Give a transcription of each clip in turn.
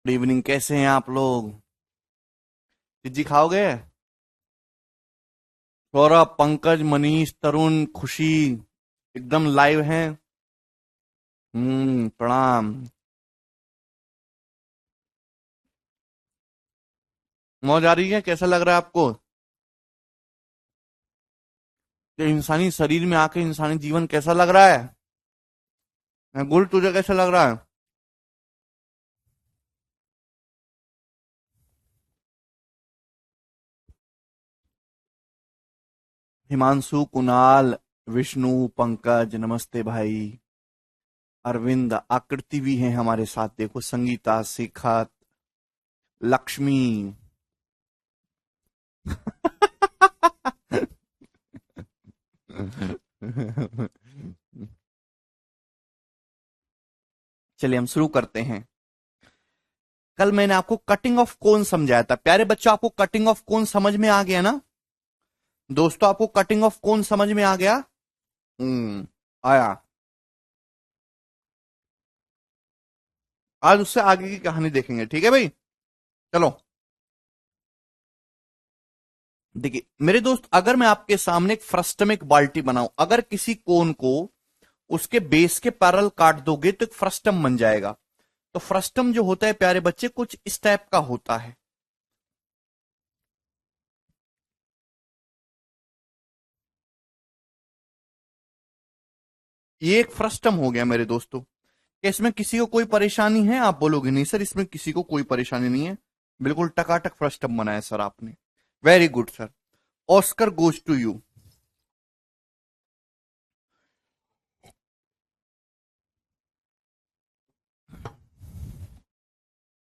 Good evening, कैसे हैं आप लोग? जी खाओगे? सौरभ, पंकज, मनीष, तरुण, खुशी एकदम लाइव हैं। प्रणाम। मौज आ रही है? कैसा लग रहा है आपको? ये इंसानी शरीर में आके इंसानी जीवन कैसा लग रहा है? गुल, तुझे कैसा लग रहा है? हिमांशु, कुणाल, विष्णु, पंकज, नमस्ते भाई। अरविंद, आकृति भी हैं हमारे साथ, देखो, संगीता, शिखा, लक्ष्मी। चलिए हम शुरू करते हैं। कल मैंने आपको कटिंग ऑफ कोन समझाया था प्यारे बच्चों, आपको कटिंग ऑफ कोन समझ में आ गया ना? दोस्तों, आपको कटिंग ऑफ कोन समझ में आ गया? आया। आज उससे आगे की कहानी देखेंगे, ठीक है भाई? चलो। देखिए मेरे दोस्त, अगर मैं आपके सामने एक फ्रस्टम, एक बाल्टी बनाऊं, अगर किसी कोन को उसके बेस के पैरेलल काट दोगे तो एक फ्रस्टम बन जाएगा। तो फ्रस्टम जो होता है प्यारे बच्चे, कुछ इस टाइप का होता है। ये एक फ्रस्टम हो गया मेरे दोस्तों। क्या इसमें किसी को कोई परेशानी है? आप बोलोगे नहीं सर, इसमें किसी को कोई परेशानी नहीं है। बिल्कुल टकाटक फ्रस्टम बनाया सर आपने। Very good sir. Oscar goes to you.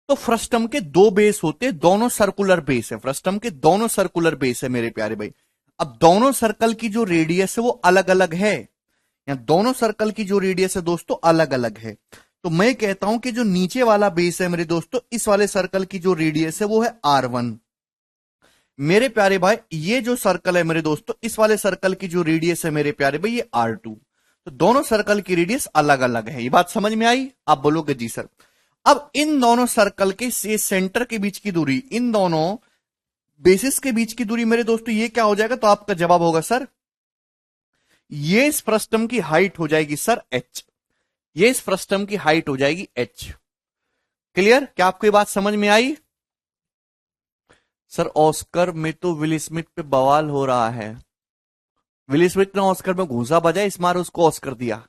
तो फ्रस्टम के दो बेस होते हैं, दोनों सर्कुलर बेस है। फ्रस्टम के दोनों सर्कुलर बेस है मेरे प्यारे भाई। अब दोनों सर्कल की जो रेडियस है वो अलग अलग है। या दोनों सर्कल की जो रेडियस है दोस्तों अलग अलग है। तो मैं कहता हूं कि जो नीचे वाला बेस है मेरे दोस्तों, इस वाले सर्कल की जो रेडियस है वो है R1। मेरे प्यारे भाई, ये जो सर्कल है मेरे दोस्तों, इस वाले सर्कल की जो रेडियस है मेरे प्यारे भाई, ये R2। तो दोनों सर्कल की रेडियस अलग अलग है। ये बात समझ में आई? आप बोलोगे जी सर। अब इन दोनों सर्कल के से सेंटर के बीच की दूरी, इन दोनों बेसिस के बीच की दूरी मेरे दोस्तों, ये क्या हो जाएगा? तो आपका जवाब होगा सर, ये इस फ्रस्टम की हाइट हो जाएगी सर H। ये इस फ्रस्टम की हाइट हो जाएगी H। क्लियर? क्या आपको ये बात समझ में आई? सर ऑस्कर में तो विल स्मिथ पे बवाल हो रहा है। विल स्मिथ ने ऑस्कर में घूंसा बजाया, इस मार उसको ऑस्कर दिया।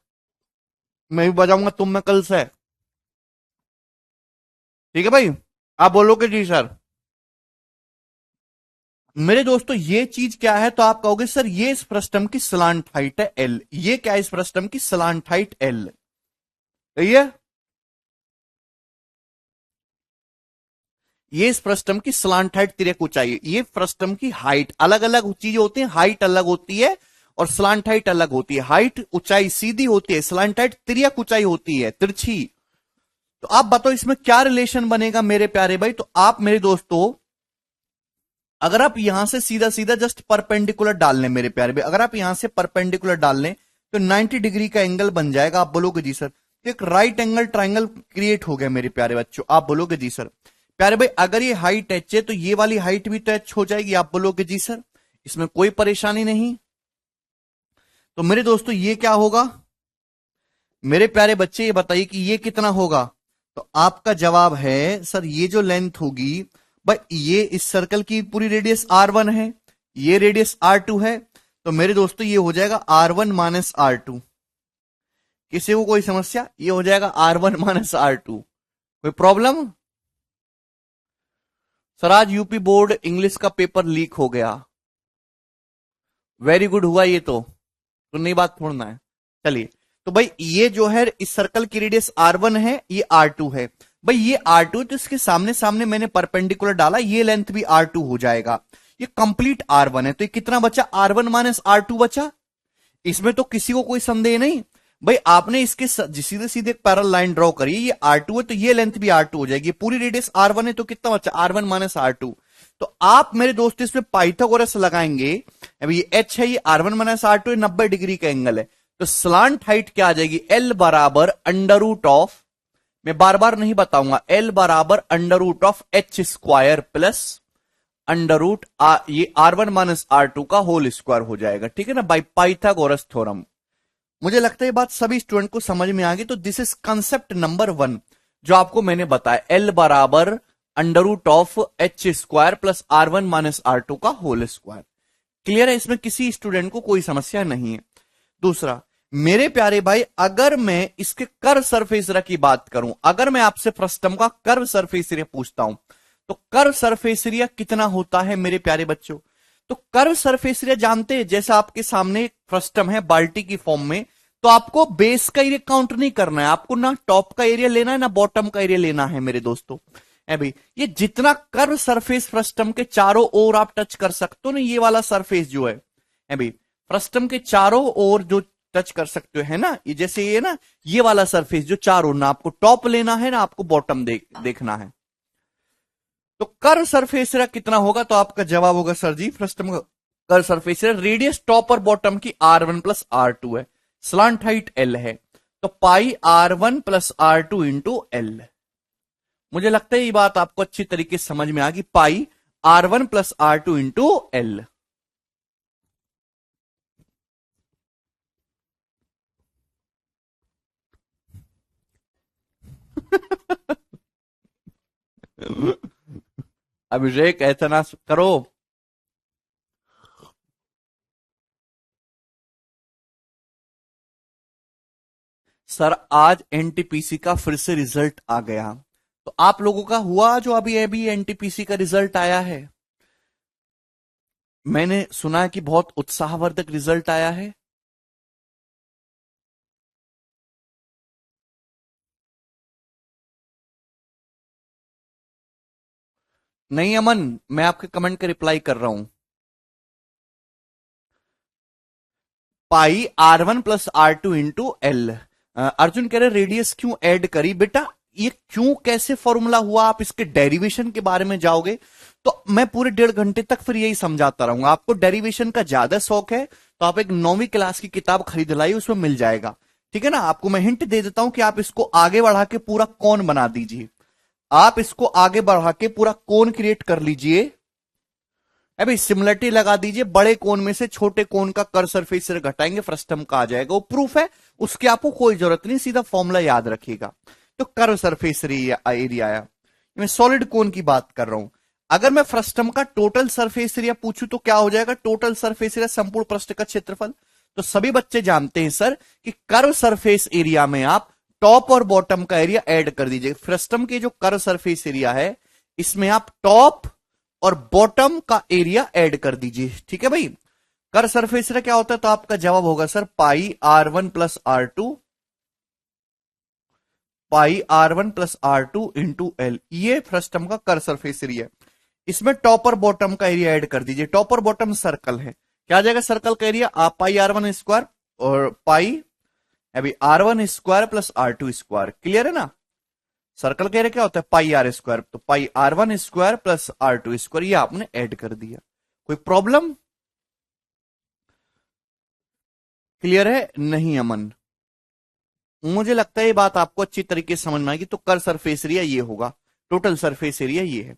मैं भी बजाऊंगा तुम में कल से। ठीक है भाई? आप बोलोगे जी सर। मेरे दोस्तों, ये चीज क्या है? तो आप कहोगे सर ये इस फ्रस्टम की स्लांट हाइट है L। ये क्या है? इस फ्रस्टम की स्लांट हाइट L। सही है? ये इस फ्रस्टम की स्लांट हाइट तिर्यक ऊंचाई। ये फ्रस्टम की हाइट, अलग अलग चीजें होती हैं, हाइट अलग होती है और स्लांट हाइट अलग होती है। हाइट ऊंचाई सीधी होती है, स्लांट हाइट तिर्यक ऊंचाई होती है, तिरछी। तो आप बताओ इसमें क्या रिलेशन बनेगा मेरे प्यारे भाई? तो आप मेरे दोस्तों, अगर आप यहां से सीधा सीधा जस्ट परपेंडिकुलर डाल लें मेरे प्यारे भाई, अगर आप यहां से परपेंडिकुलर डाल लें तो 90 डिग्री का एंगल बन जाएगा। आप बोलोगे जी सर। तो एक राइट एंगल ट्राइंगल क्रिएट हो गया मेरे प्यारे बच्चों। आप बोलोगे जी सर। प्यारे भाई, अगर ये हाइट एच है तो ये वाली हाइट भी तो एच हो जाएगी। आप बोलोगे जी सर। इसमें कोई परेशानी नहीं। तो मेरे दोस्तों ये क्या होगा? मेरे प्यारे बच्चे ये बताइए कि ये कितना होगा? तो आपका जवाब है सर, ये जो लेंथ होगी भाई, ये इस सर्कल की पूरी रेडियस R1 है, ये रेडियस R2 है। तो मेरे दोस्तों ये हो जाएगा R1 माइनस R2। किसी को कोई समस्या? ये हो जाएगा R1 माइनस R2। कोई प्रॉब्लम? सर आज यूपी बोर्ड इंग्लिश का पेपर लीक हो गया। वेरी गुड हुआ ये तो नई बात छोड़ना है। चलिए, तो भाई ये जो है इस सर्कल की रेडियस R1 है, ये R2 है। भाई ये R2 है तो इसके सामने सामने मैंने परपेंडिकुलर डाला, ये लेंथ भी R2 हो जाएगा। ये कंप्लीट R1 है, तो ये कितना बचा? R1 माइनस R2 बचा। इसमें तो किसी को कोई संदेह नहीं। भाई आपने इसके सीधे सीधे एक पैरेलल लाइन ड्रॉ करी, ये R2 है तो ये लेंथ भी R2 हो जाएगी। पूरी रेडियस R1 है तो कितना बचा? R1 minus R2। तो आप मेरे दोस्त इसमें पाइथागोरस लगाएंगे। अभी ये H है, ये R1 माइनस R2 है, 90 डिग्री का एंगल है। तो स्लांट हाइट क्या आ जाएगी? L बराबर अंडर रूट ऑफ, मैं बार बार नहीं बताऊंगा। एल बराबर under root of H square plus under root ये R1 माइनस R2 का होल स्क्वायर हो जाएगा, ठीक है ना, बाई पाइथागोरस थ्योरम। मुझे लगता है ये बात सभी स्टूडेंट को समझ में आ गई। तो दिस इज कंसेप्ट नंबर 1 जो आपको मैंने बताया, एल बराबर under root of H square plus R1 minus R2 का होल स्क्वायर। क्लियर है, इसमें किसी स्टूडेंट को कोई समस्या नहीं है। दूसरा, मेरे प्यारे भाई, अगर मैं इसके कर्व सरफेस एरिया की बात करूं, अगर मैं आपसे फ्रस्टम का कर्व सरफेस एरिया पूछता हूं, तो कर्व सरफेस एरिया कितना होता है मेरे प्यारे बच्चों? तो कर्व सरफेस एरिया जानते हैं, जैसा आपके सामने फ्रस्टम है बाल्टी की फॉर्म में, तो आपको बेस का एरिया काउंट नहीं करना है, आपको ना टॉप का एरिया लेना है ना बॉटम का एरिया लेना है मेरे दोस्तों। भाई, ये जितना कर्व सरफेस फ्रस्टम के चारों ओर आप टच कर सकते हो ना, ये वाला सरफेस जो है भाई, फ्रस्टम के चारों ओर जो टच कर सकते हो है ना, ये जैसे ये ना, ये वाला सरफेस जो चारों, ना आपको टॉप लेना है ना आपको बॉटम देखना है। तो कर्व सरफेस एरिया कितना होगा? तो आपका जवाब होगा सर जी, फ्रस्टम का curve surface area radius top और बॉटम की R1 प्लस R2 है, स्लांट हाइट L है, तो पाई R1 plus R2 into L। मुझे लगता है ये बात आपको अच्छी तरीके से समझ में आ गई, पाई R1 plus R2 into L। अभिषेक ऐसा ना करो। सर आज एनटीपीसी का फिर से रिजल्ट आ गया, तो आप लोगों का हुआ जो अभी अभी एनटीपीसी का रिजल्ट आया है? मैंने सुना है कि बहुत उत्साहवर्धक रिजल्ट आया है। नहीं अमन, मैं आपके कमेंट का रिप्लाई कर रहा हूं। पाई R1 plus R2 into L. Arjun कह रहे रेडियस क्यों ऐड करी? बेटा ये क्यों कैसे फॉर्मूला हुआ, आप इसके डेरिवेशन के बारे में जाओगे तो मैं पूरे 1.5 घंटे तक फिर यही समझाता रहूंगा। आपको डेरिवेशन का ज्यादा शौक है तो आप एक 9वीं क्लास की किताब खरीद लाइए, उसमें मिल जाएगा, ठीक है ना। आपको मैं हिंट दे देता हूं कि आप इसको आगे बढ़ा के पूरा कौन बना दीजिए, आप इसको आगे बढ़ा के पूरा कोन क्रिएट कर लीजिए। अभी सिमिलरिटी लगा दीजिए, बड़े कोन में से छोटे कोन का कर सरफेस से घटाएंगे, फ्रस्टम का आ जाएगा, वो प्रूफ है, उसकी आपको कोई जरूरत नहीं, सीधा फॉर्मूला याद रखिएगा। तो कर्व सरफेस एरिया आया। मैं सॉलिड कोन की बात कर रहा हूं। अगर मैं फ्रस्टम का टोटल सरफेस एरिया पूछूं तो क्या हो जाएगा? टोटल सरफेस एरिया संपूर्ण पृष्ठ का क्षेत्रफल। तो सभी बच्चे जानते हैं सर कि कर्व सरफेस एरिया में आप टॉप और बॉटम का एरिया ऐड कर दीजिए। फ्रस्टम के जो कर्व सरफेस एरिया है इसमें आप टॉप और बॉटम का एरिया ऐड कर दीजिए, ठीक है भाई। कर सरफेस एरिया क्या होता है? तो आपका जवाब होगा सर पाई R1 प्लस R2, पाई R1 plus R2 into L. ये फ्रस्टम का कर सरफेस एरिया। इसमें टॉप और बॉटम का एरिया ऐड कर दीजिए। टॉप और बॉटम सर्कल है, क्या आ जाएगा सर्कल का एरिया? आप पाई R1 स्क्वायर और पाई अभी R1 square plus R2 square. Clear है ना? सर्कल का एरिया क्या होता है? पाई R स्क्वायर, तो पाई R1 square plus R2 square, ये आपने ऐड कर दिया। कोई प्रॉब्लम? क्लियर है? नहीं अमन, मुझे लगता है ये बात आपको अच्छी तरीके से समझ में आएगी। तो कर सरफेस एरिया ये होगा, टोटल सरफेस एरिया ये है।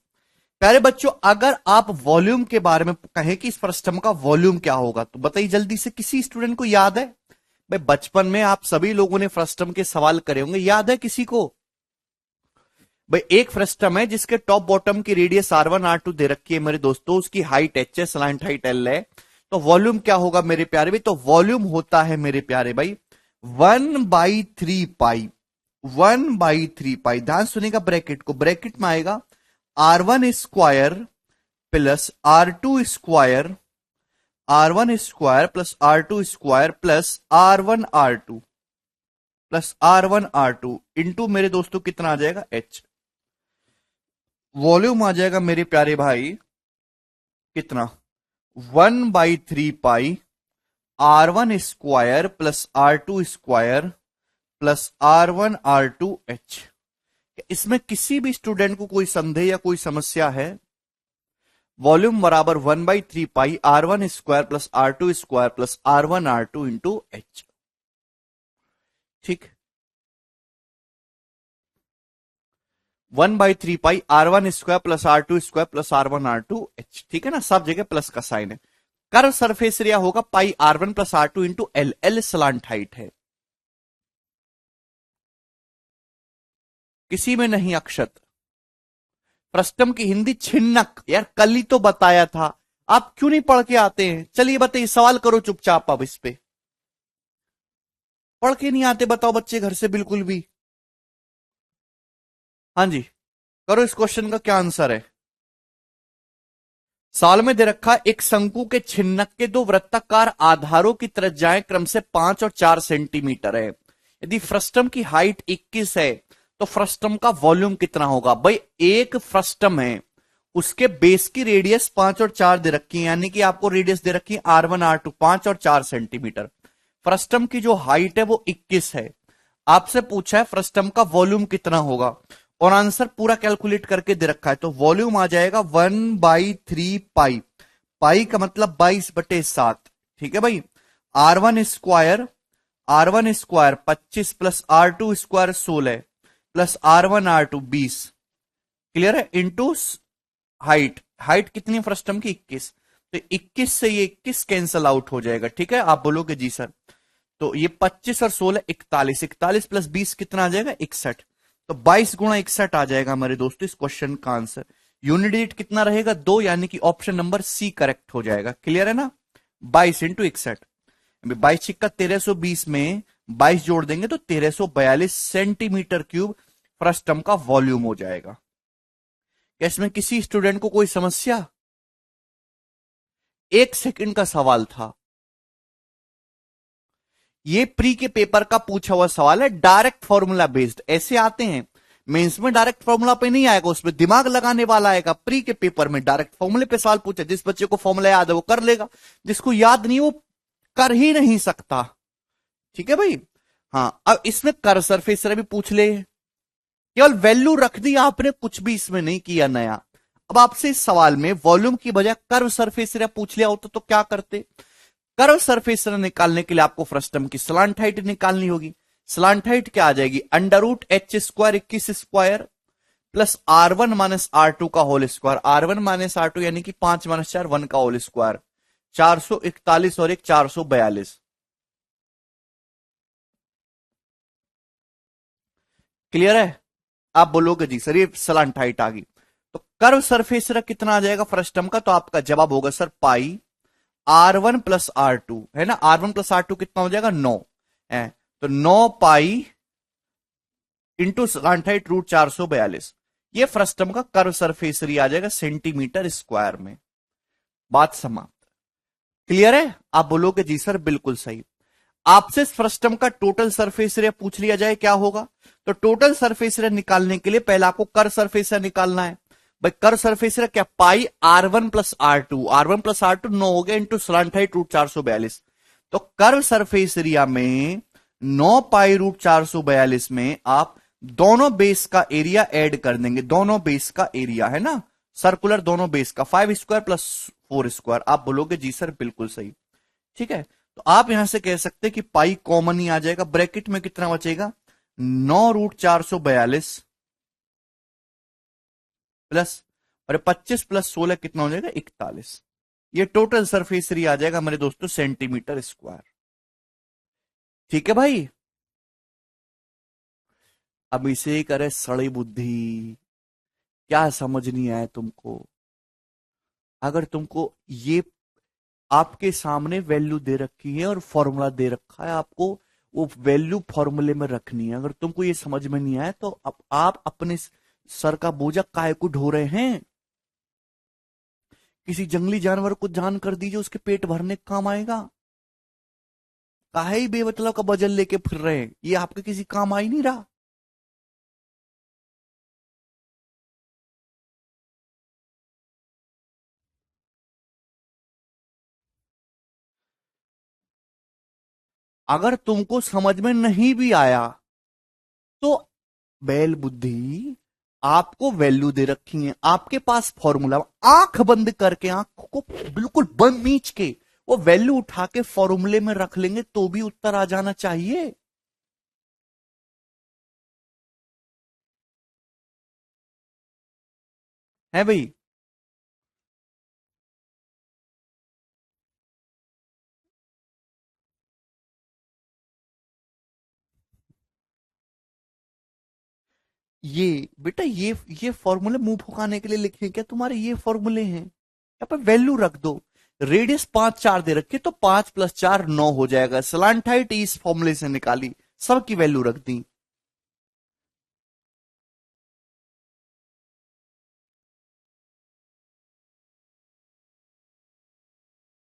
प्यारे बच्चों, अगर आप वॉल्यूम के बारे में कहें कि इस फ्रस्टम का वॉल्यूम क्या होगा, तो बताइए जल्दी से, किसी स्टूडेंट को याद है? भाई बचपन में आप सभी लोगों ने फ्रस्टम के सवाल करे होंगे, याद है किसी को? भाई एक फ्रस्टम है जिसके टॉप बॉटम की रेडियस R1 R2 दे रखी है मेरे दोस्तों, उसकी हाइट H है, स्लैंट हाइट L है। तो वॉल्यूम क्या होगा मेरे प्यारे भाई? तो वॉल्यूम होता है मेरे प्यारे भाई 1/3 पाई, 1/3 पाई। ध्यान सुनेगा ब्रैकेट को, ब्रैकेट में आएगा R1 square plus R2 square, R1 square plus R2 square plus R1 R2 plus R1 R2 into मेरे दोस्तों कितना आ जाएगा? H। वॉल्यूम आ जाएगा मेरे प्यारे भाई कितना? 1/3 पाई R1 square plus R2 square plus R1 R2 H। इसमें किसी भी स्टूडेंट को कोई संदेह या कोई समस्या है? वॉल्यूम बराबर 1/3 पाई R1 square plus R2 square plus R1 R2 into H, ठीक। 1/3 पाई R1 square plus R2 square plus R1 R2 H। ठीक है ना, सब जगह प्लस का साइन है। कर्व सरफेस एरिया होगा पाई R1 plus R2 into L. L slant height है, किसी में नहीं अक्षत। फ्रस्टम की हिंदी छिन्नक। यार कल ही तो बताया था, आप क्यों नहीं पढ़ के आते हैं? चलिए बताइए, सवाल करो चुपचाप। अब इस पे पढ़ के नहीं आते, बताओ बच्चे घर से बिल्कुल भी। हाँ जी, करो। इस क्वेश्चन का क्या आंसर है? साल में दे रखा, एक शंकु के छिन्नक के दो वृत्ताकार आधारों की त्रिज्याएं क्रम से 5 और 4 सेंटीमीटर है। यदि फ्रस्टम की हाइट 21 है तो फ्रस्टम का वॉल्यूम कितना होगा? भाई एक फ्रस्टम है, उसके बेस की रेडियस 5 और 4 दे रखी है, यानी कि आपको रेडियस दे रखी है R1 R2 5 और 4 सेंटीमीटर। फ्रस्टम की जो हाइट है वो 21 है। आपसे पूछा है फ्रस्टम का वॉल्यूम कितना होगा, और आंसर पूरा कैलकुलेट करके दे रखा है। तो वॉल्यूम आ जाएगा 1/3 पाई। पाई का मतलब 22/7। ठीक है भाई। R1 square 25 plus R2 square 16 plus R1 R2 20। Clear है? Into height. हाइट कितनी फ्रस्टम की? 21। तो 21 से ये 21 कैंसल आउट हो जाएगा। ठीक है, आप बोलोगे जी सर। तो ये 25 और 16 41। 41 प्लस 20 कितना आ जाएगा? 61। तो 22 गुणा 61 आ जाएगा हमारे दोस्तों इस क्वेश्चन का आंसर। यूनिट डिजिट कितना रहेगा? 2, यानी कि ऑप्शन नंबर सी करेक्ट हो जाएगा। क्लियर है ना? 22 इंटू 61। 22 छिक्का 1320 में 22 जोड़ देंगे तो 1342 सेंटीमीटर क्यूब फ्रस्टम का वॉल्यूम हो जाएगा। क्या इसमें किसी स्टूडेंट को कोई समस्या? 1 सेकंड का सवाल था। ये प्री के पेपर का पूछा हुआ सवाल है, डायरेक्ट फॉर्मूला बेस्ड। ऐसे आते हैं मेंस में, डायरेक्ट फॉर्मूला पे नहीं आएगा, उसमें दिमाग लगाने वाला आएगा। प्री के पेपर में डायरेक्ट फॉर्मूले पे सवाल पूछा, जिस बच्चे को फॉर्मूला याद है वो कर लेगा, जिसको याद नहीं वो कर ही नहीं सकता। ठीक है भाई। हाँ, अब इसमें कर सरफेस भी पूछ ले, केवल वैल्यू रख दी आपने, कुछ भी इसमें नहीं किया नया। अब आपसे इस सवाल में वॉल्यूम की बजाय कर्व सरफेस एरिया पूछ लिया होता तो क्या करते? कर्व सरफेस एरिया निकालने के लिए आपको फ्रस्टम की स्लांट हाइट निकालनी होगी। स्लांट हाइट क्या आ जाएगी? √H² 21 square plus R1 minus R2 का whole square. R1 minus R2 यानी कि 5 माइनस 4 1 का होल स्क्वायर। 441 और एक 442। क्लियर है? आप बोलोगे जी सर ये स्लांट हाइट आ गई। तो कर्व सरफेस एरिया कितना आ जाएगा फ्रस्टम का? तो आपका जवाब होगा सर पाई R1 प्लस R2 है ना। R1 प्लस R2 कितना हो जाएगा? 9 है। तो 9 पाई इंटू स्लांट हाइट √442। ये फ्रस्टम का कर्व सरफेस एरिया आ जाएगा सेंटीमीटर स्क्वायर में। बात समाप्त। क्लियर है? आप बोलोगे जी सर बिल्कुल सही। आपसे फ्रस्टम का टोटल सरफेस एरिया पूछ लिया जाए, क्या होगा? तो टोटल सरफेस एरिया निकालने के लिए पहले आपको कर्व सरफेस एरिया निकालना है। भाई कर्व सरफेस एरिया क्या? पाई R1 plus R2। R1 plus R2 9 हो गया इंटू स्लांट हाइट √442। तो कर्व सरफेस एरिया में 9 पाई √442 में आप दोनों बेस का एरिया ऐड कर देंगे। दोनों बेस का एरिया है ना, सर्कुलर दोनों बेस का 5 स्क्वायर प्लस 4 स्क्वायर। आप बोलोगे जी सर बिल्कुल सही। ठीक है, तो आप यहां से कह सकते हैं कि पाई कॉमन ही आ जाएगा। ब्रैकेट में कितना बचेगा? 9√442 प्लस, और 25 प्लस 16 कितना हो जाएगा? 41। ये टोटल सरफेस एरिया आ जाएगा मेरे दोस्तों सेंटीमीटर स्क्वायर। ठीक है भाई। अब इसे ही करे सड़ी बुद्धि, क्या समझ नहीं आया तुमको? अगर तुमको ये आपके सामने वैल्यू दे रखी है और फॉर्मूला दे रखा है, आपको वो वैल्यू फॉर्मूले में रखनी है। अगर तुमको ये समझ में नहीं आया तो अब आप अपने सर का बोझा काहे को ढो रहे हैं? किसी जंगली जानवर को जान कर दीजिए, उसके पेट भरने का काम आएगा। काहे ही बेमतलब का वजन लेके फिर रहे हैं, ये आपके किसी काम आ ही नहीं रहा। अगर तुमको समझ में नहीं भी आया तो बैल बुद्धि, आपको वैल्यू दे रखी है, आपके पास फॉर्मूला, आंख बंद करके, आंख को बिल्कुल बंद मीच के वो वैल्यू उठा के फॉर्मूले में रख लेंगे तो भी उत्तर आ जाना चाहिए। है भाई। ये बेटा ये फॉर्मूले मुंह फुकाने के लिए लिखे हैं क्या तुम्हारे? ये फॉर्मूले हैं, यहाँ पे वैल्यू रख दो। रेडियस 5 4 दे रखी, तो 5 + 4 9 हो जाएगा। सलांट हाइट इस फॉर्मूले से निकाली, सबकी वैल्यू रख दी।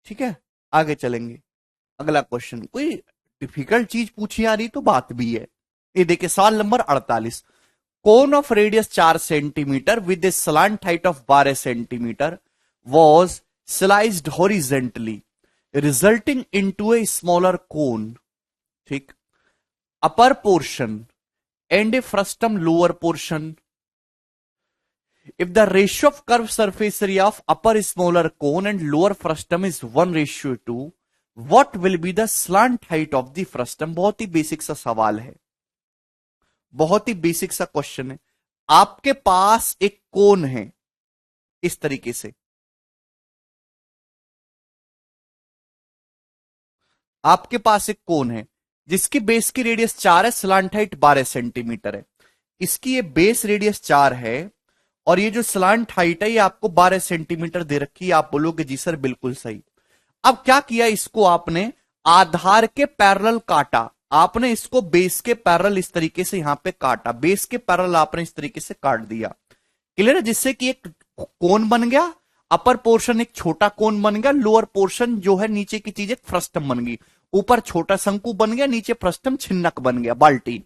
ठीक है, आगे चलेंगे। अगला क्वेश्चन, कोई डिफिकल्ट चीज पूछी आ रही तो बात भी है। ये देखिए सवाल number 48। Cone of radius 4 centimetre with A slant height of 12 centimetre was sliced horizontally resulting into a smaller cone, ठीक, upper portion and a frustum lower portion. If the ratio of curved surface area of upper smaller cone and lower frustum is 1:2, what will be the slant height of the frustum? बहुत ही basic सा सवाल है, बहुत ही basic सा question है। आपके पास एक कोन है इस तरीके से, आपके पास एक कोन है जिसकी बेस की रेडियस 4 है, स्लांट हाइट 12 सेंटीमीटर है। इसकी ये बेस रेडियस 4 है और ये जो स्लांट हाइट है ये आपको 12 सेंटीमीटर दे रखी है। आप बोलोगे जी सर बिल्कुल सही। अब क्या किया, इसको आपने आधार के पैरेलल काटा, आपने इसको बेस के पैरेलल इस तरीके से यहां पे काटा, बेस के पैरेलल आपने इस तरीके से काट दिया। क्लियर है, जिससे कि एक कोन बन गया, अपर पोर्शन एक छोटा कोन बन गया, लोअर पोर्शन जो है नीचे की चीज एक फ्रस्टम बन गई, ऊपर छोटा शंकु बन गया, नीचे फ्रस्टम छिन्नक बन गया, बाल्टी।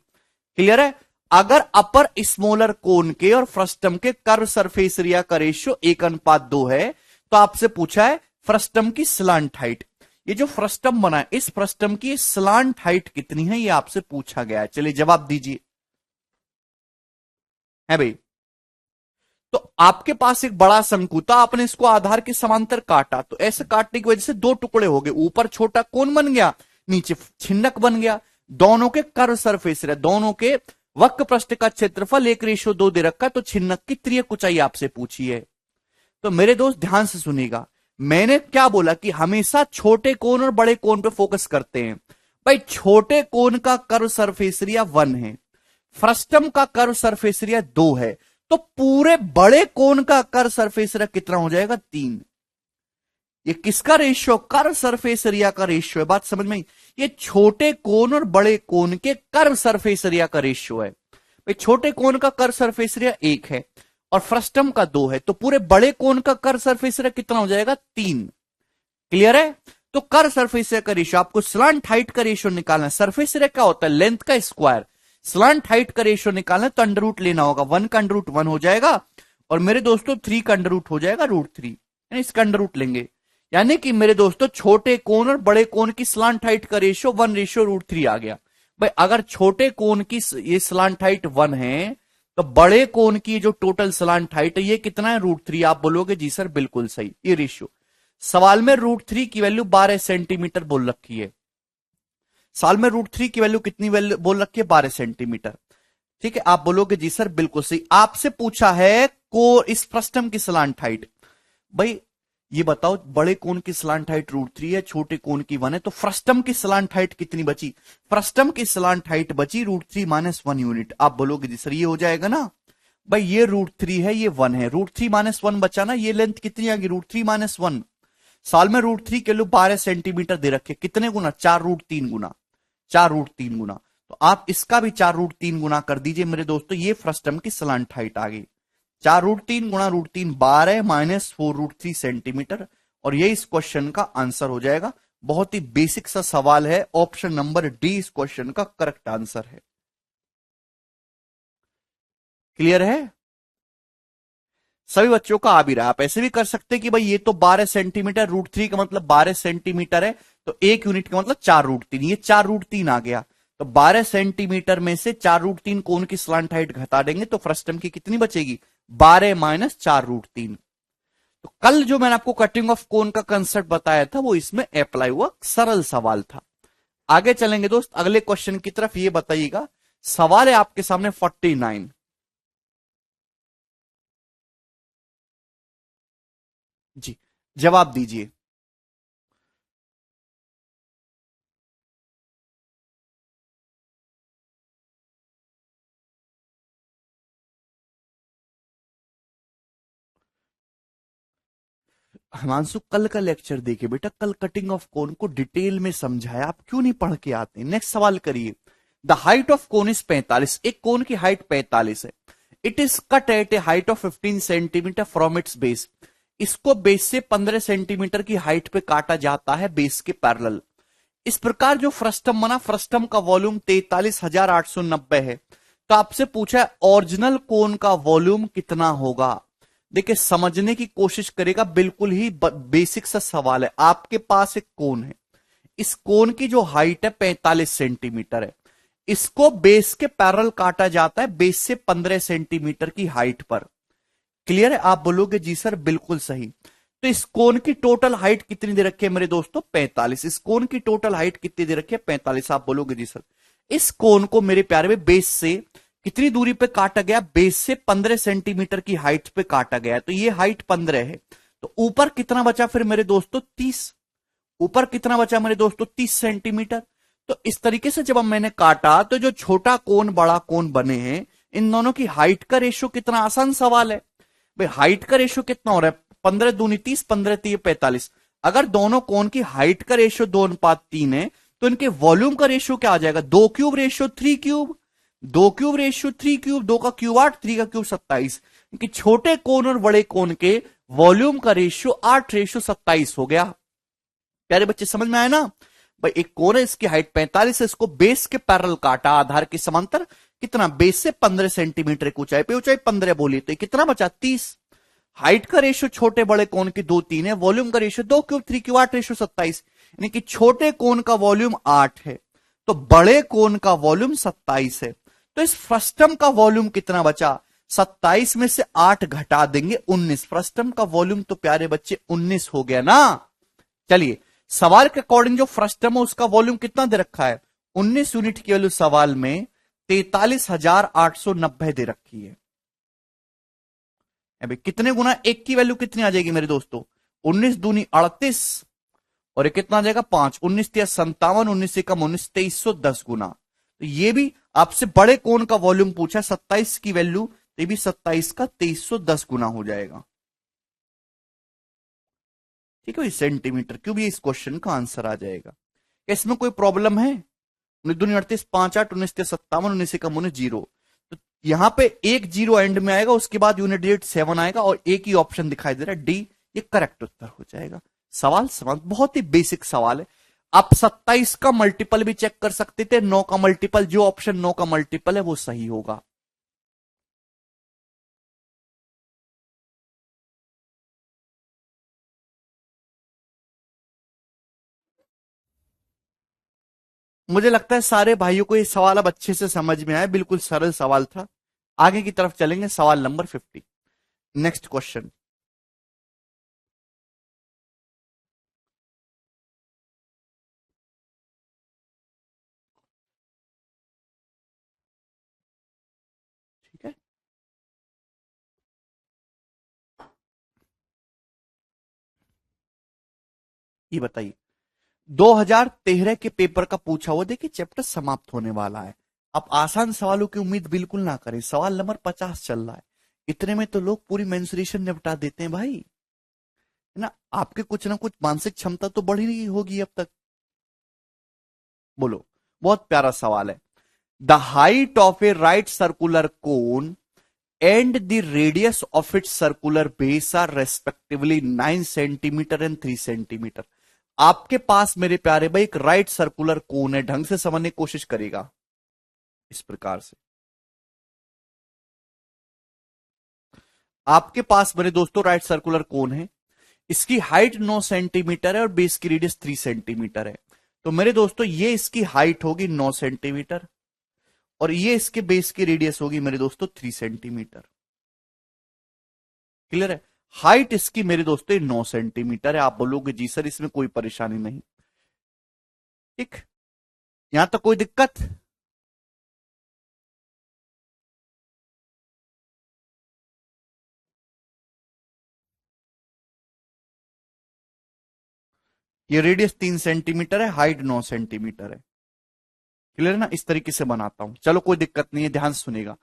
क्लियर है। अगर अपर स्मॉलर कोन के और फ्रस्टम के कर्व सरफेस एरिया का रेशियो 1:2 है, तो आपसे पूछा है फ्रस्टम की स्लांट हाइट। ये जो फ्रस्टम बना है इस फ्रस्टम की स्लांट हाइट कितनी है, ये आपसे पूछा गया है। चलिए जवाब दीजिए, है भाई। तो आपके पास एक बड़ा शंकु था, आपने इसको आधार के समांतर काटा, तो ऐसे काटने की वजह से दो टुकड़े हो गए, ऊपर छोटा कोन बन गया, नीचे छिन्नक बन गया। दोनों के कर्व सरफेस एरिया, दोनों के वक्र पृष्ठ का क्षेत्रफल 1:2 दे रखा, तो छिन्नक की त्रियक ऊंचाई आपसे पूछी है। तो मेरे दोस्त ध्यान से सुनिएगा, मैंने क्या बोला कि हमेशा छोटे कोन और बड़े कोन पे फोकस करते हैं। भाई छोटे कोन का कर्व सरफेस एरिया 1 है, फ्रस्टम का कर्व सरफेस एरिया 2 है, तो पूरे बड़े कोन का कर्व सरफेस एरिया कितना हो जाएगा, 3। ये किसका रेशियो, कर्व सरफेस एरिया का रेशियो है। बात समझ में आई? ये छोटे कोन और बड़े कोन के कर्व सरफेस एरिया का रेशियो है। भाई छोटे कोन का कर्व सरफेस एरिया 1 है और फ्रस्टम का 2 है, तो पूरे बड़े कोन का कर्व सरफेस एरिया कितना हो जाएगा, 3। क्लियर है। तो कर्व सरफेस एरिया का रेशियो, आपको स्लांट हाइट का रेशियो निकालना है। सरफेस एरिया क्या होता है, लेंथ का स्क्वायर। स्लांट हाइट का रेशियो निकालना है तो अंडर रूट लेना होगा, 1 का अंडर रूट 1 हो जाएगा, और मेरे दोस्तों 3 का अंडर रूट हो जाएगा √3, यानी इसका अंडर रूट लेंगे। यानी कि मेरे दोस्तों छोटे कोन और बड़े कोन की स्लांट हाइट का रेशियो 1:√3 आ गया। भाई अगर छोटे कोन की ये स्लांट हाइट 1 है, तो बड़े कोन की जो टोटल स्लांट हाइट है ये कितना है, √3। आप बोलोगे जी सर बिल्कुल सही, ये रेशियो। सवाल में √3 की वैल्यू 12 सेंटीमीटर बोल रखी है। साल में √3 की वैल्यू कितनी वैल्यू बोल रखी है, 12 सेंटीमीटर। ठीक है, आप बोलोगे जी सर बिल्कुल सही। आपसे पूछा है को इस फ्रस्टम की स्लांट हाइट। भाई ये बताओ, बड़े कोन की स्लांट हाइट √3 है, छोटे कोन की 1 है, तो फ्रस्टम की स्लांट हाइट कितनी बची, फ्रस्टम की स्लांट हाइट बची √3 - 1 यूनिट। आप बोलोगे जी सर ये हो जाएगा ना। भाई ये √3 है, ये 1 है, √3 - 1 बचा ना, ये लेंथ कितनी आ गई, √3 - 1। साल में √3 के लिए 12 सेंटीमीटर दे रखे, कितने गुना, 4√3 गुना, 4√3 गुना। तो आप इसका भी 4√3 गुना कर दीजिए मेरे दोस्तों, ये फ्रस्टम की स्लांट हाइट आ गई। 4√3 गुणा √3 12 - 4√3 सेंटीमीटर, और ये इस क्वेश्चन का आंसर हो जाएगा। बहुत ही बेसिक सा सवाल है, ऑप्शन नंबर डी इस क्वेश्चन का करेक्ट आंसर है। क्लियर है, सभी बच्चों का आ भी रहा है। आप ऐसे भी कर सकते हैं कि भाई ये तो 12 सेंटीमीटर, √3 का मतलब 12 सेंटीमीटर है, तो 1 यूनिट का मतलब 4√3, ये 4√3 आ गया। तो 12 सेंटीमीटर में से 4√3 कोन की स्लांट हाइट घटा देंगे तो फ्रस्टम की कितनी बचेगी, 12 - 4√3। तो कल जो मैंने आपको कटिंग ऑफ कोन का कंसेप्ट बताया था वो इसमें अप्लाई हुआ, सरल सवाल था। आगे चलेंगे दोस्त अगले क्वेश्चन की तरफ। ये बताइएगा, सवाल है आपके सामने 49। जी, जवाब दीजिए। हिमांशु, कल का लेक्चर देखिए बेटा, कल कटिंग ऑफ कोन को डिटेल में समझाया, आप क्यों नहीं पढ़ के आते? नेक्स्ट सवाल करिए। The height of cone is 45, एक कोन की हाइट 45 है। It is cut at a height of 15 centimetre from its base. इसको बेस से 15 सेंटीमीटर की हाइट पे काटा जाता है, बेस के पैरेलल। इस प्रकार जो फ्रस्टम बना, फ्रस्टम का वॉल्यूम 43,890 है। तो आपसे पूछा है ओरिजिनल कोन का वॉल्यूम कितना होगा। देखिए, समझने की कोशिश करेगा, बिल्कुल ही बेसिक सा सवाल है। आपके पास एक कोन है, इस कोन की जो हाइट है 45 सेंटीमीटर है। इसको बेस के पैरेलल काटा जाता है, बेस से 15 सेंटीमीटर की हाइट पर। क्लियर है? आप बोलोगे जी सर बिल्कुल सही। तो इस कोन की टोटल हाइट कितनी दे रखी है मेरे दोस्तों? 45। इस कोन की टोटल हाइट कितनी दे रखी है? 45। आप बोलोगे जी सर, इस कोन को मेरे प्यारे में बेस से कितनी दूरी पे काटा गया? बेस से 15 सेंटीमीटर की हाइट पे काटा गया। तो ये हाइट 15 है। तो ऊपर कितना बचा फिर मेरे दोस्तों? 30। ऊपर कितना बचा मेरे दोस्तों? 30 सेंटीमीटर। तो इस तरीके से जब मैंने काटा, तो जो छोटा कोन बड़ा कोन बने हैं, इन दोनों की हाइट का रेशियो कितना? आसान सवाल है भाई। हाइट का रेशियो कितना हो रहा है? 15 दूनी 30, 15 तीय 45। अगर दोनों कोन की हाइट का रेशियो 2:3 है, तो इनके वॉल्यूम का रेशियो क्या आ जाएगा? 2 cube ratio 3 cube. 2 cube ratio 3 cube, 2 का क्यूब 8, 3 का क्यूब 27। कि छोटे कोन और बड़े कोन के वॉल्यूम का रेशियो 8 रेशियो 27 हो गया। प्यारे बच्चे समझ में आए ना? भाई एक कोन है, इसकी हाइट 45 है, इसको बेस के पैरेलल काटा, आधार के समांतर। कितना? बेस से 15 सेंटीमीटर की ऊंचाई पे, ऊंचाई 15 बोली, तो कितना बचा? 30। हाइट का रेशियो छोटे बड़े कोन की 2:3 है, वॉल्यूम का रेशियो 2 क्यूब 3 क्यूब 8 रेशियो 27। यानी कि छोटे कोन का वॉल्यूम 8 है, तो बड़े कोन का वॉल्यूम 27 है। तो इस फ्रस्टम का वॉल्यूम कितना बचा? 27 में से 8 घटा देंगे, 19। फ्रस्टम का वॉल्यूम तो प्यारे बच्चे 19 हो गया ना। चलिए, सवाल के अकॉर्डिंग जो फ्रस्टम है उसका वॉल्यूम कितना दे रखा है? 19 यूनिट की वैल्यू सवाल में 43,890 दे रखी है। अभी कितने गुना एक की वैल्यू कितनी आ जाएगी मेरे दोस्तों? 19 दूनी 38, और ये कितना आ जाएगा? 5। 19 तिया 57, 19 से कम 19, 2310 गुना। तो ये भी आपसे बड़े कोण का वॉल्यूम पूछा, 27 की वैल्यू, तो ये भी 27 का 2310 गुना हो जाएगा। ठीक है भाई, सेंटीमीटर क्यूब, ये इस क्वेश्चन का आंसर आ जाएगा। क्या इसमें कोई प्रॉब्लम है? 19 दूनी 38, 5 8, 19 तिया 57, 19 से कम 19, 0। तो यहां पे एक जीरो एंड में आएगा, उसके बाद यूनिट डिजिट 7 आएगा, और एक ही ऑप्शन दिखाई दे रहा है, डी। ये करेक्ट उत्तर हो जाएगा। सवाल सवाल बहुत ही बेसिक सवाल है। आप 27 का मल्टीपल भी चेक कर सकते थे, 9 का मल्टीपल, जो ऑप्शन 9 का मल्टीपल है वो सही होगा। मुझे लगता है सारे भाइयों को ये सवाल अब अच्छे से समझ में आया, बिल्कुल सरल सवाल था। आगे की तरफ चलेंगे, सवाल नंबर 50। Next question. ठीक है, ये बताइए, 2013 के पेपर का पूछा हुआ, देखिए चैप्टर समाप्त होने वाला है। आप आसान सवालों की उम्मीद बिल्कुल ना करें। सवाल नंबर 50 चल रहा है, इतने में तो लोग पूरी मेंसुरेशन निपटा देते हैं भाई, है ना? आपके कुछ ना कुछ मानसिक क्षमता तो बढ़ी नहीं होगी अब तक। बोलो, बहुत प्यारा सवाल है। The height of a right circular cone and the radius of its circular base are respectively 9 centimetre and 3 centimetre. आपके पास मेरे प्यारे भाई एक राइट सर्कुलर कोन है, ढंग से समझने की कोशिश करेगा इस प्रकार से। आपके पास मेरे दोस्तों राइट सर्कुलर कोन है, इसकी हाइट 9 सेंटीमीटर है और बेस की रेडियस 3 सेंटीमीटर है। तो मेरे दोस्तों ये इसकी हाइट होगी 9 सेंटीमीटर, और ये इसके बेस की रेडियस होगी मेरे दोस्तों 3 सेंटीमीटर। क्लियर है? हाइट इसकी मेरे दोस्तों 9 सेंटीमीटर है। आप बोलोगे जी सर इसमें कोई परेशानी नहीं। ठीक, यहां तक कोई दिक्कत? ये रेडियस 3 सेंटीमीटर है, हाइट 9 सेंटीमीटर है। क्लियर ना? इस तरीके से बनाता हूं, चलो कोई दिक्कत नहीं है, ध्यान से सुनेगा।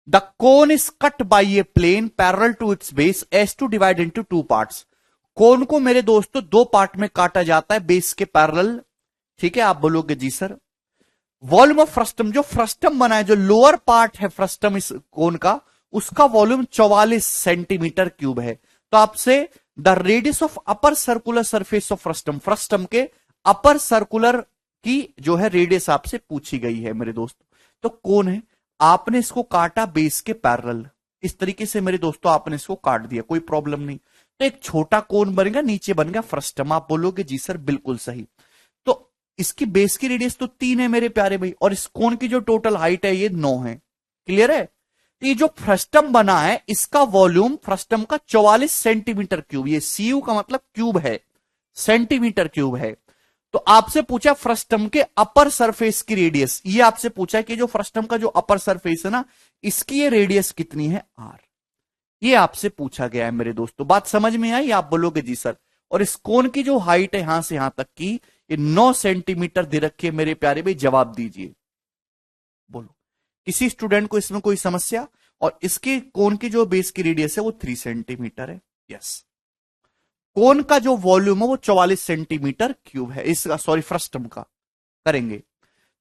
The cone is cut by a plane parallel to its base as to divide into 2 parts. Cone को मेरे दोस्तों 2 पार्ट में काटा जाता है बेस के पैरेलल। ठीक है, आप बोलोगे जी सर। वॉल्यूम ऑफ फ्रस्टम, जो फ्रस्टम बना है, जो लोअर पार्ट है फ्रस्टम इस कोन का, उसका वॉल्यूम 44 सेंटीमीटर क्यूब है। तो आपसे the radius of upper circular surface of frustum, frustum के अपर सर्कुलर की जो है रेडियस आपसे पूछी गई है मेरे दोस्तों। तो कौन है, आपने इसको काटा बेस के पैरेलल, इस तरीके से मेरे दोस्तों आपने इसको काट दिया, कोई प्रॉब्लम नहीं। तो एक छोटा कोन बनेगा, नीचे बन गया फ्रस्टम। आप बोलोगे जी सर बिल्कुल सही। तो इसकी बेस की रेडियस तो 3 है मेरे प्यारे भाई, और इस कोन की जो टोटल हाइट है ये 9 है। क्लियर है? तो ये जो फ्रस्टम बना है इसका वॉल्यूम फ्रस्टम का 44 सेंटीमीटर क्यूब, ये सीयू का मतलब क्यूब है, सेंटीमीटर क्यूब है। तो आपसे पूछा फ्रस्टम के अपर सरफेस की रेडियस, ये आपसे पूछा कि जो फ्रस्टम का जो अपर सरफेस है ना, इसकी ये रेडियस कितनी है, आर। ये आपसे पूछा गया है मेरे दोस्तों। बात समझ में आई? आप बोलोगे जी सर। और इस कोन की जो हाइट है यहां से यहां तक की, ये 9 सेंटीमीटर दे रखी है मेरे प्यारे भाई। जवाब दीजिए, बोलो किसी स्टूडेंट को इसमें कोई समस्या? और इसके कोन की जो बेस की रेडियस है वो 3 सेंटीमीटर है। यस, कोन का जो वॉल्यूम है वो 44 सेंटीमीटर क्यूब है, इसका सॉरी फ्रस्टम का। करेंगे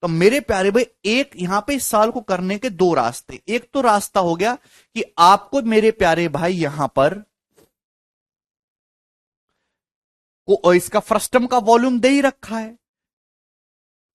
तो मेरे प्यारे भाई, एक यहां पे इस सवाल को करने के 2 रास्ते। एक तो रास्ता हो गया कि आपको मेरे प्यारे भाई यहां पर को इसका फ्रस्टम का वॉल्यूम दे ही रखा है,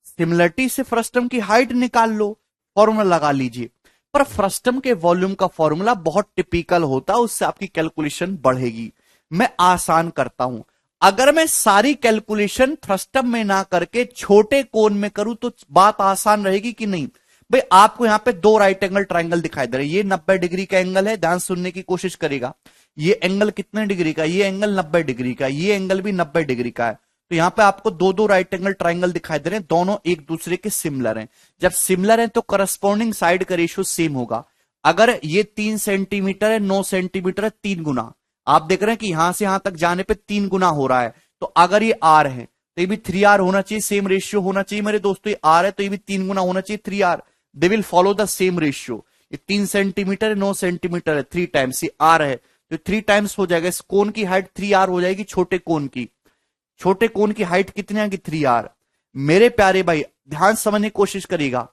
सिमिलरिटी से फ्रस्टम की हाइट निकाल लो, फॉर्मूला लगा लीजिए। पर फ्रस्टम के वॉल्यूम का फॉर्मूला बहुत टिपिकल होता है, उससे आपकी कैलकुलेशन बढ़ेगी। मैं आसान करता हूं, अगर मैं सारी कैलकुलेशन फ्रस्टम में ना करके छोटे कोन में करूं तो बात आसान रहेगी कि नहीं? भाई आपको यहां पे 2 राइट एंगल ट्राइंगल दिखाई दे रहे हैं, ये 90 डिग्री का एंगल है, ध्यान सुनने की कोशिश करेगा। ये एंगल कितने डिग्री का? ये एंगल 90 डिग्री का, ये एंगल भी 90 डिग्री का है। तो यहां पे आपको 2 राइट एंगल ट्राइंगल दिखाई दे रहे हैं, दोनों एक दूसरे के सिमिलर हैं। जब सिमिलर हैं तो करस्पॉन्डिंग साइड का रेशियो सेम होगा। अगर ये 3 सेंटीमीटर है, 9 सेंटीमीटर है, 3 गुना, आप देख रहे हैं कि यहां से यहां तक जाने पे 3 गुना हो रहा है। तो अगर ये आर है तो ये भी 3R होना चाहिए, सेम रेशियो होना चाहिए मेरे दोस्तों। ये आर है तो ये भी 3 गुना होना चाहिए, 3R। They will follow the same ratio. ये 3 सेंटीमीटर है, 9 सेंटीमीटर है, 3 टाइम्स, ये आर है तो 3 टाइम्स हो जाएगा। इस कोन की हाइट 3R हो जाएगी, छोटे कोन की। छोटे कोन की हाइट कितनी आएगी? 3R। मेरे प्यारे भाई ध्यान समझने की कोशिश करिएगा,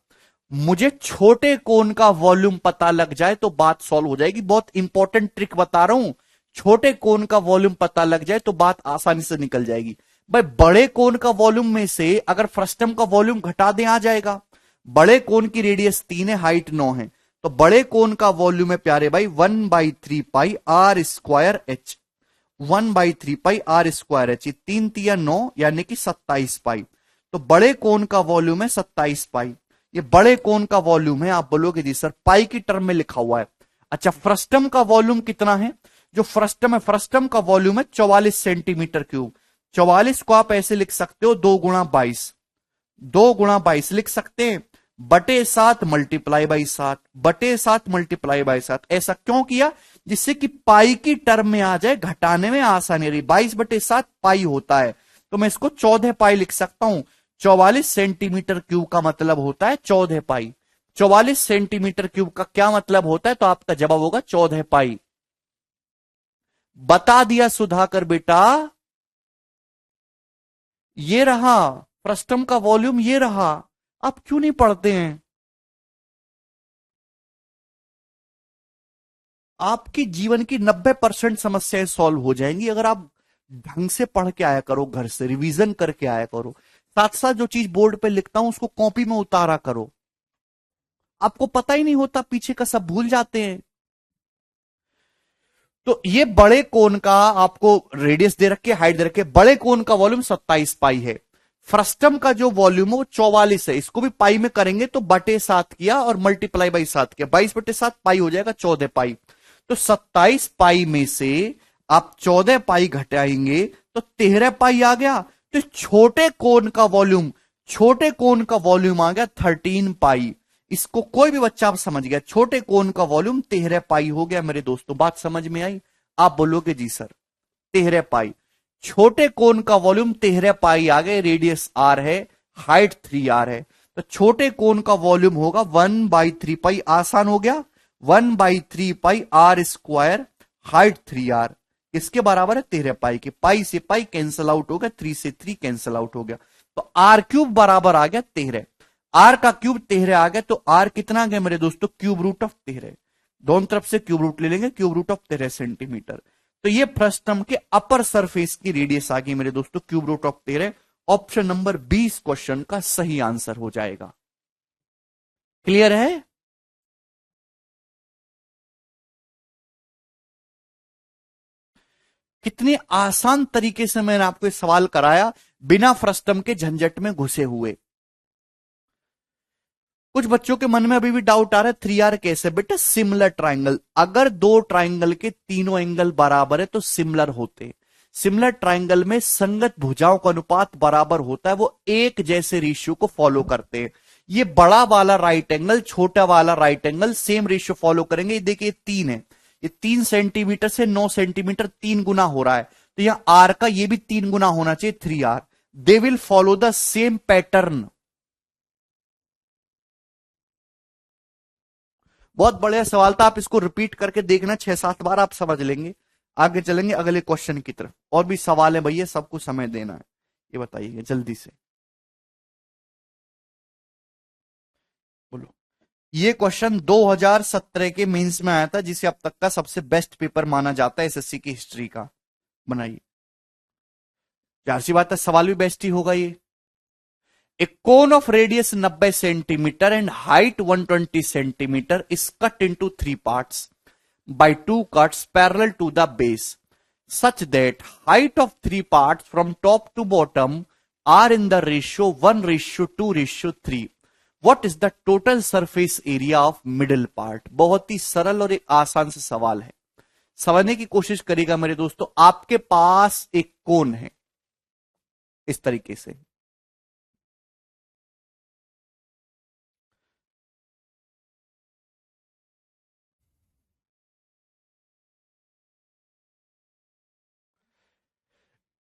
मुझे छोटे कोन का वॉल्यूम पता लग जाए तो बात सॉल्व हो जाएगी। बहुत इंपॉर्टेंट ट्रिक बता रहा हूं, छोटे कोन का वॉल्यूम पता लग जाए तो बात आसानी से निकल जाएगी। भाई बड़े कोन का वॉल्यूम में से अगर फ्रस्टम का वॉल्यूम घटा दें आ जाएगा। बड़े कोन की रेडियस 3 है, हाइट 9 है, तो बड़े कोन का वॉल्यूम है प्यारे भाई 1/3 pi are square h. 1/3 pi are square h, 3 तिया 9 यानी कि 27 पाई। तो बड़े कोन का वॉल्यूम है 27 पाई। ये बड़े कोन का वॉल्यूम है। आप बोलोगे जी सर पाई की टर्म में लिखा हुआ है। अच्छा, फ्रस्टम का वॉल्यूम कितना है? जो फ्रस्टम है, फ्रस्टम का वॉल्यूम है 44 सेंटीमीटर क्यूब। 44 को आप ऐसे लिख सकते हो 2 गुणा 22, 2 गुणा 22 लिख सकते हैं, बटे 7 मल्टीप्लाई बाई 7, बटे 7 मल्टीप्लाई बाई 7। ऐसा क्यों किया? जिससे कि पाई की टर्म में आ जाए, घटाने में आसानी रही। 22/7 पाई होता है, तो मैं इसको 14 पाई लिख सकता हूं। 44 सेंटीमीटर क्यूब का मतलब होता है 14 पाई। 44 सेंटीमीटर क्यूब का क्या मतलब होता है? तो आपका जवाब होगा 14 पाई। बता दिया सुधाकर बेटा, ये रहा फ्रस्टम का वॉल्यूम, ये रहा। आप क्यों नहीं पढ़ते हैं? आपकी जीवन की 90% समस्याएं सॉल्व हो जाएंगी अगर आप ढंग से पढ़ के आया करो, घर से रिवीजन करके आया करो। साथ साथ जो चीज बोर्ड पे लिखता हूं उसको कॉपी में उतारा करो। आपको पता ही नहीं होता, पीछे का सब भूल जाते हैं। तो ये बड़े कोन का आपको रेडियस दे रखे, हाइट दे रखे। बड़े कोन का वॉल्यूम 27 पाई है। फ्रस्टम का जो वॉल्यूम है वो 44 है। इसको भी पाई में करेंगे तो बटे 7 किया और मल्टीप्लाई बाई 7 किया, 22/7 पाई हो जाएगा 14 पाई। तो 27 पाई में से आप 14 पाई घटाएंगे तो 13 पाई आ गया। तो छोटे कोन का वॉल्यूम, छोटे कोन का वॉल्यूम आ गया 13 पाई। इसको कोई भी बच्चा आप समझ गया, छोटे कोन का वॉल्यूम 13 पाई हो गया मेरे दोस्तों। बात समझ में आई? आप बोलोगे जी सर 13 पाई। छोटे कोन का वॉल्यूम 13 पाई आ गए, रेडियस आर है, हाइट 3r है, तो छोटे कोन का वॉल्यूम होगा 1/3 पाई, आसान हो गया, 1/3 pi are square, height 3r, इसके बराबर है 13 पाई के, पाई से पाई कैंसिल आउट हो गया, 3 से 3 कैंसिल आउट हो गया, तो आर क्यूब बराबर आ गया 13, आर का क्यूब 13 आ गया, तो आर कितना आ गया मेरे दोस्तों, क्यूब रूट ऑफ 13, दोनों तरफ से क्यूब रूट ले लेंगे, क्यूब रूट ऑफ 13 सेंटीमीटर, तो ये फ्रस्टम के अपर सरफेस की रेडियस आ गई मेरे दोस्तों, cube root of 13, option number 20 question का सही आंसर हो जाएगा। क्लियर है? कितने आसान तरीके से मैंने आपको सवाल कराया, बिना फ्रस्टम के झंझट में घुसे हुए। कुछ बच्चों के मन में अभी भी डाउट आ रहा है 3r कैसे, बेटा सिमिलर ट्राइंगल, अगर दो ट्राइंगल के तीनों एंगल बराबर है तो सिमिलर होते, सिमिलर ट्राइंगल में संगत भुजाओं का अनुपात बराबर होता है, वो एक जैसे रेशियो को फॉलो करते हैं, ये बड़ा वाला राइट एंगल छोटा वाला right angle same ratio follow करेंगे, देखिए 3 है, ये 3 सेंटीमीटर से 9 सेंटीमीटर 3 गुना हो रहा है, तो यहां आर का ये भी 3 गुना होना चाहिए 3r, they will follow the same pattern. बहुत बढ़िया सवाल था, आप इसको रिपीट करके देखना 6-7 बार, आप समझ लेंगे। आगे चलेंगे अगले क्वेश्चन की तरफ, और भी सवाल है भैया, सबको समय देना है, ये बताइए जल्दी से बोलो। ये क्वेश्चन 2017 के मेंस में आया था, जिसे अब तक का सबसे बेस्ट पेपर माना जाता है एसएससी की हिस्ट्री का। बनाइए, जाहिर सी बात है सवाल भी बेस्ट ही होगा ये। A cone of radius 90 centimeter and height 120 centimeter is cut into 3 parts by 2 cuts parallel to the base, such that height of 3 parts from top to bottom are in the ratio 1:2:3. What is the total surface area of middle part? बहुत ही सरल और एक आसान से सवाल है, समझने की कोशिश करिएगा मेरे दोस्तों। आपके पास एक कोन है इस तरीके से,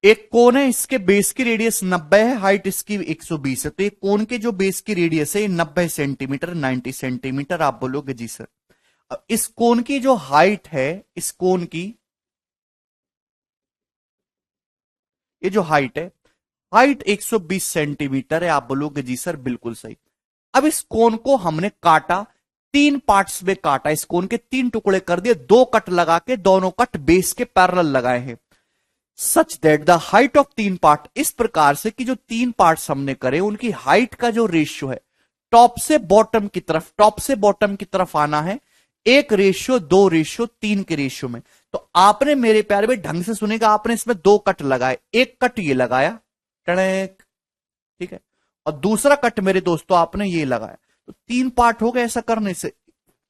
एक कोन है, इसके बेस की रेडियस 90 है, हाइट इसकी 120 है, तो एक कोन के जो बेस की रेडियस है 90 सेंटीमीटर, 90 सेंटीमीटर, आप बोलोगे जी सर। अब इस कोन की जो हाइट है, इस कोन की ये जो हाइट है, हाइट 120 सेंटीमीटर है, आप बोलोगे जी सर बिल्कुल सही। अब इस कोन को हमने काटा, 3 पार्ट्स में काटा, इस कोन के 3 टुकड़े कर दिए, 2 कट लगा के, दोनों कट बेस के पैरेलल लगाए हैं, such that the height of 3 part, इस प्रकार से कि जो 3 पार्ट्स हमने करे उनकी हाइट का जो रेशियो है, टॉप से बॉटम की तरफ, टॉप से बॉटम की तरफ आना है 1:2:3 के रेशियो में। तो आपने मेरे प्यारे भाई ढंग से सुनेगा, आपने इसमें 2 कट लगाए, एक कट ये लगाया, टड़ेक, ठीक है, और दूसरा कट मेरे दोस्तों आपने ये लगाया, तो 3 पार्ट हो गए ऐसा करने से,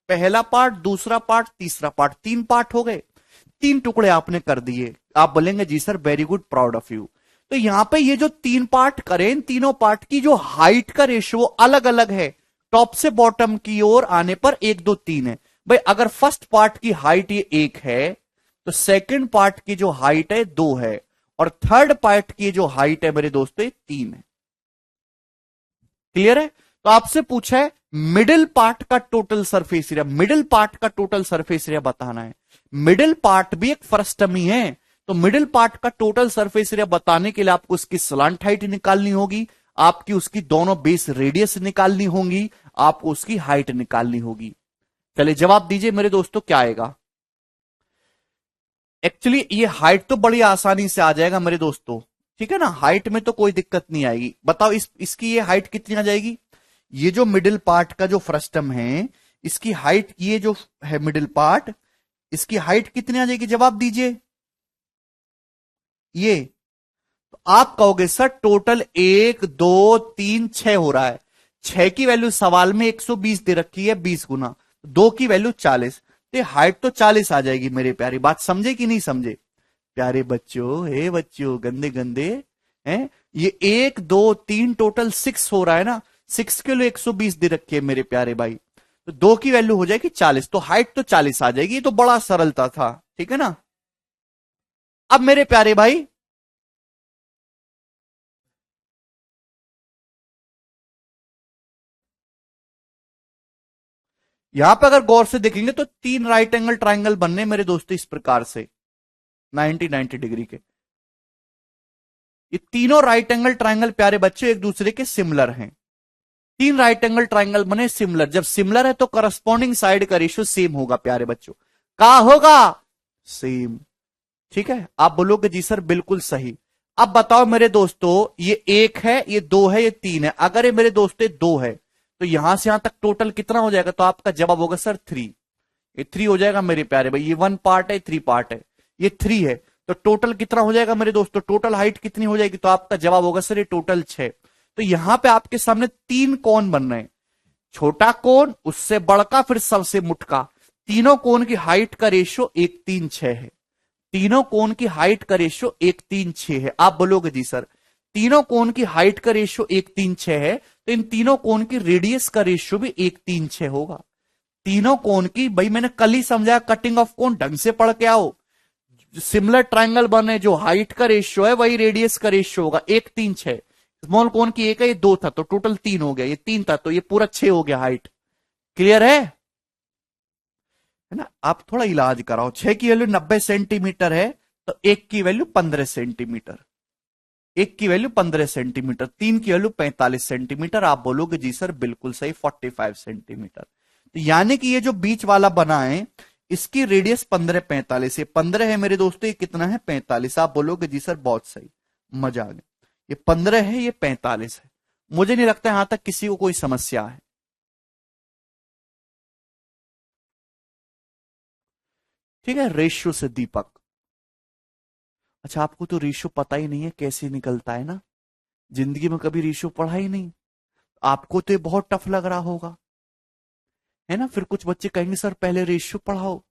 पहला पार्ट, दूसरा पार्ट, तीसरा पार्ट, 3 पार्ट हो गए, 3 टुकड़े आपने कर दिए, आप बोलेंगे जी sir very good, proud of you. तो यहां पे ये जो 3 पार्ट करें, इन तीनों पार्ट की जो हाइट का रेशियो अलग अलग है, टॉप से बॉटम की ओर आने पर 1 2 3 है। भाई अगर फर्स्ट पार्ट की हाइट ये 1 है, तो सेकंड पार्ट की जो हाइट है 2 है, और थर्ड पार्ट की जो हाइट है मेरे दोस्तों 3 है। क्लियर है? तो आपसे पूछा है मिडिल पार्ट का total surface area, middle part का टोटल सरफेस एरिया बताना है। मिडिल पार्ट भी एक फ्रस्टम ही है, तो मिडिल पार्ट का टोटल सरफेस एरिया बताने के लिए आपको उसकी स्लांट हाइट निकालनी होगी, आपकी उसकी दोनों बेस रेडियस निकालनी होगी, आपको उसकी हाइट निकालनी होगी। चलिए जवाब दीजिए मेरे दोस्तों, क्या आएगा? एक्चुअली ये हाइट तो बड़ी आसानी से आ जाएगा मेरे दोस्तों, ठीक है ना, हाइट में तो कोई दिक्कत नहीं आएगी। बताओ इसकी ये हाइट कितनी आ जाएगी? ये जो मिडिल पार्ट का जो फ्रस्टम है, इसकी हाइट, ये जो है मिडिल पार्ट, इसकी हाइट कितनी आ जाएगी? जवाब दीजिए। ये तो आप कहोगे सर टोटल 1 2 3 6 हो रहा है, 6 की वैल्यू सवाल में 120 दे रखी है, 20 गुना, 2 की वैल्यू 40, तो हाइट तो 40 आ जाएगी मेरे प्यारी। बात समझे कि नहीं समझे प्यारे बच्चों? हे बच्चों गंदे गंदे हैं, ये 1 2 3 टोटल 6 हो रहा है ना, 6 के लिए 120 दे रखी है मेरे प्यारे भाई, तो 2 की वैल्यू हो जाएगी 40, तो हाइट तो 40 आ जाएगी। ये तो बड़ा सरलता था, ठीक है ना। अब मेरे प्यारे भाई यहां पे अगर गौर से देखेंगे तो 3 राइट एंगल ट्राइंगल बनने मेरे दोस्तों इस प्रकार से 90 डिग्री के। ये तीनों राइट एंगल ट्राइंगल प्यारे बच्चों एक दूसरे के सिमिलर हैं। 3 राइट एंगल ट्राइंगल बने सिमिलर, जब सिमिलर है तो करस्पॉन्डिंग साइड का रेशियो सेम होगा प्यारे बच्चों। का होगा? सेम। ठीक है, आप बोलोगे जी सर बिल्कुल सही। अब बताओ मेरे दोस्तों, ये 1 है, ये 2 है, ये 3 है। अगर ये मेरे दोस्तों 2 है तो यहां से यहां तक टोटल कितना हो जाएगा? तो आपका जवाब होगा सर 3। ये 3 हो जाएगा मेरे प्यारे भाई। ये 1 पार्ट है, 3 पार्ट है, ये 3 है। तो टोटल कितना हो जाएगा मेरे दोस्तों? टोटल हाइट कितनी हो जाएगी? तो आपका जवाब होगा सर ये टोटल 6। तो यहां पे आपके सामने 3 कोण बन रहे हैं, छोटा कोण, उससे बड़का, फिर सबसे मुटका। तीनों कोण की हाइट का रेशियो 1:3:6 है। तीनों कोण की हाइट का रेशियो 1:3:6 है। आप बोलोगे जी सर तीनों कोण की हाइट का रेशियो 1:3:6 है, तो इन तीनों कोण की रेडियस का रेशियो भी 1:3:6 होगा। तीनों कोण की, भाई मैंने कल ही समझाया, कटिंग ऑफ कोण ढंग से पढ़ के आओ। सिमिलर ट्राइंगल बने, जो हाइट का रेशियो है वही रेडियस का रेशियो होगा 1:3:6। स्मॉल कोण की 1 है, ये 2 था तो टोटल 3 हो गया, ये 3 था तो ये पूरा 6 हो गया हाइट। क्लियर है ना? आप थोड़ा इलाज कराओ। 6 की वैल्यू 90 सेंटीमीटर है तो 1 की वैल्यू 15 सेंटीमीटर, 1 की वैल्यू 15 सेंटीमीटर, 3 की वैल्यू 45 सेंटीमीटर। आप बोलोगे जी सर बिल्कुल सही 45 सेंटीमीटर। तो यानी कि ये जो बीच वाला बना है इसकी रेडियस 15 45 है। 15 है मेरे दोस्तों, ये कितना है? 45। आप बोलोगे जी सर बहुत सही, मजा आ गया। ये 15 है, ये 45 है। मुझे नहीं लगता यहां तक किसी को कोई समस्या है। ठीक है, रेशियो से दीपक। अच्छा, आपको तो रेशियो पता ही नहीं है कैसे निकलता है ना, जिंदगी में कभी रेशियो पढ़ा ही नहीं, आपको तो ये बहुत टफ लग रहा होगा, है ना? फिर कुछ बच्चे कहेंगे सर पहले रेशियो पढ़ाओ,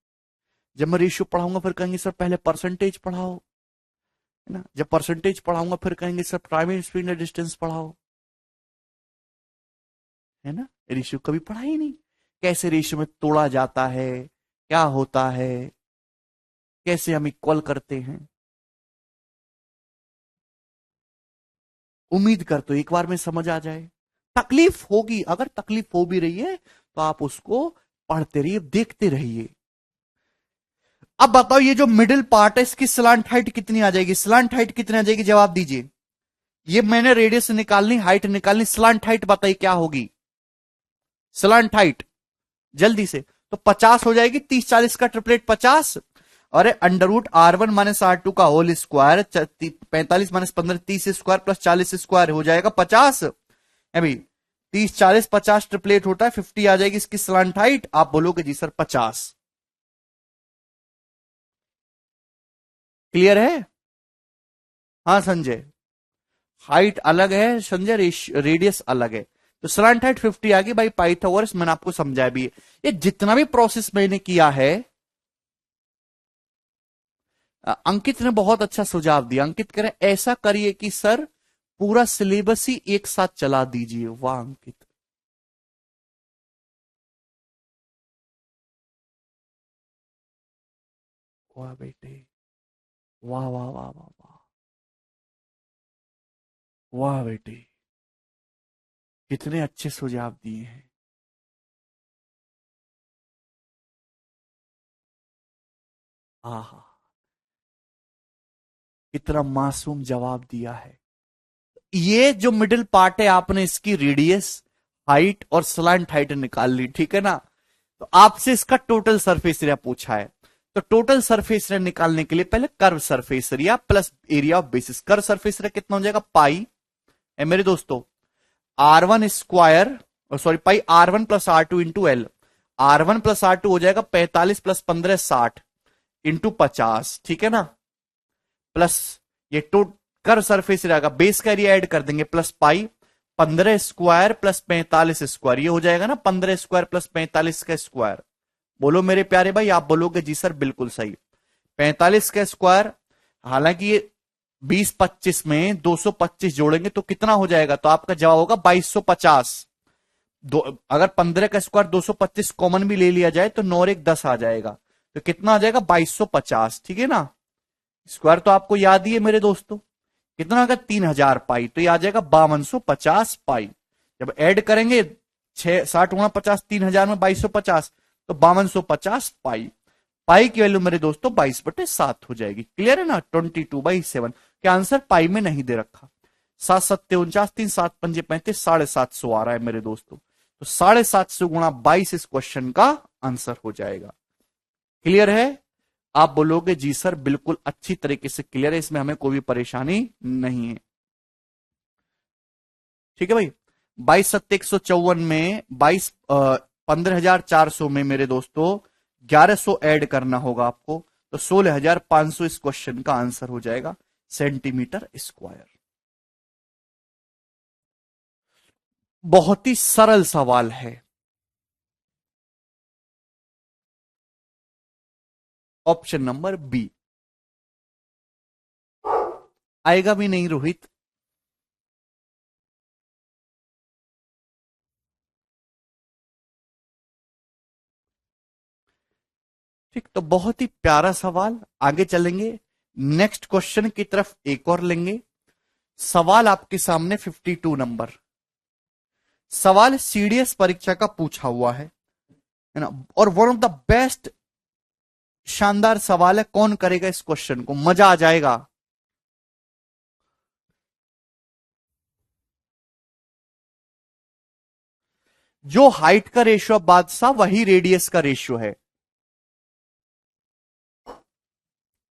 जब मैं रेशियो पढ़ाऊंगा फिर कहेंगे सर पहले परसेंटेज पढ़ाओ, है ना? जब परसेंटेज पढ़ाऊंगा फिर कहेंगे sir primary speed and distance पढ़ाओ, है ना? रेशियो कभी पढ़ा ही नहीं, कैसे रेशियो में तोड़ा जाता है, क्या होता है, कैसे हम इक्वल करते हैं। उम्मीद करते हो एक बार में समझ आ जाए। तकलीफ होगी, अगर तकलीफ हो भी रही है तो आप उसको पढ़ते रहिए, देखते रहिए। अब बताओ ये जो मिडिल पार्ट है इसकी स्लांट हाइट कितनी आ जाएगी? स्लांट हाइट कितनी आ जाएगी? जवाब दीजिए। ये मैंने रेडियस निकालनी, हाइट निकालनी, स्लांट हाइट बताइए क्या होगी? स्लांट हाइट जल्दी से। तो 50 हो जाएगी, 30 40 का ट्रिपलेट 50। अरे √R1 - R2 का whole square, 45 - 15 30 square plus 40 square हो जाएगा 50 है भाई। 30 40 50 ट्रिपलेट होता है, 50 आ जाएगी इसकी स्लांट हाइट। आप बोलोगे जी सर 50। क्लियर है? हाँ संजय, हाइट अलग है संजय, रेडियस अलग है। तो स्लांट हाइट 50 आ गई भाई, पाइथागोरस मैंने आपको समझाया भी है। ये जितना भी प्रोसेस मैंने किया है, अंकित ने बहुत अच्छा सुझाव दिया। अंकित कह रहे ऐसा करिए कि सर पूरा सिलेबस ही एक साथ चला दीजिए। वाह अंकित, वाह बेटे, वाह वाह वाह वाह वाह, वाह बेटे, कितने अच्छे सुझाव दिए हैं। आहा, कितना मासूम जवाब दिया है। ये जो मिडिल पार्ट है आपने इसकी रेडियस, हाइट और स्लैंट हाइट निकाल ली, ठीक है ना? तो आपसे इसका टोटल सरफेस एरिया पूछा है, तो टोटल सरफेस एरिया निकालने के लिए पहले curve surface area plus area of basis. Curve surface area कितना हो जाएगा? पाई है मेरे दोस्तों R1 स्क्वायर, सॉरी पाई R1 + R2 into L. R1 + R2 हो जाएगा 45 + 15 60 इंटू 50, ठीक है ना? प्लस ये कर सरफेस एरिया का बेस का एरिया ऐड कर देंगे, plus pi 15 square plus 45 square, ये हो जाएगा ना 15 स्क्वायर प्लस 45 का स्क्वायर। बोलो मेरे प्यारे भाई, आप बोलोगे जी सर बिल्कुल सही। 45 का स्क्वायर, हालांकि ये 20 25 में 225 जोड़ेंगे तो कितना हो जाएगा? तो आपका जवाब होगा 2250। अगर 15 का स्क्वायर 225 कॉमन भी ले लिया जाए तो 9 और 1 10 आ जाएगा, तो कितना आ जाएगा? 2250, ठीक है ना? स्क्वायर तो आपको याद ही है मेरे दोस्तों, कितना अगर 3000 पाई, तो ये आ जाएगा 5250 पाई। जब ऐड करेंगे 60 गुणा 50 3000 में 2250, तो 5250 पाई। पाई की वैल्यू मेरे दोस्तों 22/7 हो जाएगी। क्लियर है ना? 22/7 के आंसर पाई में नहीं दे रखा। 7 7 49, 3 7 5 35, 750 आ रहा है मेरे दोस्तों। तो 750 गुणा 22 इस क्वेश्चन का आंसर हो जाएगा। क्लियर है? आप बोलोगे जी सर बिल्कुल अच्छी तरीके से क्लियर है, इसमें हमें कोई भी परेशानी नहीं है। ठीक है भाई। 22 में 15,400 में मेरे दोस्तों 1100 ऐड करना होगा आपको, तो 16,500 इस क्वेश्चन का आंसर हो जाएगा, सेंटीमीटर स्क्वायर। बहुत ही सरल सवाल है। Option number B. आएगा भी नहीं रोहित? ठीक, तो बहुत ही प्यारा सवाल। आगे चलेंगे, नेक्स्ट क्वेश्चन की तरफ एक और लेंगे। सवाल आपके सामने 52 नंबर सवाल सीडीएस परीक्षा का पूछा हुआ है ना, और वन ऑफ द बेस्ट शानदार सवाल है। कौन करेगा इस क्वेश्चन को? मजा आ जाएगा। जो हाइट का रेशियो बादशाह, वही रेडियस का रेशियो है।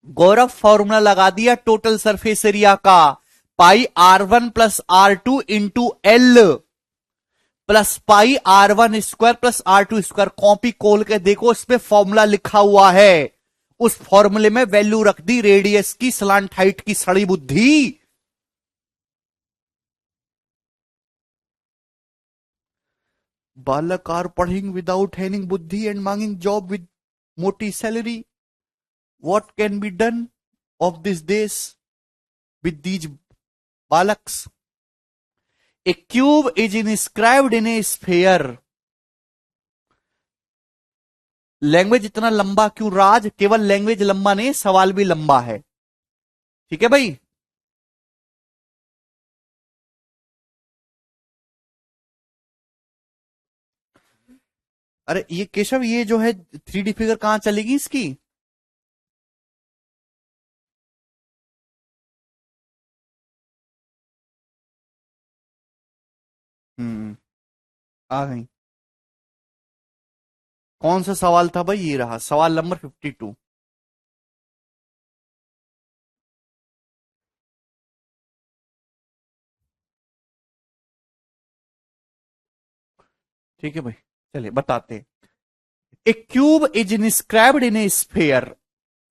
गौरव फॉर्मूला लगा दिया टोटल सरफेस एरिया का, पाई R1 plus R2 into L plus pi R1 square plus R2 square. Copy खोल के देखो, इस पे फॉर्मूला लिखा हुआ है। उस फॉर्मूले में वैल्यू रख दी रेडियस की, स्लांट हाइट की, सड़ी बुद्धि। बालक आर पढ़िंग विदाउट हैविंग बुद्धि एंड मांगिंग जॉब विद मोटी salary. What can be done of these days with these balaks? A cube is inscribed in a sphere. Language इतना लंबा क्यों राज? केवल लैंग्वेज लंबा नहीं, सवाल भी लंबा है। ठीक है भाई। अरे ये केशव, ये जो है 3D फिगर कहां चलेगी इसकी? आ गई। कौन सा सवाल था भाई? ये रहा सवाल नंबर 52। ठीक है भाई, चलिए बताते हैं। A cube is inscribed in a sphere.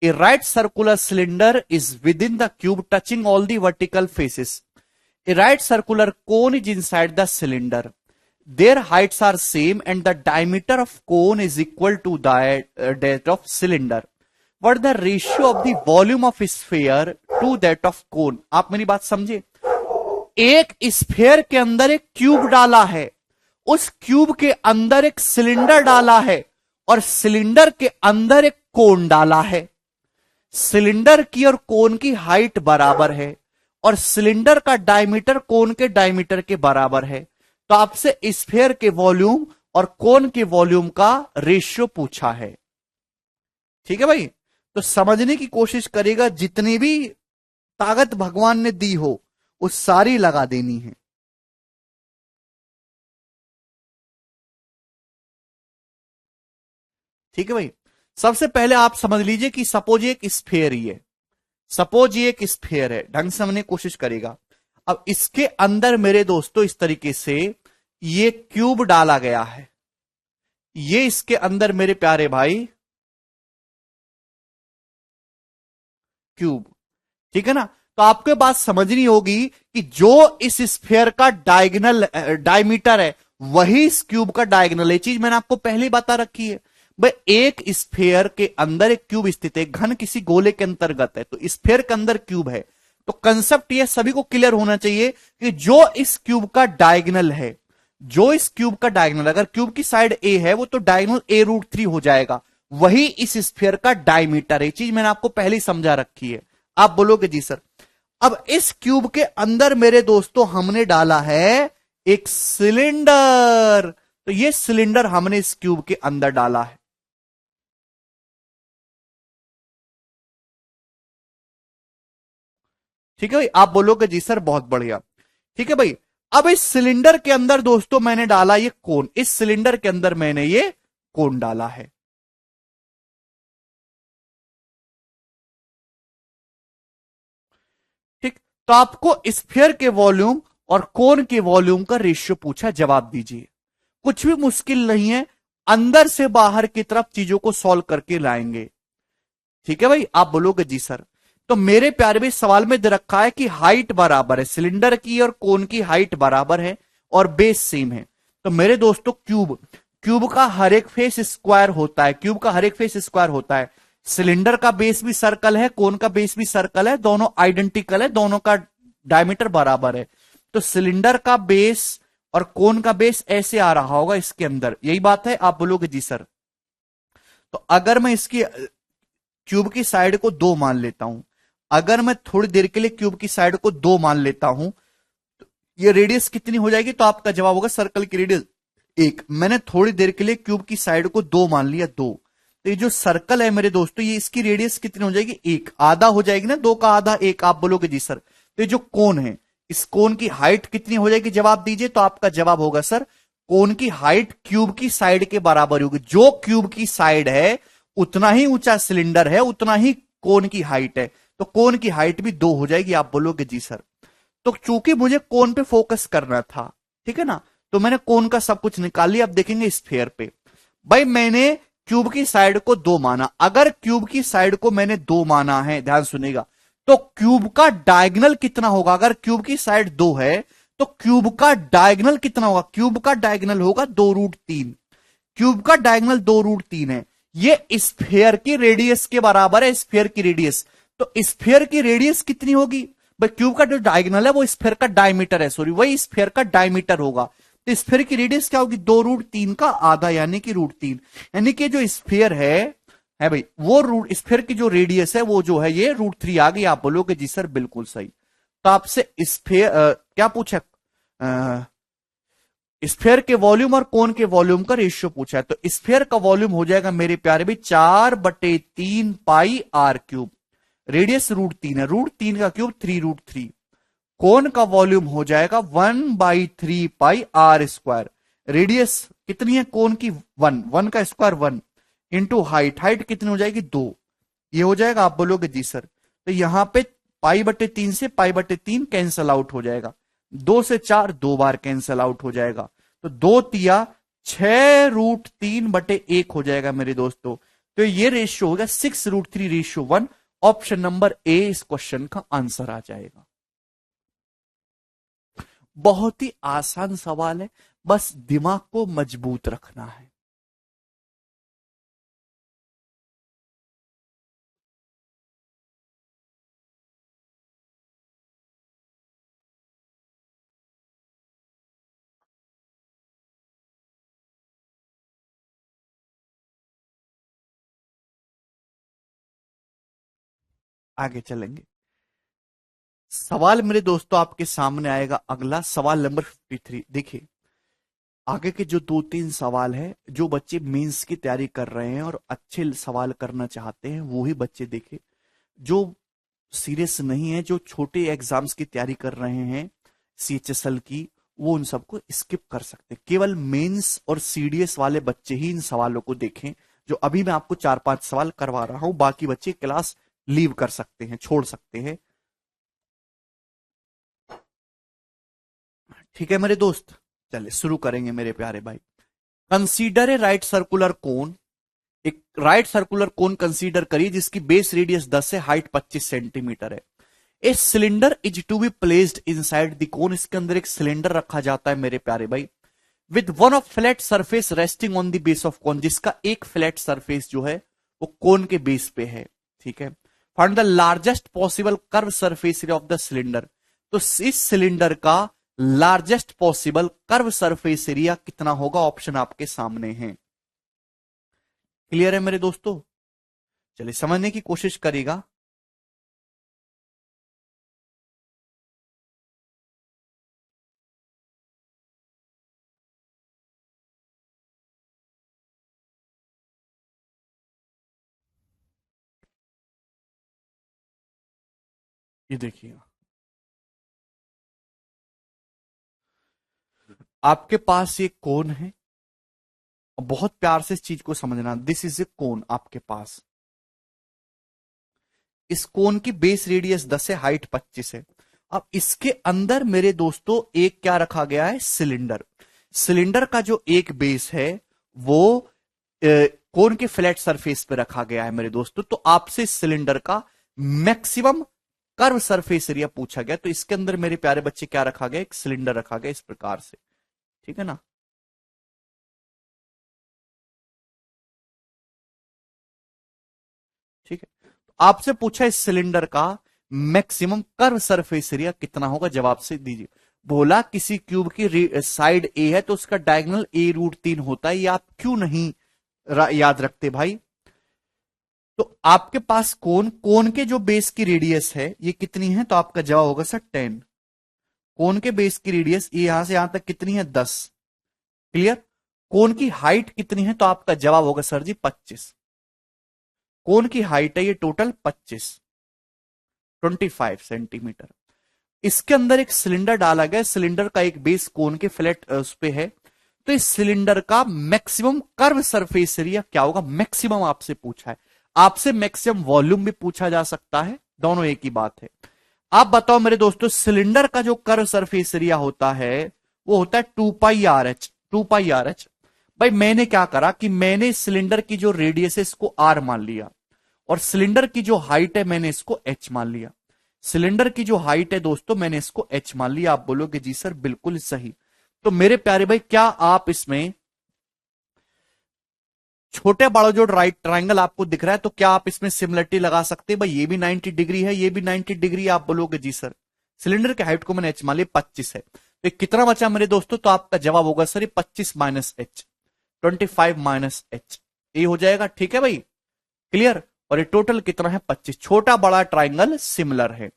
A right circular cylinder is within the cube touching all the vertical faces. A right circular cone is inside the cylinder. Their heights are same and the diameter of cone is equal to that of cylinder. What is the ratio of the volume of sphere to that of cone? आप मेरी बात समझे। एक sphere के अंदर एक cube डाला है, उस क्यूब के अंदर एक सिलेंडर डाला है, और सिलेंडर के अंदर एक कोन डाला है। सिलेंडर की और कोन की हाइट बराबर है, और सिलेंडर का डायमीटर कोन के डायमीटर के बराबर है। तो आपसे स्फेयर के वॉल्यूम और कोन के वॉल्यूम का रेशियो पूछा है। ठीक है भाई, तो समझने की कोशिश करेगा, जितनी भी ताकत भगवान ने दी हो वो सारी लगा देनी है। ठीक है भाई। सबसे पहले आप समझ लीजिए कि सपोज ये एक स्फेयर ही है, सपोज ये एक स्फेयर है, ढंग से समझने की कोशिश करेगा। अब इसके अंदर मेरे दोस्तों इस तरीके से ये क्यूब डाला गया है, ये इसके अंदर मेरे प्यारे भाई क्यूब। ठीक है ना? तो आपको बात समझनी होगी कि जो इस स्फेयर का डायगोनल डायमीटर है, वही इस क्यूब का डायगोनल है। चीज मैंने आपको पहले ही बता रखी है भाई। एक स्फेयर के अंदर एक क्यूब स्थित है, घन किसी गोले के अंतर्गत है, तो स्फेयर के अंदर क्यूब है। तो कंसेप्ट ये सभी को क्लियर होना चाहिए कि जो इस क्यूब का डायगोनल है, जो इस क्यूब का डायगोनल, अगर क्यूब की साइड ए है वो तो डायगोनल A√3 हो जाएगा, वही इस स्फेयर का डायमीटर है। चीज मैंने आपको पहले ही समझा रखी है। आप बोलोगे जी सर। अब इस क्यूब के अंदर मेरे दोस्तों हमने डाला है एक सिलेंडर, तो ये सिलेंडर हमने इस क्यूब के अंदर डाला है। ठीक है भाई, आप बोलोगे जी सर बहुत बढ़िया। ठीक है भाई, अब इस सिलेंडर के अंदर दोस्तों मैंने डाला ये कोन, इस सिलेंडर के अंदर मैंने ये कोन डाला है। ठीक, तो आपको स्फीयर के वॉल्यूम और कोन के वॉल्यूम का रेशियो पूछा, जवाब दीजिए। कुछ भी मुश्किल नहीं है, अंदर से बाहर की तरफ चीजों को सॉल्व करके लाएंगे। ठीक है भाई, आप बोलोगे जी सर। तो मेरे प्यारे भाई सवाल में दे रखा है कि हाइट बराबर है, सिलेंडर की और कोन की हाइट बराबर है और बेस सेम है। तो मेरे दोस्तों क्यूब, क्यूब का हर एक फेस स्क्वायर होता है, क्यूब का हर एक फेस स्क्वायर होता है। सिलेंडर का बेस भी सर्कल है, कोन का बेस भी सर्कल है, दोनों आइडेंटिकल है, दोनों का डायमीटर बराबर है। तो सिलेंडर का बेस और कोन का बेस ऐसे आ रहा होगा इसके अंदर, यही बात है, आप बोलोगे जी सर। तो अगर मैं इसकी क्यूब की साइड को 2 मान लेता हूं, अगर मैं थोड़ी देर के लिए क्यूब की साइड को 2 मान लेता हूं, तो ये रेडियस कितनी हो जाएगी, तो आपका जवाब होगा सर्कल की रेडियस 1। मैंने थोड़ी देर के लिए क्यूब की साइड को 2 मान लिया, 2। तो ये जो सर्कल है मेरे दोस्तों, ये इसकी रेडियस कितनी हो जाएगी, 1। आधा हो जाएगी ना, 2 का आधा 1, आप बोलोगे जी सर। तो ये जो कोन है, इस कोन की हाइट कितनी हो जाएगी, जवाब दीजिए। तो आपका जवाब होगा सर, कोन की हाइट क्यूब की साइड के बराबर होगी। जो क्यूब की साइड है उतना ही ऊंचा सिलेंडर है, उतना ही कोन की हाइट है। तो कोन की हाइट भी 2 हो जाएगी, आप बोलोगे जी सर। तो चूंकि मुझे कोन पे फोकस करना था, ठीक है ना, तो मैंने कोन का सब कुछ निकाल लिया। अब देखेंगे स्फीयर पे। भाई मैंने क्यूब की साइड को 2 माना, अगर क्यूब की साइड को मैंने 2 माना है, ध्यान सुनेगा, तो क्यूब का डायगोनल कितना होगा, अगर क्यूब की साइड 2 है तो क्यूब का डायगोनल कितना होगा, क्यूब का डायगोनल होगा 2√3। क्यूब का डायगोनल 2√3 है। ये स्फीयर की रेडियस के बराबर है, स्फीयर की रेडियस। तो स्फीयर की रेडियस कितनी होगी, भाई क्यूब का जो डायगोनल है वो स्फीयर का डायमीटर है, सॉरी वही स्फीयर का डायमीटर होगा। तो स्फीयर की रेडियस क्या होगी, 2√3 का आधा, यानी कि √3। यानी कि जो स्फीयर है भाई, वो रूट स्फीयर की जो रेडियस है वो जो है ये √3 आ गई। आप बोलोगे जी सर बिल्कुल सही। तो आपसे स्फीयर क्या पूछा, स्फीयर के वॉल्यूम और कोन के वॉल्यूम का रेशियो पूछा है। तो स्फीयर का वॉल्यूम हो जाएगा मेरे प्यारे भी 4/3 पाई आर क्यूब, रेडियस √3 है, √3 का क्यूब 3√3। कोन का वॉल्यूम हो जाएगा 1/3 पाई आर स्क्वायर, रेडियस कितनी है कोन की, 1, 1 का स्क्वायर 1, इंटू हाइट, हाइट कितनी हो जाएगी 2। ये हो जाएगा, आप बोलोगे जी सर। तो यहां पे पाई/3 से पाई/3 कैंसल आउट हो जाएगा, 2 से 4 2 बार कैंसल आउट हो जाएगा। तो 2 तिया 6√3/1 हो जाएगा मेरे दोस्तों। तो ये रेशियो होगा 6√3:1। ऑप्शन नंबर ए इस क्वेश्चन का आंसर आ जाएगा। बहुत ही आसान सवाल है, बस दिमाग को मजबूत रखना है। आगे चलेंगे। सवाल मेरे दोस्तों आपके सामने आएगा अगला सवाल नंबर 53। देखिए, आगे के जो 2-3 सवाल है, जो बच्चे मेंस की तैयारी कर रहे हैं और अच्छे सवाल करना चाहते हैं वो ही बच्चे देखे। जो सीरियस नहीं है, जो छोटे एग्जाम्स की तैयारी कर रहे हैं सीएचएसएल की, वो उन सबको स्किप कर सकते हैं। केवल मेंस और सीडीएस वाले बच्चे ही इन सवालों को देखें, जो अभी मैं आपको 4-5 सवाल करवा रहा हूं। बाकी बच्चे क्लास लीव कर सकते हैं, छोड़ सकते हैं। ठीक है मेरे दोस्त, चलिए शुरू करेंगे मेरे प्यारे भाई। कंसीडर ए राइट सर्कुलर कोन, एक राइट सर्कुलर कोन कंसीडर करिए जिसकी बेस रेडियस 10 है, हाइट 25 सेंटीमीटर है। A cylinder is to be placed inside the cone, इसके अंदर एक सिलेंडर रखा जाता है मेरे प्यारे भाई, with one of flat surface resting on the base of cone, जिसका एक फ्लैट सरफेस जो है वो कोन के बेस पे है। ठीक है, find the largest possible curve surface area of the cylinder. तो इस सिलेंडर का largest possible curve surface area कितना होगा, ऑप्शन आपके सामने है। क्लियर है मेरे दोस्तों, चलिए समझने की कोशिश करिएगा। ये देखिए, आपके पास ये कोन है, और बहुत प्यार से इस चीज को समझना, दिस इज ए कोन आपके पास। इस कोन की बेस रेडियस 10 है, हाइट 25 है। अब इसके अंदर मेरे दोस्तों एक क्या रखा गया है, सिलेंडर। सिलेंडर का जो एक बेस है वो कोन के फ्लैट सरफेस पे रखा गया है मेरे दोस्तों। तो आपसे इस सिलेंडर का मैक्सिमम कर्व सरफेस एरिया पूछा गया। तो इसके अंदर मेरे प्यारे बच्चे क्या रखा गया, एक सिलेंडर रखा गया इस प्रकार से, ठीक है ना। ठीक है, तो आपसे पूछा इस सिलेंडर का मैक्सिमम कर्व सरफेस एरिया कितना होगा, जवाब से दीजिए। बोला किसी क्यूब की साइड ए है तो उसका डायगोनल a√3 होता है। ये आप क्यों नहीं याद रखते भाई। तो आपके पास कोन के जो बेस की रेडियस है ये कितनी है, तो आपका जवाब होगा सर 10। कोन के बेस की रेडियस ये यहां से यहां तक कितनी है, 10। क्लियर। कोन की हाइट कितनी है, तो आपका जवाब होगा सर जी 25। कोन की हाइट है ये टोटल 25 सेंटीमीटर। इसके अंदर एक सिलेंडर डाला गया, सिलेंडर का एक बेस कोन के फ्लैट उस पे है। तो इस सिलेंडर का मैक्सिमम कर्व सरफेस एरिया क्या होगा, मैक्सिमम आपसे पूछा है। आपसे मैक्सिमम वॉल्यूम भी पूछा जा सकता है, दोनों एक ही बात है। आप बताओ मेरे दोस्तों, सिलेंडर का जो कर्व सरफेस एरिया होता है वो होता है 2πRh। 2πRh भाई मैंने क्या करा कि मैंने सिलेंडर की जो रेडियस है इसको R मान लिया, और सिलेंडर की जो हाइट है मैंने इसको H मान लिया। सिलेंडर की जो हाइट है दोस्तों मैंने इसको H मान लिया। आप बोलोगे जी सर बिल्कुल सही। तो मेरे प्यारे भाई क्या आप इसमें छोटे बड़ा जो राइट ट्रायंगल आपको दिख रहा है, तो क्या आप इसमें सिमिलरिटी लगा सकते हैं, भाई ये भी 90 डिग्री है, ये भी 90 डिग्री। आप बोलोगे जी सर सिलेंडर की हाइट को मैंने H मान लिया, 25 है। तो कितना बचा मेरे दोस्तों, तो आपका जवाब होगा sir 25 minus H, 25 minus H, ये हो जाएगा। ठीक है भाई, क्लियर। और ये टोटल कितना है, 25। छोटा बड़ा ट्राइंगल सिमिलर है,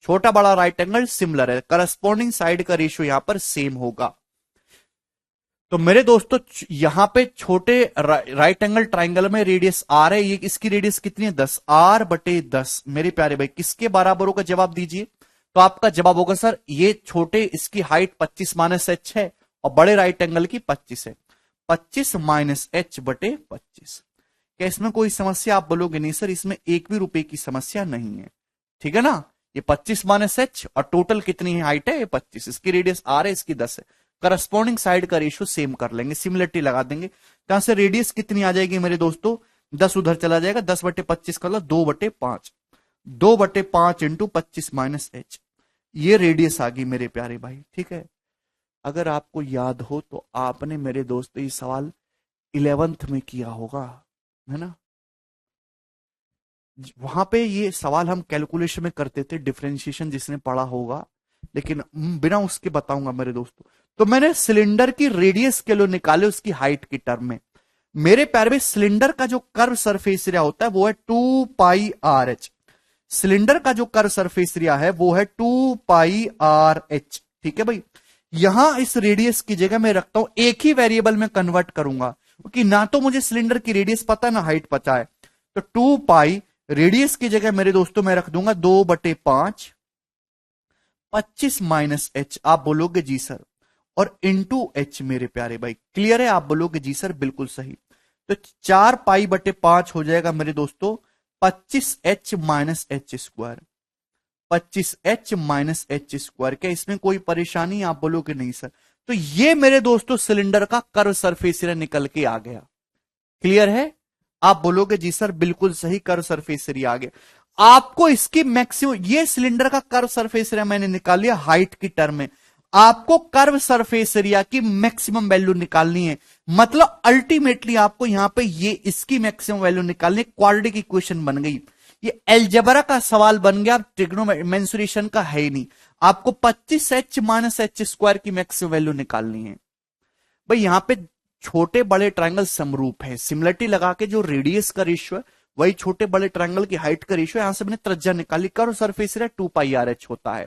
छोटा बड़ा राइट एंगल सिमिलर है, करस्पॉन्डिंग साइड का रेशियो यहां पर सेम होगा। तो मेरे दोस्तों यहां पे छोटे राइट एंगल ट्राइंगल में रेडियस आर है, ये इसकी रेडियस कितनी है, 10। R/10 मेरे प्यारे भाई किसके बराबर होगा, जवाब दीजिए। तो आपका जवाब होगा सर ये छोटे इसकी हाइट 25 माइनस H है, और बड़े राइट एंगल की 25 है। 25 माइनस H/25। क्या इसमें कोई समस्या, आप बोलोगे नहीं सर इसमें एक भी रुपए की समस्या नहीं है, ठीक है ना। ये 25 माइनस H और टोटल कितनी है हाइट है, ये 25, इसकी रेडियस R है, इसकी 10 है। करस्पॉन्डिंग साइड का रेशियो सेम कर लेंगे, सिमिलरिटी लगा देंगे। यहां से रेडियस कितनी आ जाएगी मेरे दोस्तों, 10 उधर चला जाएगा, 10/25 कर लो, 2/5, 2/5 इंटू 25 माइनस H, ये रेडियस आ गई मेरे प्यारे भाई। ठीक है, अगर आपको याद हो तो आपने मेरे दोस्त ये सवाल 11th में किया होगा, है ना। वहां पे ये सवाल हम कैलकुलेशन में करते थे, डिफरेंशिएशन जिसने पढ़ा होगा, लेकिन बिना उसके बताऊंगा मेरे दोस्तों। तो मैंने सिलेंडर की रेडियस के लिए निकाले उसकी हाइट की टर्म में। मेरे प्यारे में सिलेंडर का जो कर्व सरफेस एरिया होता है वो है 2πRh। सिलेंडर का जो कर्व सरफेस एरिया है वो है 2πRh। ठीक है भाई, यहां इस रेडियस की जगह मैं रखता हूं एक ही वेरिएबल में कन्वर्ट करूंगा, क्योंकि ना तो मुझे सिलेंडर की रेडियस पता है ना हाइट पता है। तो 2π रेडियस की जगह मेरे दोस्तों मैं रख दूंगा 2/5, 25 माइनस H। आप बोलोगे जी सर, और इंटू H मेरे प्यारे भाई। क्लियर है, आप बोलोगे जी सर बिल्कुल सही। तो 4π/5 हो जाएगा मेरे दोस्तों 25H minus H²। 25H minus H²। क्या इसमें कोई परेशानी, आप बोलोगे नहीं सर। तो ये मेरे दोस्तों सिलेंडर का कर्व सरफेस एरिया निकल के आ गया। क्लियर है, आप बोलोगे जी सर बिल्कुल सही, कर्व सरफेस एरिया आ गया। आपको इसकी मैक्सिमम, ये सिलेंडर का कर्व सरफेस एरिया मैंने निकाल लिया हाइट की टर्म में। आपको कर्व सरफेस एरिया की मैक्सिमम वैल्यू निकालनी है, मतलब अल्टीमेटली आपको यहां पे ये इसकी मैक्सिमम वैल्यू निकालनी, क्वाड्रेटिक इक्वेशन बन गई। ये एलजेब्रा का सवाल बन गया, ट्रिग्नोमेंसुरेशन का है ही नहीं। आपको 25H माइनस H² की मैक्सिमम वैल्यू निकालनी है। भाई यहां पे छोटे बड़े ट्रायंगल समरूप है, सिमिलरिटी लगा के जो रेडियस का रेशियो है वही छोटे बड़े ट्रायंगल की हाइट का रेशियो। यहां से मैंने त्रिज्या निकाली, कर्व सरफेस एरिया 2πRh होता है।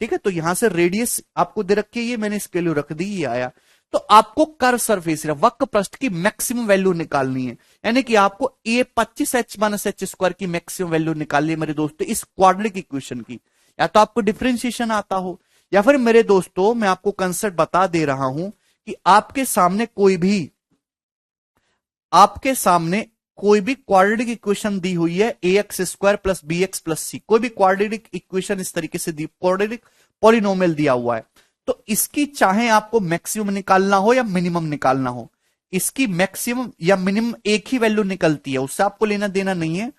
ठीक है, तो यहां से रेडियस आपको दे रखी है, ये मैंने इसके लिए रख दी, ये आया। तो आपको कर्व सरफेस एरिया वक्र पृष्ठ की मैक्सिमम वैल्यू निकालनी है, यानी कि आपको ये 25H माइनस H² की मैक्सिमम वैल्यू निकालनी है मेरे दोस्तों इस क्वाड्रेटिक इक्वेशन की। या तो आपको डिफरेंशिएशन आता हो, या फिर मेरे दोस्तों मैं आपको कंसेप्ट बता दे रहा हूं कि आपके सामने कोई भी क्वाड्रेटिक इक्वेशन दी हुई है, a x square plus b x plus c, कोई भी क्वाड्रेटिक इक्वेशन इस तरीके से दी, क्वाड्रेटिक पॉलिनोमियल दिया हुआ है, तो इसकी चाहे आपको मैक्सिमम निकालना हो या मिनिमम निकालना हो, इसकी मैक्सिमम या मिनिमम एक ही वैल्यू निकलती है, उससे आपको लेना देना नहीं है।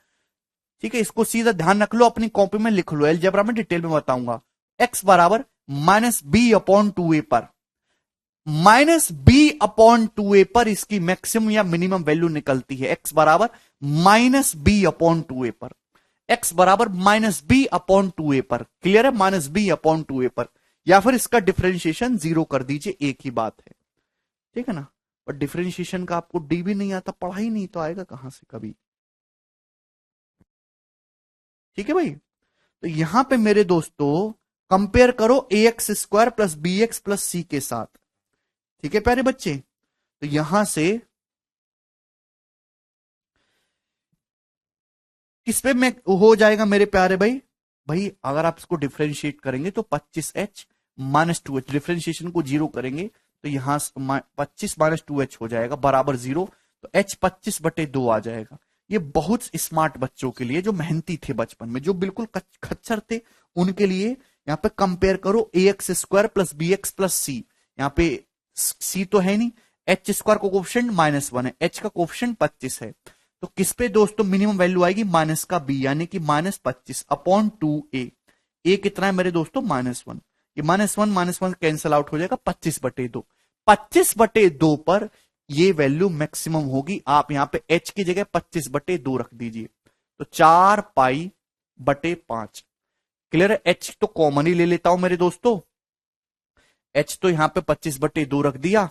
ठीक है, इसको सीधा ध्यान रख लो, अपनी कॉपी में लिख लो, अलजेब्रा में डिटेल में बताऊंगा। एक्स बराबर -b/2a पर, -b/2a पर इसकी मैक्सिमम या मिनिमम वैल्यू निकलती है। एक्स बराबर -b/2a पर, एक्स बराबर -b/2a पर, क्लियर है, -b/2a पर, या फिर इसका डिफरेंशिएशन 0 कर दीजिए, एक ही बात है। ठीक है ना, पर डिफरेंशिएशन का आपको डी भी नहीं आता, पढ़ा ही नहीं तो आएगा कहां से कभी। ठीक है भाई, तो यहां पे मेरे दोस्तों कंपेयर करो a x square plus b x plus c के साथ। ठीक है प्यारे बच्चे, तो यहां से किस पे में हो जाएगा मेरे प्यारे भाई, अगर आप इसको डिफरेंशिएट करेंगे तो 25h - 2h, डिफरेंशिएशन को 0 करेंगे तो यहां 25 - 2h हो जाएगा बराबर 0, तो h 25/2 आ जाएगा। ये बहुत स्मार्ट बच्चों के लिए, जो मेहनती थे बचपन में, जो बिल्कुल खच्चर थे, उनके लिए यहां पे कंपेयर करो a x square plus b x plus c. यहां पे सी तो है नहीं, एच स्क्वायर का कोफिशिएंट -1 है, एच का कोफिशिएंट 25 है, तो किस पे दोस्तों मिनिमम वैल्यू आएगी, माइनस का बी, यानी कि -25/2a। ए कितना है मेरे दोस्तों, -1, ये -1 कैंसल आउट हो जाएगा, 25/2, 25/2 पर ये वैल्यू मैक्सिमम होगी। आप यहां पे h की जगह 25/2 रख दीजिए, तो 4π/5। क्लियर है, h तो कॉमन ही ले लेता हूं मेरे दोस्तों, h तो यहां पे 25/2 रख दिया,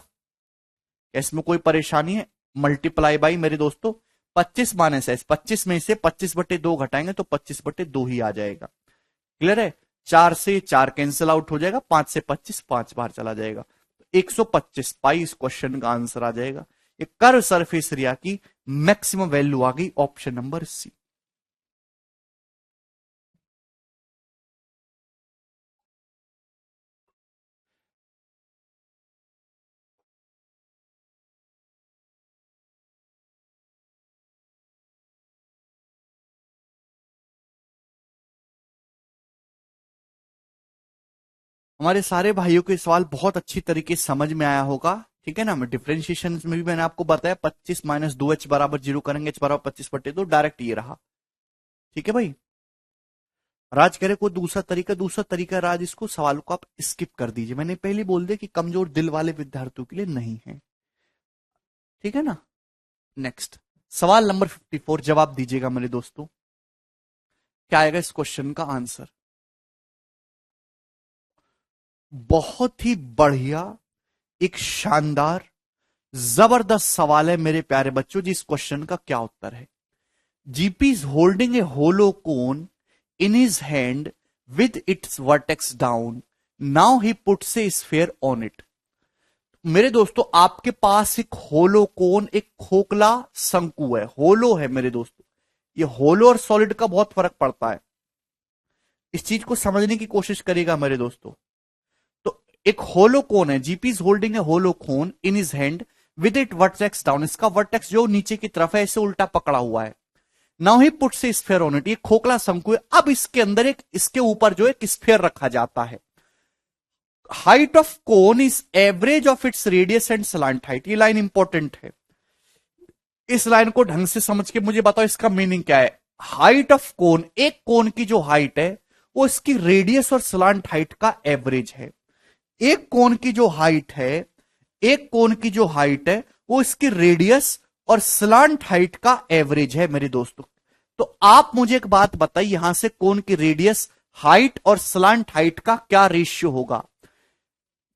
इसमें कोई परेशानी है, मल्टीप्लाई बाई मेरे दोस्तों 25 - s, 25 में से 25/2 घटाएंगे तो 25/2 ही आ जाएगा। क्लियर है, 4 से 4 कैंसिल आउट हो जाएगा, 5 से 25 5 बार चला जाएगा, 125 पाई इस क्वेश्चन का आंसर आ जाएगा। ये कर्व सरफेस एरिया की मैक्सिमम वैल्यू आ गई, ऑप्शन नंबर सी। हमारे सारे भाइयों के सवाल बहुत अच्छी तरीके से समझ में आया होगा। ठीक है ना, मैं डिफरेंशिएशन में भी मैंने आपको बताया, 25 - 2h बराबर 0 करेंगे, h बराबर 25/2, डायरेक्ट ये रहा। ठीक है भाई, राज कह रहे कोई दूसरा तरीका राज, इसको सवाल को आप स्किप कर दीजिए, मैंने पहले बोल दिया कि कमजोर दिल वाले विद्यार्थियों के लिए नहीं है। ठीक है ना, नेक्स्ट सवाल नंबर 54, जवाब दीजिएगा मेरे दोस्तों, क्या आएगा इस क्वेश्चन का आंसर। बहुत ही बढ़िया, एक शानदार जबरदस्त सवाल है मेरे प्यारे बच्चों जी। इस क्वेश्चन का क्या उत्तर है, GP is holding a hollow cone in his hand with its vertex down, now he puts a sphere on it. मेरे दोस्तों आपके पास एक होलो कोन, एक खोखला शंकु है, होलो है मेरे दोस्तों। ये होलो और सॉलिड का बहुत फर्क पड़ता है, इस चीज को समझने की कोशिश करिएगा मेरे दोस्तों। एक होलो कोन है, GP is holding a hollow cone in his hand with it vertex down, इसका वर्टेक्स जो नीचे की तरफ है, इसे उल्टा पकड़ा हुआ है। Now he puts a sphere on it, ये खोखला शंकु है, अब इसके अंदर इसके ऊपर जो एक स्फीयर रखा जाता है। Height of cone is average of its radius and slant height, ये लाइन इंपॉर्टेंट है, इस लाइन को ढंग से समझ के मुझे बताओ इसका मीनिंग क्या है। हाइट ऑफ कोन, एक कोन की जो हाइट है वो इसकी रेडियस और स्लांट हाइट का एवरेज है। एक कोन की जो हाइट है, एक कोन की जो हाइट है वो इसकी रेडियस और स्लांट हाइट का एवरेज है मेरे दोस्तों। तो आप मुझे एक बात बताइए, यहां से कोन की रेडियस, हाइट और स्लांट हाइट का क्या रेशियो होगा।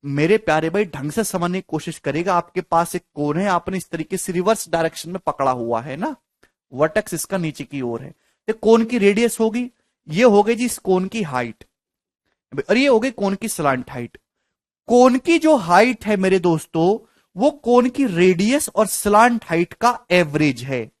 मेरे प्यारे भाई ढंग से समझने की कोशिश करेगा, आपके पास एक कोन है, आपने इस तरीके से रिवर्स डायरेक्शन में पकड़ा हुआ है ना, वर्टेक्स इसका नीचे की ओर है, तो कोन की रेडियस होगी, ये हो गई जी इस कोन की हाइट, और ये हो गई कोन की स्लांट हाइट। कोन की जो हाइट है मेरे दोस्तों, वो कोन की रेडियस और स्लांट हाइट का एवरेज है।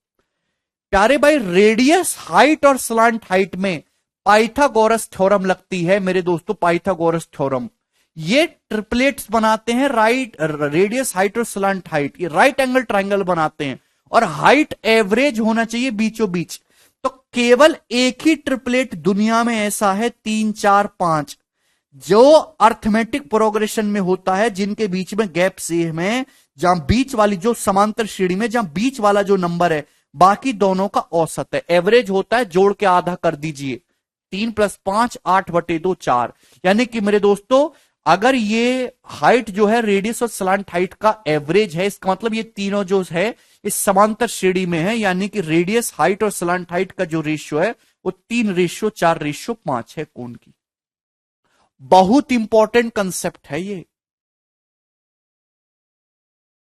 प्यारे भाई रेडियस, हाइट और स्लांट हाइट में पाइथागोरस थ्योरम लगती है मेरे दोस्तों, पाइथागोरस थ्योरम। ये ट्रिपलेट्स बनाते हैं, राइट रेडियस हाइट और स्लंट हाइट, ये राइट एंगल ट्राइंगल बनाते हैं, और हाइट एवरेज होना चाहिए बीचों बीच। तो केवल एक ही ट्रिपलेट दुनिया में ऐसा है 3 4 5 जो अर्थमेटिक प्रोग्रेशन में होता है, जिनके बीच में गैप सेम है, जहां बीच वाली जो समांतर श्रेणी में जहां बीच वाला जो नंबर है बाकी दोनों का औसत है, एवरेज होता है, जोड़ के आधा कर दीजिए, 3 + 5 8/2 4। यानी कि मेरे दोस्तों अगर ये हाइट जो है रेडियस और स्लांट हाइट का एवरेज है, इसका मतलब ये तीनों जो है इस समांतर श्रेणी में है, यानी कि रेडियस हाइट और स्लांट हाइट का जो रेशियो है वो 3:4:5 है कोण की। बहुत इंपॉर्टेंट कंसेप्ट है ये,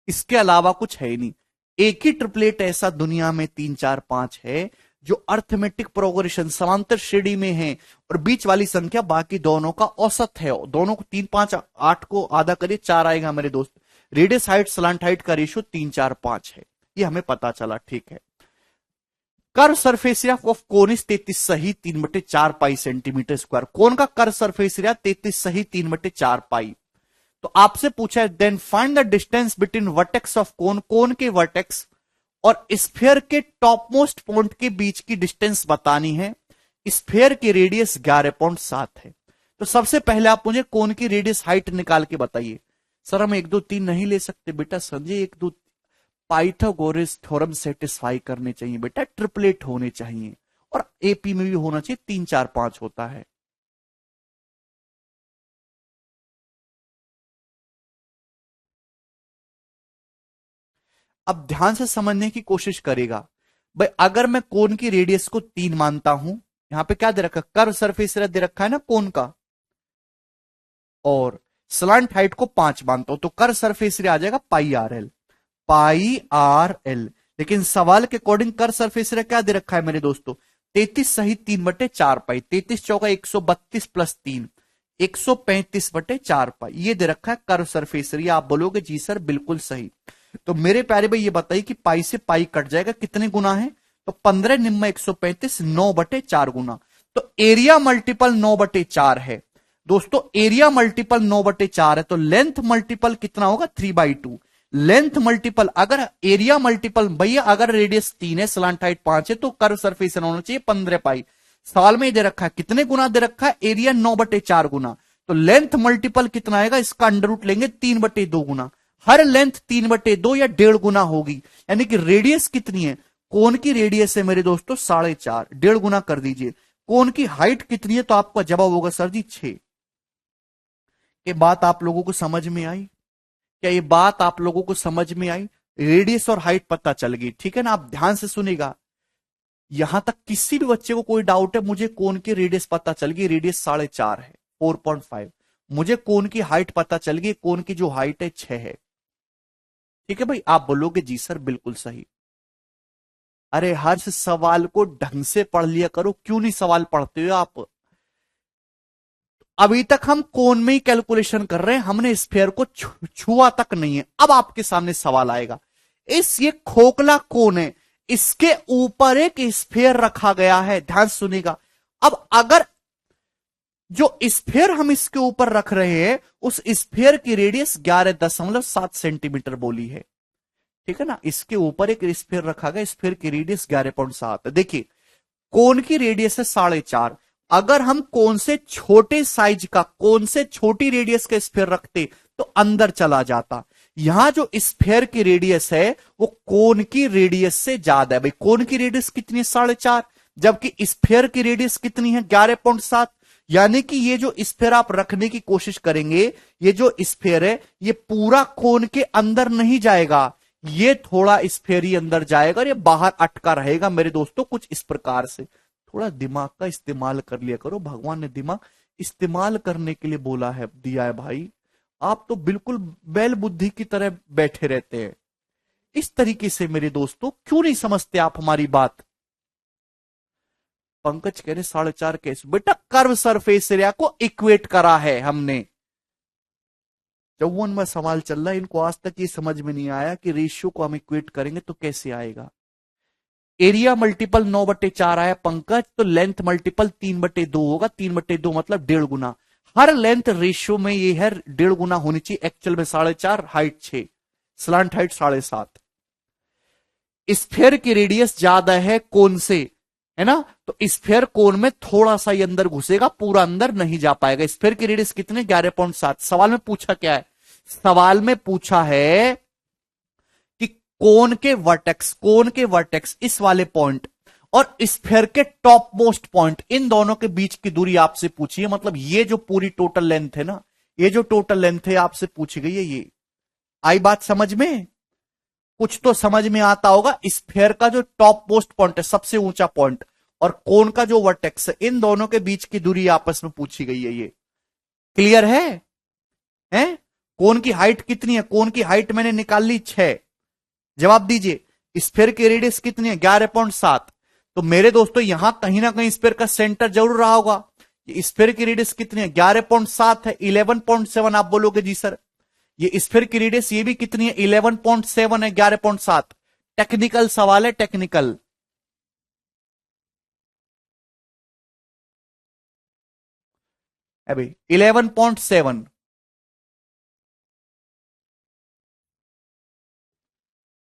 इसके अलावा कुछ है ही नहीं। एक ही ट्रिपलेट ऐसा दुनिया में 3 4 5 है जो अर्थमेटिक प्रोग्रेशन समांतर श्रेणी में है, और बीच वाली संख्या बाकी दोनों का औसत है। दोनों को 3 5 8 को आधा करिए 4 आएगा मेरे दोस्त। रेडियस हाइट स्लांट हाइट का रेशियो 3 4 5 है, ये हमें पता चला, ठीक है। Curve surface area of cone is 33 सही 3/4 पाई सेंटीमीटर स्क्वायर। कोन का कर्व सरफेस एरिया 33 सही 3/4 पाई। तो आपसे पूछा है then find the distance between vertex of cone, cone के वर्टेक्स और स्फीयर के टॉप मोस्ट पॉइंट के बीच की डिस्टेंस बतानी है। स्फीयर की रेडियस 11.7 है। तो सबसे पहले आप मुझे कोन की रेडियस हाइट निकाल के बताइए। सर हम 1 2 3 नहीं ले सकते बेटा, संजय 1 2 पाइथागोरस थ्योरम सेटिस्फाई करने चाहिए बेटा, ट्रिपलेट होने चाहिए, और एपी में भी होना चाहिए, 3 4 5 होता है। अब ध्यान से समझने की कोशिश करेगा भाई, अगर मैं कोन की रेडियस को 3 मानता हूं, यहां पे क्या दे रखा, कर्व सरफेस एरिया दे रखा है ना कोन का, और स्लांट हाइट को 5 मानता हूं, तो कर्व सरफेस एरिया आ जाएगा πRL, πRL। लेकिन सवाल के अकॉर्डिंग कर्व सरफेस एरिया क्या दे रखा है मेरे दोस्तों, 33 सही 3/4 पाई, 33 चौका 132 + 3 135/4 पाई, ये दे रखा है कर्व सरफेस एरिया। आप बोलोगे जी सर बिल्कुल सही। तो मेरे प्यारे भाई ये बताइए कि पाई से पाई कट जाएगा, कितने गुना है, तो 15 निम्मा 135 9/4 गुना। तो एरिया मल्टीपल 9/4 है दोस्तों, एरिया मल्टीपल 9/4 है, तो लेंथ मल्टीपल कितना होगा 3/2। लेंथ मल्टीपल, अगर एरिया मल्टीपल भैया, अगर रेडियस 3 है स्लांट हाइट 5 है तो कर्व सरफेस होना चाहिए 15 पाई। सवाल में दे रखा है कितने गुना दे रखा है, एरिया 9/4 गुना, तो लेंथ मल्टीपल कितना आएगा, इसका अंडर रूट लेंगे 3/2 गुना। हर लेंथ 3/2 या 1.5 गुना होगी, यानी कि रेडियस कितनी है, कोन की रेडियस है मेरे दोस्तों 4.5, 1.5 गुना कर दीजिए। कोन की हाइट कितनी है, तो आपका जवाब होगा सर जी 6। ये बात आप लोगों को समझ में आई, क्या ये बात आप लोगों को समझ में आई, रेडियस और हाइट पता चल गई, ठीक है ना। आप ध्यान से सुनेगा, यहां तक किसी भी बच्चे को कोई डाउट है, मुझे कोन की रेडियस पता चल गई, रेडियस 4.5 है 4.5, मुझे कोन की हाइट पता चल गई, कोन की जो हाइट है 6 है, ठीक है भाई। आप बोलोगे जी सर बिल्कुल सही। अरे हर सवाल को ढंग से पढ़ लिया करो, क्यों नहीं सवाल पढ़ते हो आप। अभी तक हम कोन में ही कैलकुलेशन कर रहे हैं, हमने स्फीयर को छुआ तक नहीं है। अब आपके सामने सवाल आएगा, ये खोखला कोन है, इसके ऊपर एक स्फीयर रखा गया है, ध्यान सुनेगा। अब अगर जो स्फीयर हम इसके ऊपर रख रहे हैं उस स्फीयर की रेडियस 11.7 सेंटीमीटर बोली है, ठीक है ना। इसके ऊपर एक स्फीयर रखा गया, स्फीयर की रेडियस 11.7 है। देखिए कोन की रेडियस है 4.5, अगर हम कोन से छोटे साइज का, कोन से छोटी रेडियस का स्फीयर रखते तो अंदर चला जाता। यहां जो स्फीयर की रेडियस है वो कोन की रेडियस से ज्यादा है। भाई कोन की रेडियस कितनी है 4.5, जबकि स्फीयर की रेडियस कितनी है 11.7, यानी कि ये जो स्फीयर आप रखने की कोशिश करेंगे, ये जो स्फीयर है ये पूरा कोन के अंदर नहीं जाएगा, ये थोड़ा स्फीयर ही अंदर जाएगा और ये बाहर अटका रहेगा मेरे दोस्तों, कुछ इस प्रकार से। थोड़ा दिमाग का इस्तेमाल कर लिया करो, भगवान ने दिमाग इस्तेमाल करने के लिए बोला है, दिया है भाई। आप तो बिल्कुल बैल बुद्धि की तरह बैठे रहते हैं इस तरीके से मेरे दोस्तों, क्यों नहीं समझते आप हमारी बात। पंकज कह रहे 4.5 कैसे, बेटा कर्व सरफेस एरिया को इक्वेट करा है हमने। 54वां सवाल चल रहा है, इनको आज तक ये समझ में नहीं आया कि रेशियो को हम इक्वेट करेंगे तो कैसे आएगा। एरिया मल्टीपल 9/4 आया पंकज, तो लेंथ मल्टीपल 3/2 होगा। 3/2 मतलब 1.5 गुना। हर लेंथ रेशियो में ये है 1.5 गुना होनी चाहिए। एक्चुअल में 4.5, हाइट 6, स्लांट हाइट 7.5। स्फेयर की रेडियस ज्यादा है कोन से, है ना, तो स्फेयर कोन में थोड़ा सा ही अंदर घुसेगा, पूरा अंदर नहीं जा पाएगा। स्फेयर की रेडियस कितने, 11.7। सवाल में पूछा क्या है, सवाल में पूछा है कि कोन के वर्टेक्स इस वाले पॉइंट और स्फेयर के टॉप मोस्ट पॉइंट, इन दोनों के बीच की दूरी आपसे पूछी है। मतलब ये जो पूरी टोटल लेंथ है ना, ये जो टोटल लेंथ है आपसे पूछी गई है। ये आई बात समझ में, कुछ तो समझ में आता होगा। स्फेयर का जो टॉप मोस्ट पॉइंट है, सबसे ऊंचा पॉइंट, और कोन का जो वर्टेक्स है, इन दोनों के बीच की दूरी आपस में पूछी गई है। ये क्लियर है? हैं? कोन की हाइट कितनी है? कोन की हाइट मैंने निकाल ली 6। जवाब दीजिए। स्फेयर की रेडियस कितनी है? 11.7। तो मेरे दोस्तों यहां कहीं ना कहीं स्फेयर का सेंटर जरूर रहा होगा। स्फेयर की रेडियस कितनी है? 11.7 है। 11.7 आप बोलोगे जी सर, ये स्फेयर की रेडियस ये भी कितनी है? 11.7 है, 11.7। टेक्निकल सवाल है, टेक्निकल। अभी 11.7,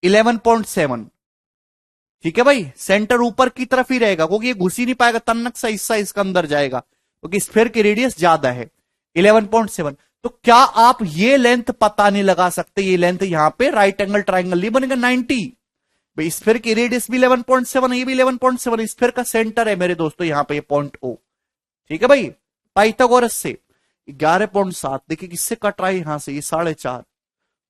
11.7, ठीक है भाई। सेंटर ऊपर की तरफ ही रहेगा क्योंकि ये घुस ही नहीं पाएगा, तन्नक सा हिस्सा इसका अंदर जाएगा क्योंकि स्फेयर की रेडियस ज्यादा है 11.7। तो क्या आप ये लेंथ पता नहीं लगा सकते? ये लेंथ यहां पे राइट एंगल ट्राइंगल नहीं बनेगा 90। भाई स्फेयर की रेडियस भी 11.7 है, ये भी 11.7। स्फेयर का सेंटर है मेरे दोस्तों यहां पे, ये पॉइंट ओ। ठीक है भाई, पाइथागोरस से 11.7 देखिए किससे कट रहा है, यहां से ये 4.5।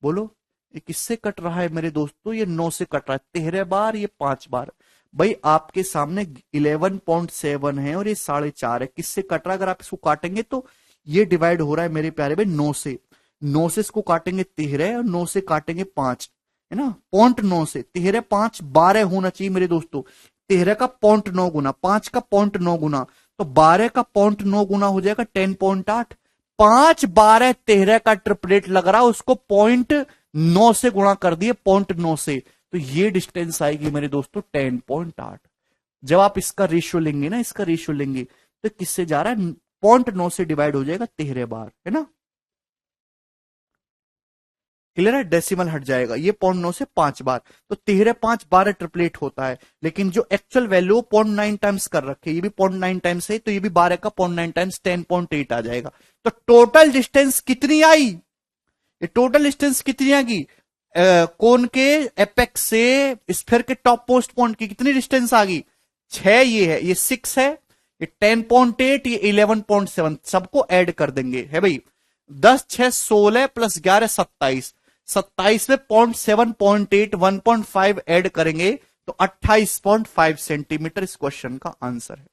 बोलो ये किससे कट रहा है मेरे दोस्तों? ये 9 से कट रहा है 13 बार, ये 5 बार। भाई आपके सामने 11.7 है और ये 4.5 है, किससे कट रहा है? अगर आप इसको काटेंगे तो ये डिवाइड हो रहा है मेरे प्यारे भाई 9 से। 9 से इसको काटेंगे 13 और 9 से काटेंगे 5, है ना। 0.9 से 13, 5, 12 होना चाहिए मेरे दोस्तों। 13 का 0.9 गुना, 5 का 0.9 गुना, तो 12 का 0.9 गुना हो जाएगा 10.8। 5, 12, 13 का ट्रिपलेट लग रहा है, उसको 0.9 से गुणा कर दिए, 0.9 से, तो ये डिस्टेंस आएगी मेरे दोस्तों 10.8। जब आप इसका रेशियो लेंगे ना, इसका रेशियो लेंगे तो किससे जा रहा है? 0.9 से डिवाइड हो जाएगा 13 बार, है ना। क्लियर है? डेसिमल हट जाएगा, ये 0.9 से 5 बार, तो 13, 5, 12 ट्रिपलेट होता है। लेकिन जो एक्चुअल वैल्यू 0.9 टाइम्स कर रखे, ये भी 0.9 टाइम्स है, तो ये भी 12 का 0.9 टाइम्स 10.8 आ जाएगा। तो टोटल डिस्टेंस कितनी आई? ये टोटल डिस्टेंस कितनी आएगी? कोन के एपेक्स से स्फीयर के टॉप मोस्ट पॉइंट की कितनी डिस्टेंस आ गई? 6 ये है, ये 6 है, ये 10.8, ये 11.7, सबको ऐड कर देंगे, है भाई। 10, 6, 16 प्लस 11, 27। 27 में 0.7, 0.8, 1.5 ऐड करेंगे तो 28.5 सेंटीमीटर इस क्वेश्चन का आंसर है।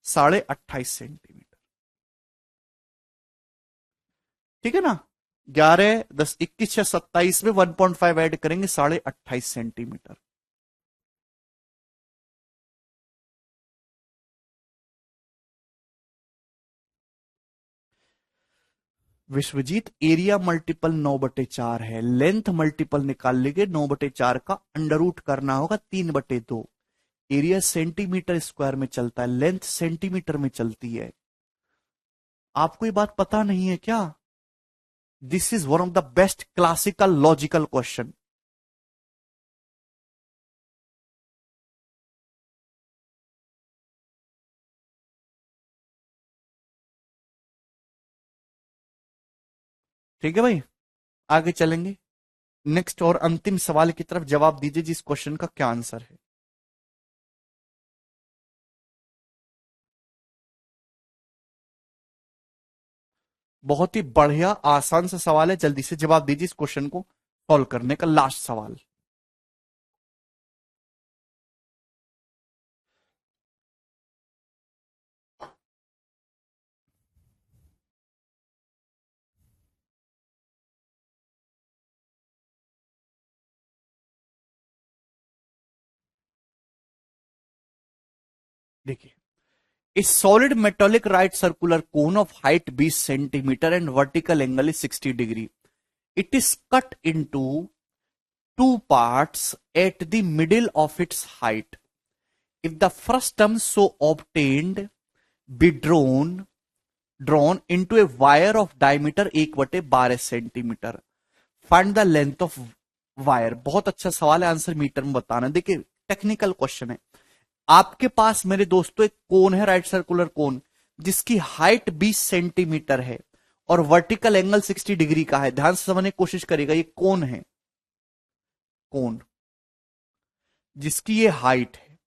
28.5 सेंटीमीटर, ठीक है ना। 11, 10, 21, 6, 27 में 1.5 ऐड करेंगे, 28.5 सेंटीमीटर। विश्वजीत एरिया मल्टीपल 9/4 है, लेंथ मल्टीपल निकाल लेंगे 9/4 का, अंडर रूट करना होगा 3/2। एरिया सेंटीमीटर स्क्वायर में चलता है, लेंथ सेंटीमीटर में चलती है। आपको ये बात पता नहीं है क्या? This is one of the best classical logical question. ठीक है भाई, आगे चलेंगे नेक्स्ट और अंतिम सवाल की तरफ। जवाब दीजिए जिस क्वेश्चन का क्या आंसर है। बहुत ही बढ़िया आसान सा सवाल है, जल्दी से जवाब दीजिए इस क्वेश्चन को सॉल्व करने का लास्ट सवाल। देखिए, A solid metallic right circular cone of height 20 centimeter and vertical angle is 60 degree. It is cut into two parts at the middle of its height. If the frustum so obtained be drawn into a wire of diameter 1/12 centimetre, find the length of wire. बहुत अच्छा सवाल है, answer metre में बताना। देखिए technical question है। आपके पास मेरे दोस्तों एक कोन है, राइट सर्कुलर कोन, जिसकी हाइट 20 सेंटीमीटर है और वर्टिकल एंगल 60 डिग्री का है। ध्यान से समझने की कोशिश करिएगा, ये कोन है, कोन जिसकी ये हाइट है।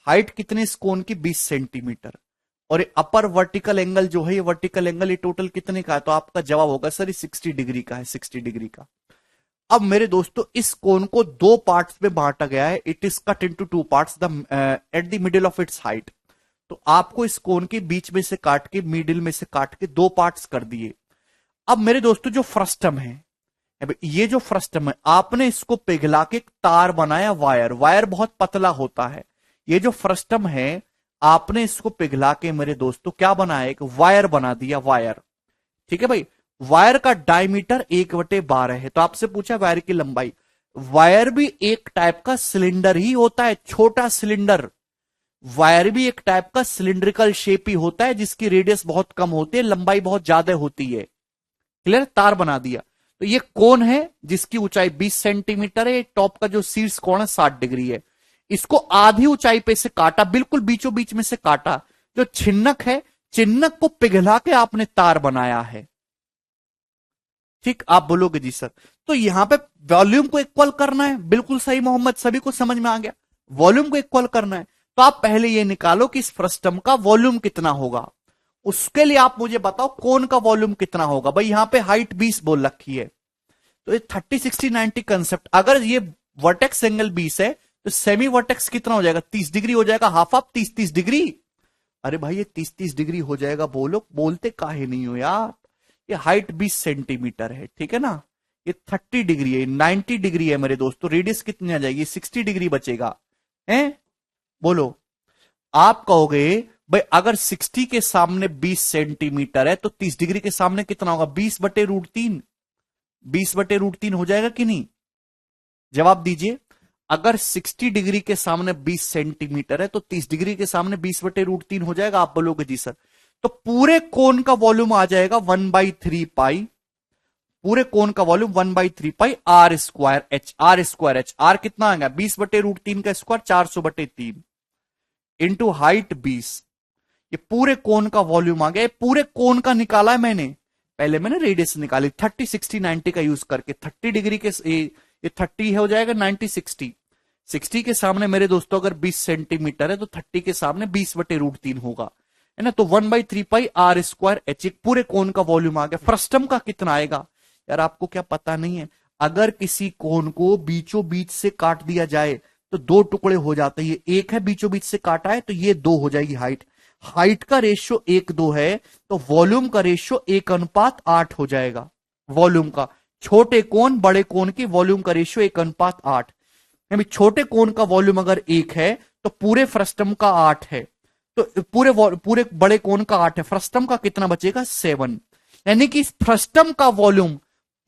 हाइट कितने इस कोन की? 20 सेंटीमीटर। और अपर वर्टिकल एंगल जो है, ये वर्टिकल एंगल ये टोटल कितने का है? तो आपका जवाब होगा सर ये 60 डिग्री का है, 60 डिग्री का। अब मेरे दोस्तों इस कोन को दो पार्ट्स में बांटा गया है। It is cut into two parts at the middle of its height. तो आपको इस कोन के बीच में से काट के, मिडिल में से काट के दो पार्ट्स कर दिए। अब मेरे दोस्तों जो फ्रस्टम है, ये जो फ्रस्टम है, आपने इसको पिघला के तार बनाया, वायर। वायर बहुत पतला होता है। ये जो फ्रस्टम है आपने इसको पिघला के मेरे दोस्तों क्या बनाया? एक वायर बना दिया, वायर। ठीक है भाई। वायर का डायमीटर 1/12 है। तो आपसे पूछा वायर की लंबाई। वायर भी एक टाइप का सिलेंडर ही होता है, छोटा सिलेंडर। वायर भी एक टाइप का सिलिंड्रिकल शेप ही होता है, जिसकी रेडियस बहुत कम होती है, लंबाई बहुत ज्यादा होती है। क्लियर? तार बना दिया। तो ये कोन है जिसकी ऊंचाई 20 सेंटीमीटर है। टॉप का जो शीर्ष कोण है 60 डिग्री है। इसको आधी ऊंचाई पे से काटा, बिल्कुल बीचों बीच में से काटा। जो छिन्नक है, चिन्नक को पिघला के आपने तार बनाया है। ठीक, आप बोलोगे जी सर तो यहां पे वॉल्यूम को इक्वल करना है। बिल्कुल सही मोहम्मद, सभी को समझ में आ गया। वॉल्यूम को इक्वल करना है तो आप पहले ये निकालो कि इस फ्रस्टम का वॉल्यूम कितना होगा। उसके लिए आप मुझे बताओ कोन का वॉल्यूम कितना होगा। भाई यहां पे हाइट 20 बोल रखी है, तो ये 30 60 90 कंसेप्ट। अगर ये वर्टेक्स एंगल 20 है तो सेमी वर्टेक्स कितना हो जाएगा? 30 डिग्री हो जाएगा। Half of 30 degree. अरे भाई ये 30 डिग्री हो जाएगा, बोलते काहे नहीं हो यार। ये हाइट 20 सेंटीमीटर है, ठीक है ना। ये 30 डिग्री है, 90 डिग्री है मेरे दोस्तों। रेडियस कितनी आ जाएगी? 60 डिग्री बचेगा। हैं? बोलो। आप कहोगे भाई अगर 60 के सामने 20 सेंटीमीटर है तो 30 डिग्री के सामने कितना होगा? 20/√3। 20/√3 हो जाएगा कि नहीं? जवाब दीजिए। अगर 60 डिग्री के सामने 20 सेंटीमीटर है तो 30 डिग्री के सामने 20/√3 हो जाएगा। आप बोलोगे जी सर। तो पूरे कोन का वॉल्यूम आ जाएगा 1/3 पाई। पूरे कोन का volume 1/3 pi are square H. R square H, R कितना आएगा? 20/√3 का स्क्वायर 400/3 इंटू हाइट 20। ये पूरे कोन का वॉल्यूम आ गया। पूरे कोन का निकाला है मैंने। पहले मैंने रेडियस निकाली 30 60 90 का यूज करके। 30 डिग्री के ये 30 हो जाएगा, 90 60। 60 के सामने मेरे दोस्तों अगर 20 सेंटीमीटर है तो 30 के सामने 20/√3 होगा, है ना। तो 1/3 पाई आर स्क्वायर एच। पूरे कोन का वॉल्यूम आ गया। फ्रस्टम का कितना आएगा यार? आपको क्या पता नहीं है? अगर किसी कोन को बीचों बीच से काट दिया जाए तो दो टुकड़े हो जाते हैं। ये एक है बीचों बीच से काटा है तो ये 2 हो जाएगी हाइट। हाइट का रेशियो 1:2 है तो वॉल्यूम का रेशियो 1:8 हो जाएगा। वॉल्यूम का, छोटे कोन बड़े कोन की वॉल्यूम का रेशियो 1:8। यानी छोटे कोन का वॉल्यूम अगर 1 है तो पूरे फ्रस्टम का 8 है। तो पूरे बड़े कोन का 8 है। फ्रस्टम का कितना बचेगा? 7। यानी कि फ्रस्टम का वॉल्यूम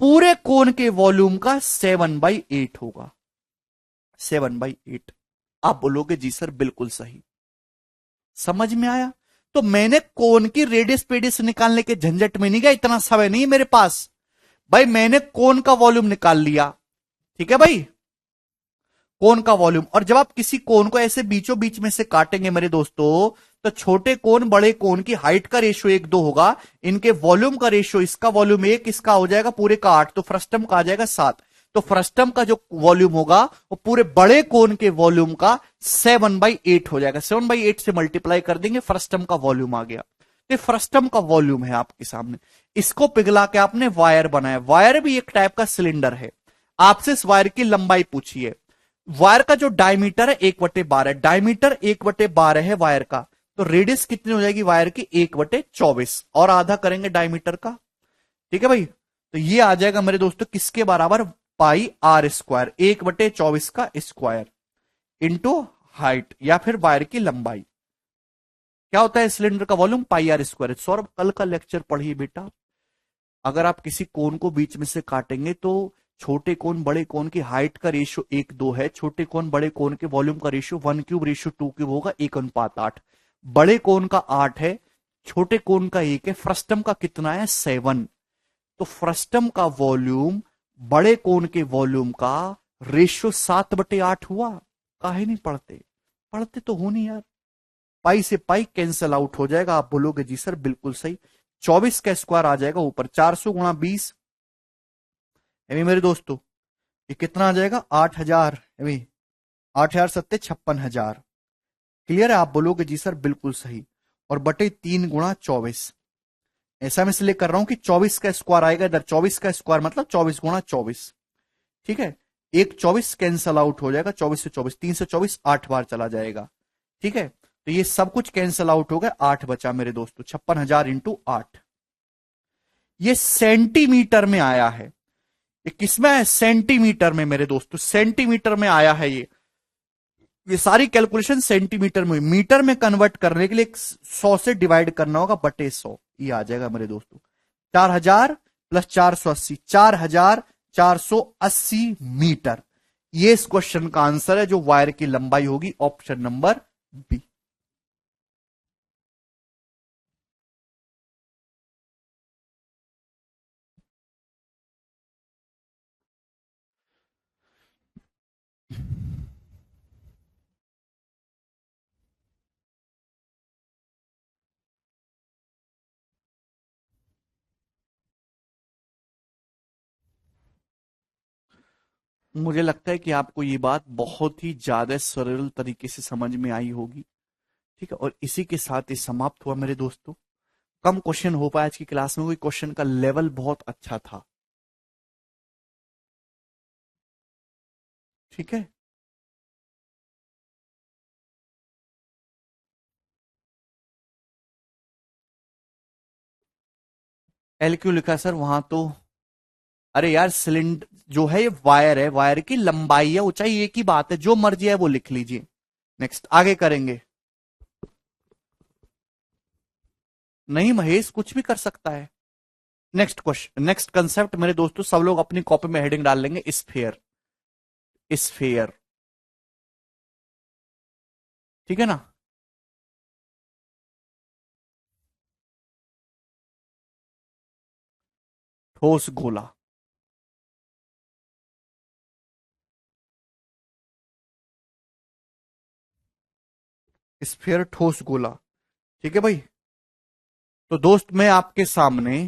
पूरे कोन के वॉल्यूम का 7/8 होगा। 7/8। आप बोलोगे जी सर बिल्कुल सही। समझ में आया? तो मैंने कोन की रेडियस पेडियस निकालने के झंझट में नहीं गया, इतना समय नहीं है मेरे पास। भाई मैंने कोन का वॉल्यूम निकाल लिया, ठीक है भाई, कोन का वॉल्यूम। और जब आप किसी कोन को ऐसे बीचों बीच में से काटेंगे मेरे दोस्तों, तो छोटे कोन बड़े कोन की हाइट का रेशियो 1:2 होगा। इनके वॉल्यूम का रेशियो, इसका वॉल्यूम 1, इसका हो जाएगा पूरे का 8, तो फ्रस्टम का आ जाएगा 7। तो फ्रस्टम का जो वॉल्यूम होगा वो पूरे बड़े कोन के वॉल्यूम का 7/8 हो जाएगा। 7/8 से मल्टीप्लाई कर देंगे, फ्रस्टम का वॉल्यूम आ गया। तो फ्रस्टम का वॉल्यूम है आपके सामने। इसको पिघला के आपने वायर बनाया। वायर भी एक टाइप का सिलेंडर है। आपसे इस वायर की लंबाई पूछी है। वायर का जो डायमीटर है 1/12, डायमीटर 1/12 है वायर का। तो रेडियस कितनी हो जाएगी वायर की? 1/24 और आधा करेंगे डायमीटर का, ठीक है भाई। तो ये आ जाएगा मेरे दोस्तों किसके बराबर? पाई आर स्क्वायर, 1/24 का स्क्वायर इंटू हाइट या फिर वायर की लंबाई। क्या होता है सिलेंडर का volume? Pi are square. Saurabh कल का लेक्चर पढ़िए बेटा। अगर आप किसी कोन को बीच में से काटेंगे तो छोटे कोन बड़े कोन की हाइट का रेशियो 1:2 है, छोटे कोन बड़े कोन के वॉल्यूम का रेशियो 1³ रेशियो 2³ होगा, 1:8। बड़े कोन का 8 है, छोटे कोन का 1 है, फ्रस्टम का कितना है 7। तो फ्रस्टम का वॉल्यूम बड़े कोन के वॉल्यूम का रेशियो 7/8 हुआ। काहे नहीं पढ़ते? पढ़ते तो हो नहीं यार। पाई से पाई कैंसल आउट हो जाएगा। आप बोलोगे जी सर बिल्कुल सही। 24 का स्क्वायर आ जाएगा ऊपर, 400 गुणा 20 मेरे दोस्तों, ये कितना आ जाएगा 8000। 8000 सत्ते 56,000। क्लियर है? आप बोलोगे जी सर बिल्कुल सही। और बटे 3 गुणा 24, ऐसा मैं इसलिए कर रहा हूं कि 24 का स्क्वायर आएगा इधर, 24 का स्क्वायर मतलब 24 गुणा 24। ठीक है, एक 24 कैंसल आउट हो जाएगा, 24 से 24, 3 से 24 8 बार चला जाएगा। ठीक है, तो ये सब कुछ कैंसल आउट हो गया, 8 बचा मेरे दोस्तों, 56,000 इंटू 8। ये सेंटीमीटर में आया है। ये किसमें है? सेंटीमीटर में मेरे दोस्तों, सेंटीमीटर में आया है। ये सारी कैलकुलेशन सेंटीमीटर में हुई। मीटर में कन्वर्ट करने के लिए 100 से डिवाइड करना होगा बटे 100, ये आ जाएगा मेरे दोस्तों 4000 प्लस 480, 4480 मीटर। ये इस क्वेश्चन का आंसर है, जो वायर की लंबाई होगी, ऑप्शन नंबर बी। मुझे लगता है कि आपको ये बात बहुत ही ज्यादा सरल तरीके से समझ में आई होगी। ठीक है, और इसी के साथ ये समाप्त हुआ मेरे दोस्तों। कम क्वेश्चन हो पाया आज की क्लास में, कोई क्वेश्चन का लेवल बहुत अच्छा था। ठीक है, एल क्यों लिखा सर वहां तो? अरे यार सिलेंडर जो है ये वायर है, वायर की लंबाई है, ऊंचाई एक ही बात है, जो मर्जी है वो लिख लीजिए। नेक्स्ट आगे करेंगे। नहीं महेश, कुछ भी कर सकता है। नेक्स्ट क्वेश्चन, नेक्स्ट कंसेप्ट मेरे दोस्तों, सब लोग अपनी कॉपी में हेडिंग डाल लेंगे, स्फेयर। स्फेयर, ठीक है ना? ठोस गोला। स्फेयर ठोस गोला, ठीक है भाई। तो दोस्त मैं आपके सामने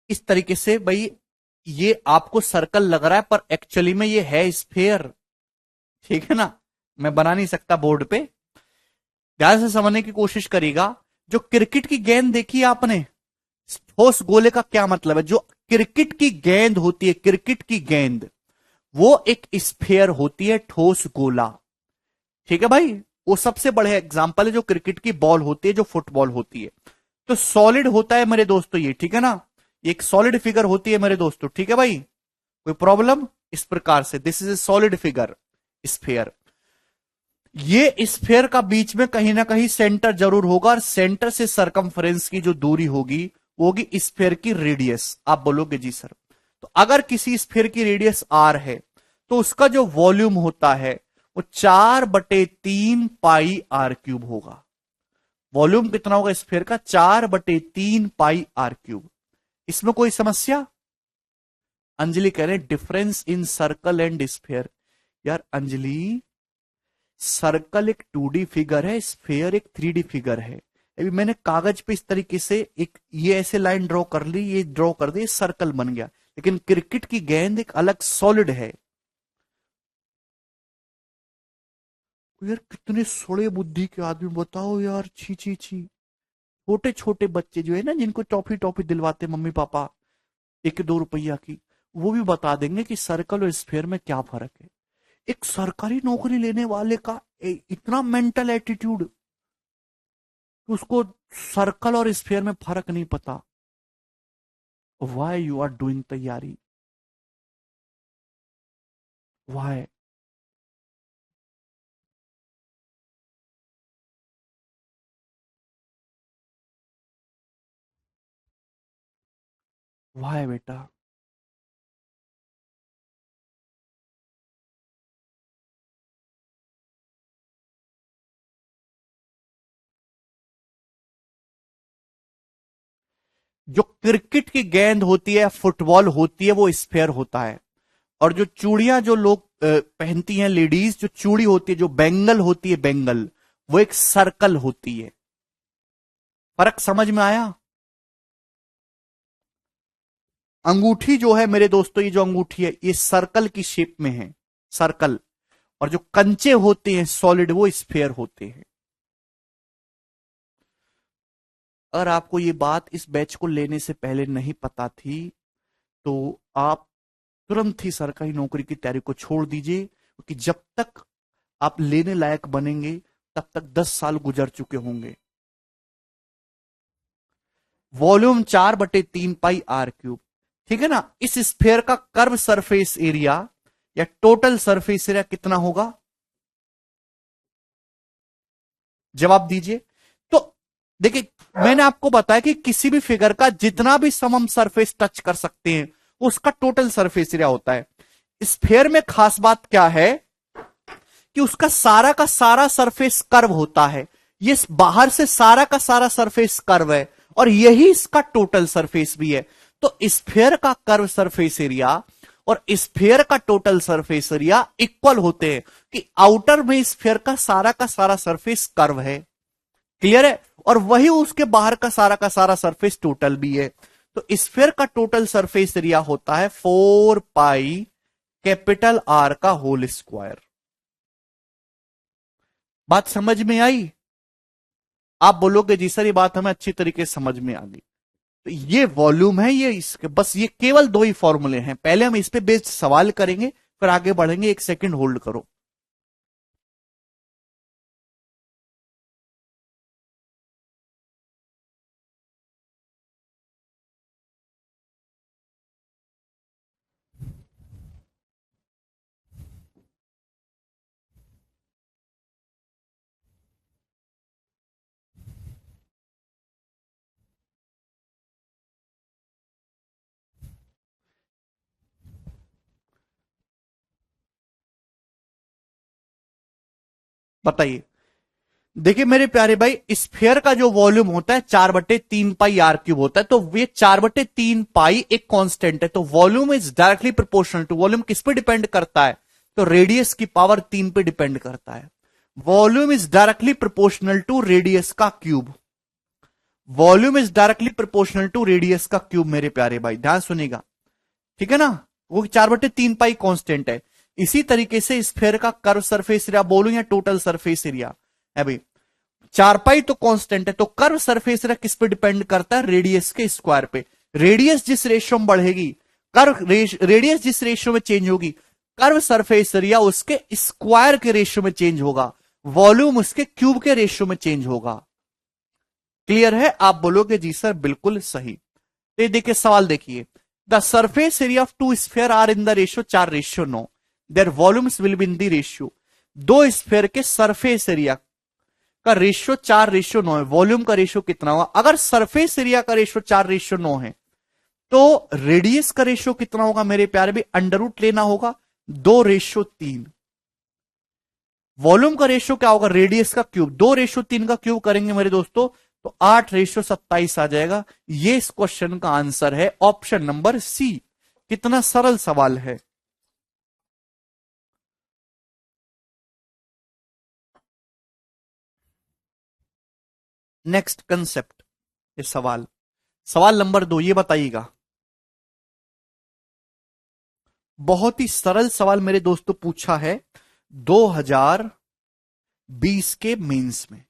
इस तरीके से, भाई ये आपको सर्कल लग रहा है पर एक्चुअली में ये है स्फेयर। ठीक है ना? मैं बना नहीं सकता बोर्ड पे, ध्यान से समझने की कोशिश करिएगा। जो क्रिकेट की गेंद देखी है आपने, ठोस गोले का क्या मतलब है? जो क्रिकेट की गेंद होती है, क्रिकेट की गेंद, वो एक स्फेयर होती है, ठोस गोला। ठीक है भाई, वो सबसे बड़े एग्जाम्पल है जो क्रिकेट की बॉल होती है, जो फुटबॉल होती है। तो सॉलिड होता है मेरे दोस्तों ये, ठीक है ना? ये एक सॉलिड फिगर होती है मेरे दोस्तों, ठीक है भाई? कोई प्रॉब्लम? इस प्रकार से this is a solid figure, sphere. ये स्फेयर का बीच में कहीं ना कहीं सेंटर जरूर होगा, और सेंटर से सरकमफ्रेंस की जो दूरी होगी वो होगी स्फेयर की रेडियस। आप बोलोगे जी सर, तो अगर किसी स्फेयर की रेडियस आर है तो उसका जो वॉल्यूम होता है वो 4/3 पाई आर क्यूब होगा। वॉल्यूम कितना होगा स्फेयर का? 4/3 पाई आर क्यूब। इसमें कोई समस्या? अंजलि कह रहे difference in circle and sphere. यार अंजलि, सर्कल एक 2D फिगर है, स्फेयर एक 3D फिगर है। अभी मैंने कागज पे इस तरीके से एक ये ऐसे लाइन ड्रॉ कर ली, ये ड्रॉ कर दी, सर्कल बन गया। लेकिन क्रिकेट की गेंद एक अलग सॉलिड है। यार कितने सोड़े बुद्धि के आदमी, बताओ यार, छी छी छी। छोटे छोटे बच्चे जो है ना, जिनको टॉफी टॉफी दिलवाते मम्मी पापा 1-2 रुपया की, वो भी बता देंगे कि सर्कल और स्फेयर में क्या फर्क है। एक सरकारी नौकरी लेने वाले का इतना मेंटल एटीट्यूड, उसको सर्कल और स्फेयर में फर्क नहीं पता। व्हाई यू आर डूइंग तैयारी? वाई? वाई बेटा? जो क्रिकेट की गेंद होती है, फुटबॉल होती है, वो स्फेयर होता है। और जो चूड़ियां जो लोग पहनती हैं लेडीज, जो चूड़ी होती है, जो बैंगल होती है, बैंगल, वो एक सर्कल होती है। फर्क समझ में आया? अंगूठी जो है मेरे दोस्तों, ये जो अंगूठी है, ये सर्कल की शेप में है, सर्कल। और जो कंचे होते हैं सॉलिड, वो स्फेयर होते हैं। अगर आपको ये बात इस बैच को लेने से पहले नहीं पता थी, तो आप तुरंत ही सरकारी नौकरी की तैयारी को छोड़ दीजिए, क्योंकि जब तक आप लेने लायक बनेंगे, तब तक 10 साल गुजर चुके होंगे। वॉल्यूम 4/3 पाई r क्यूब, ठीक है ना? इस स्फेयर का कर्व सरफेस एरिया या टोटल सरफेस एरिया कितना होगा? जवाब दीजिए। तो देखिए, मैंने आपको बताया कि किसी भी फिगर का जितना भी सम हम सरफेस टच कर सकते हैं, उसका टोटल सरफेस एरिया होता है। स्फेयर में खास बात क्या है कि उसका सारा का सारा सरफेस कर्व होता है। ये बाहर से सारा का सारा सरफेस कर्व है, और यही इसका टोटल सरफेस भी है। तो स्फेयर का कर्व सरफेस एरिया और स्फेयर का टोटल सरफेस एरिया इक्वल होते हैं, कि आउटर में स्फेयर का सारा सरफेस कर्व है। क्लियर है? और वही उसके बाहर का सारा सरफेस टोटल भी है। तो स्फेयर का टोटल सरफेस एरिया होता है 4 पाई R का होल स्क्वायर। बात समझ में आई? आप बोलोगे जी सर, ये बात हमें अच्छी तरीके से समझ में आ गई। तो ये वॉल्यूम है, ये इसके बस ये केवल दो ही फॉर्मूले हैं। पहले हम इस पे बेस्ड सवाल करेंगे, फिर आगे बढ़ेंगे। एक सेकंड होल्ड करो। बताइए। देखिए मेरे प्यारे भाई, स्फेयर का जो वॉल्यूम होता है 4/3 पाई R क्यूब होता है। तो ये 4/3 पाई एक कांस्टेंट है, तो volume is directly proportional to, volume किस पे डिपेंड करता है? तो रेडियस की पावर 3 पे डिपेंड करता है। Volume is directly proportional to radius का cube. Volume is directly proportional to radius का क्यूब। मेरे प्यारे भाई ध्यान सुनिएगा, ठीक है ना? वो 4/3 पाई कांस्टेंट है। इसी तरीके से स्फेयर का कर्व सरफेस एरिया बोलूं या टोटल सरफेस एरिया है भाई, 4 पाई तो कांस्टेंट है, तो कर्व सरफेस एरिया किस पे डिपेंड करता है? रेडियस के स्क्वायर पे। रेडियस जिस रेशियो में बढ़ेगी, कर्व रेडियस जिस रेशियो में चेंज होगी, कर्व सरफेस एरिया उसके स्क्वायर के रेशियो में चेंज होगा, वॉल्यूम उसके क्यूब के रेशियो में चेंज होगा। क्लियर है? आप बोलोगे जी सर बिल्कुल सही। तो ये देखिए सवाल देखिए, the surface area of two sphere are in the ratio 4:9, their volumes will be in the ratio. दो स्फेयर के सरफेस एरिया का रेशियो 4:9 है, वॉल्यूम का रेशियो कितना होगा? अगर सरफेस एरिया का रेशियो 4:9 है, तो रेडियस का रेशियो कितना होगा मेरे प्यारे भी? अंडर रूट लेना होगा, 2:3। वॉल्यूम का रेशियो क्या होगा? रेडियस का क्यूब, 2:3 का क्यूब करेंगे मेरे दोस्तों, तो 8:27 आ जाएगा। ये इस क्वेश्चन का आंसर है, ऑप्शन नंबर सी। कितना सरल सवाल है। नेक्स्ट कंसेप्ट, ये सवाल, सवाल नंबर 2, ये बताइएगा। बहुत ही सरल सवाल मेरे दोस्तों पूछा है 2020 के मेंस में।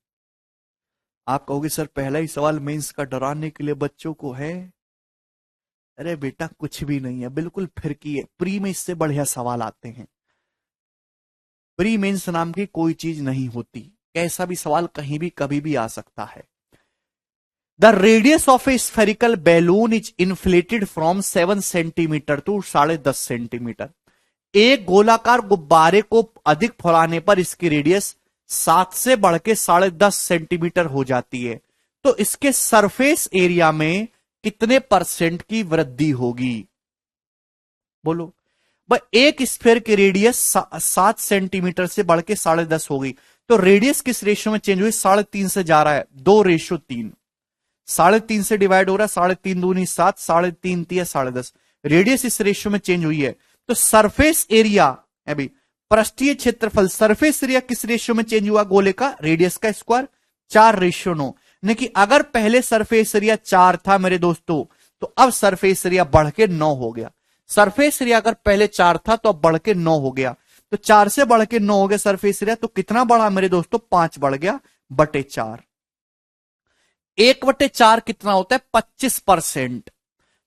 आप कहोगे सर पहला ही सवाल मेंस का डराने के लिए बच्चों को है। अरे बेटा कुछ भी नहीं है, बिल्कुल फिरकी है। प्री में इससे बढ़िया सवाल आते हैं। प्री मेंस नाम की कोई चीज नहीं होती, कैसा भी सवाल कहीं भी कभी भी आ सकता है। The radius of a spherical balloon is inflated from 7 centimetre to 10.5 centimetre. एक गोलाकार गुब्बारे को अधिक फैलाने पर इसकी रेडियस 7 से बढ़ के 10.5 सेंटीमीटर हो जाती है, तो इसके सरफेस एरिया में कितने परसेंट की वृद्धि होगी? बोलो भाई, एक स्फीयर की रेडियस 7 सेंटीमीटर से बढ़ के 10.5 हो गई, तो रेडियस किस रेशियो में चेंज हुई? 3.5 से जा रहा है, 2:3। 3.5 से डिवाइड हो रहा है, 3.5 दूनी 7, 3.5 तिया 10.5, रेडियस इस रेशियो में चेंज हुई है। तो सरफेस एरिया अभी पृष्ठीय क्षेत्रफल, सरफेस एरिया किस रेशियो में चेंज हुआ? गोले का रेडियस का स्क्वायर 4:9। यानी कि अगर पहले सरफेस एरिया 4 था मेरे दोस्तों, तो अब सरफेस एरिया बढ़ के 9 हो गया। सरफेस एरिया अगर पहले 4 था तो अब बढ़ के 9 हो गया, तो 4 से बढ़ के 9 हो गया सरफेस एरिया, तो कितना बढ़ा मेरे दोस्तों? 5 बढ़ गया बटे 4। 1/4 कितना होता है? 25%।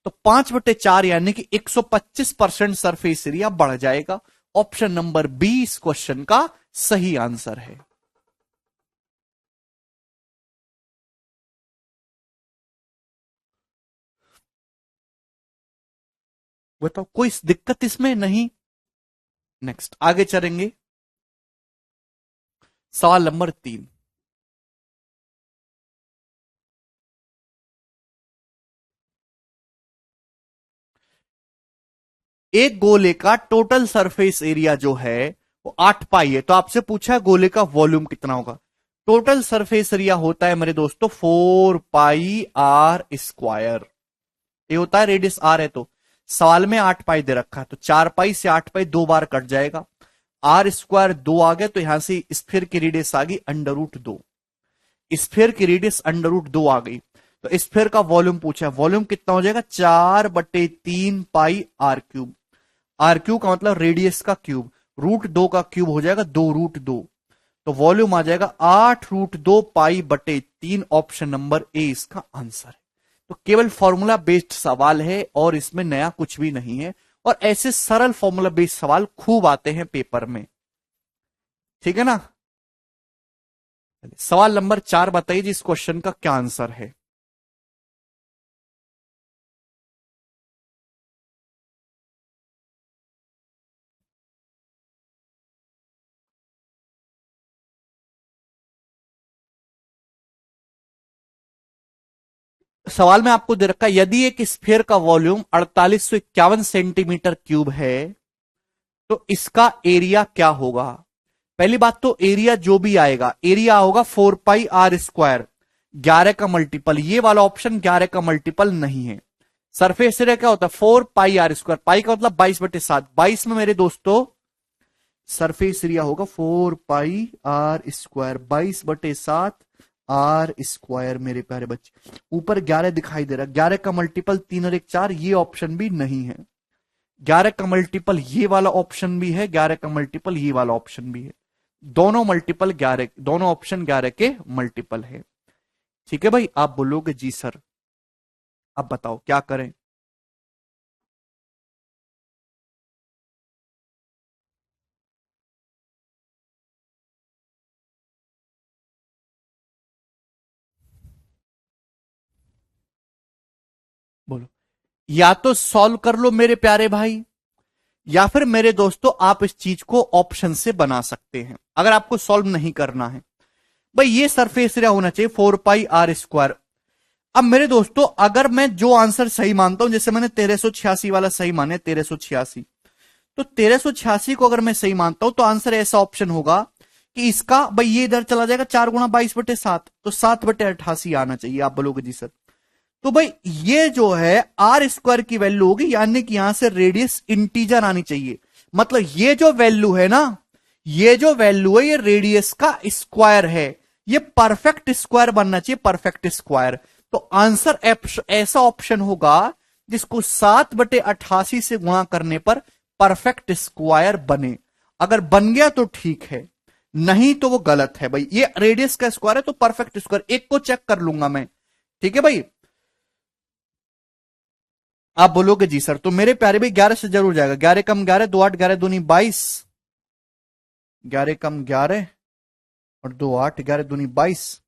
तो 5/4 यानी कि 125% सरफेस एरिया बढ़ जाएगा। ऑप्शन नंबर बी इस क्वेश्चन का सही आंसर है। बताओ कोई दिक्कत इसमें नहीं? नेक्स्ट आगे चलेंगे, सवाल नंबर 3। एक गोले का टोटल सरफेस एरिया जो है वो 8 पाई है, तो आपसे पूछा है गोले का वॉल्यूम कितना होगा? टोटल सरफेस एरिया होता है मेरे दोस्तों 4πr²। ये होता है रेडियस आर है, तो सवाल में 8 पाई दे रखा है, तो 4 पाई से 8 पाई 2 बार कट जाएगा, r² 2 आ गया, तो यहां से स्फीयर की रेडियस आ गई √2। स्फीयर की रेडियस √2 आ गई, तो स्फीयर का वॉल्यूम पूछा है, वॉल्यूम कितना हो जाएगा? 4/3πr³। r³ का मतलब रेडियस का क्यूब, √2 का क्यूब हो जाएगा 2√2, तो वॉल्यूम आ जाएगा 8√2π/3। ऑप्शन नंबर ए इसका आंसर है। तो केवल फॉर्मूला बेस्ड सवाल है और इसमें नया कुछ भी नहीं है, और ऐसे सरल फॉर्मूला बेस्ड सवाल खूब आते हैं पेपर में, ठीक है ना। सवाल नंबर 4 बताइए जी, इस क्वेश्चन का क्या आंसर है? सवाल में आपको दे रखा है, यदि एक स्फीयर का वॉल्यूम 4851 सेंटीमीटर क्यूब है तो इसका एरिया क्या होगा? पहली बात तो एरिया जो भी आएगा, एरिया होगा 4πr²। 11 का मल्टीपल, ये वाला ऑप्शन 11 का मल्टीपल नहीं है। सरफेस एरिया क्या होता है? 4πr²। पाई का मतलब 22/7, 22 में मेरे दोस्तों सरफेस एरिया होगा 4πr², 22/7 r²। मेरे प्यारे बच्चे ऊपर 11 दिखाई दे रहा है, 11 का मल्टीपल 3 और 1 4, ये ऑप्शन भी नहीं है। 11 का मल्टीपल ये वाला ऑप्शन भी है, 11 का मल्टीपल ये वाला ऑप्शन भी है, दोनों मल्टीपल 11, दोनों ऑप्शन 11 के मल्टीपल है। ठीक है भाई, आप बोलोगे जी सर, अब बताओ क्या करें? बोलो, या तो सॉल्व कर लो मेरे प्यारे भाई, या फिर मेरे दोस्तों आप इस चीज को ऑप्शन से बना सकते हैं अगर आपको सॉल्व नहीं करना है। भाई ये सरफेस एरिया होना चाहिए 4πr²। अब मेरे दोस्तों अगर मैं जो आंसर सही मानता हूं, जैसे मैंने 1386 वाला सही माने, 1386, तो 1386 को अगर मैं सही मानता हूं तो आंसर ऐसा ऑप्शन होगा कि इसका भाई ये इधर चला जाएगा 4 गुणा 22/7, तो 7/88 आना चाहिए। आप बोलोगे जी सर, तो भाई ये जो है r² की वैल्यू होगी, यानी कि यहां से रेडियस इंटीजर आनी चाहिए। मतलब ये जो वैल्यू है ना, ये जो वैल्यू है ये रेडियस का स्क्वायर है, ये परफेक्ट स्क्वायर बनना चाहिए, परफेक्ट स्क्वायर। तो आंसर ऐसा ऑप्शन होगा जिसको 7/88 से गुणा करने पर परफेक्ट स्क्वायर बने। अगर बन गया तो ठीक है, नहीं तो वो गलत है। भाई ये रेडियस का स्क्वायर है तो परफेक्ट स्क्वायर, एक को चेक कर लूंगा मैं, ठीक है भाई। आप बोलोगे जी सर, तो मेरे प्यारे भाई 11 से जरूर जाएगा, 11 कम 11, 2 8, 11 दूनी 22, 11 कम 11 और 2 8, 11 दूनी 22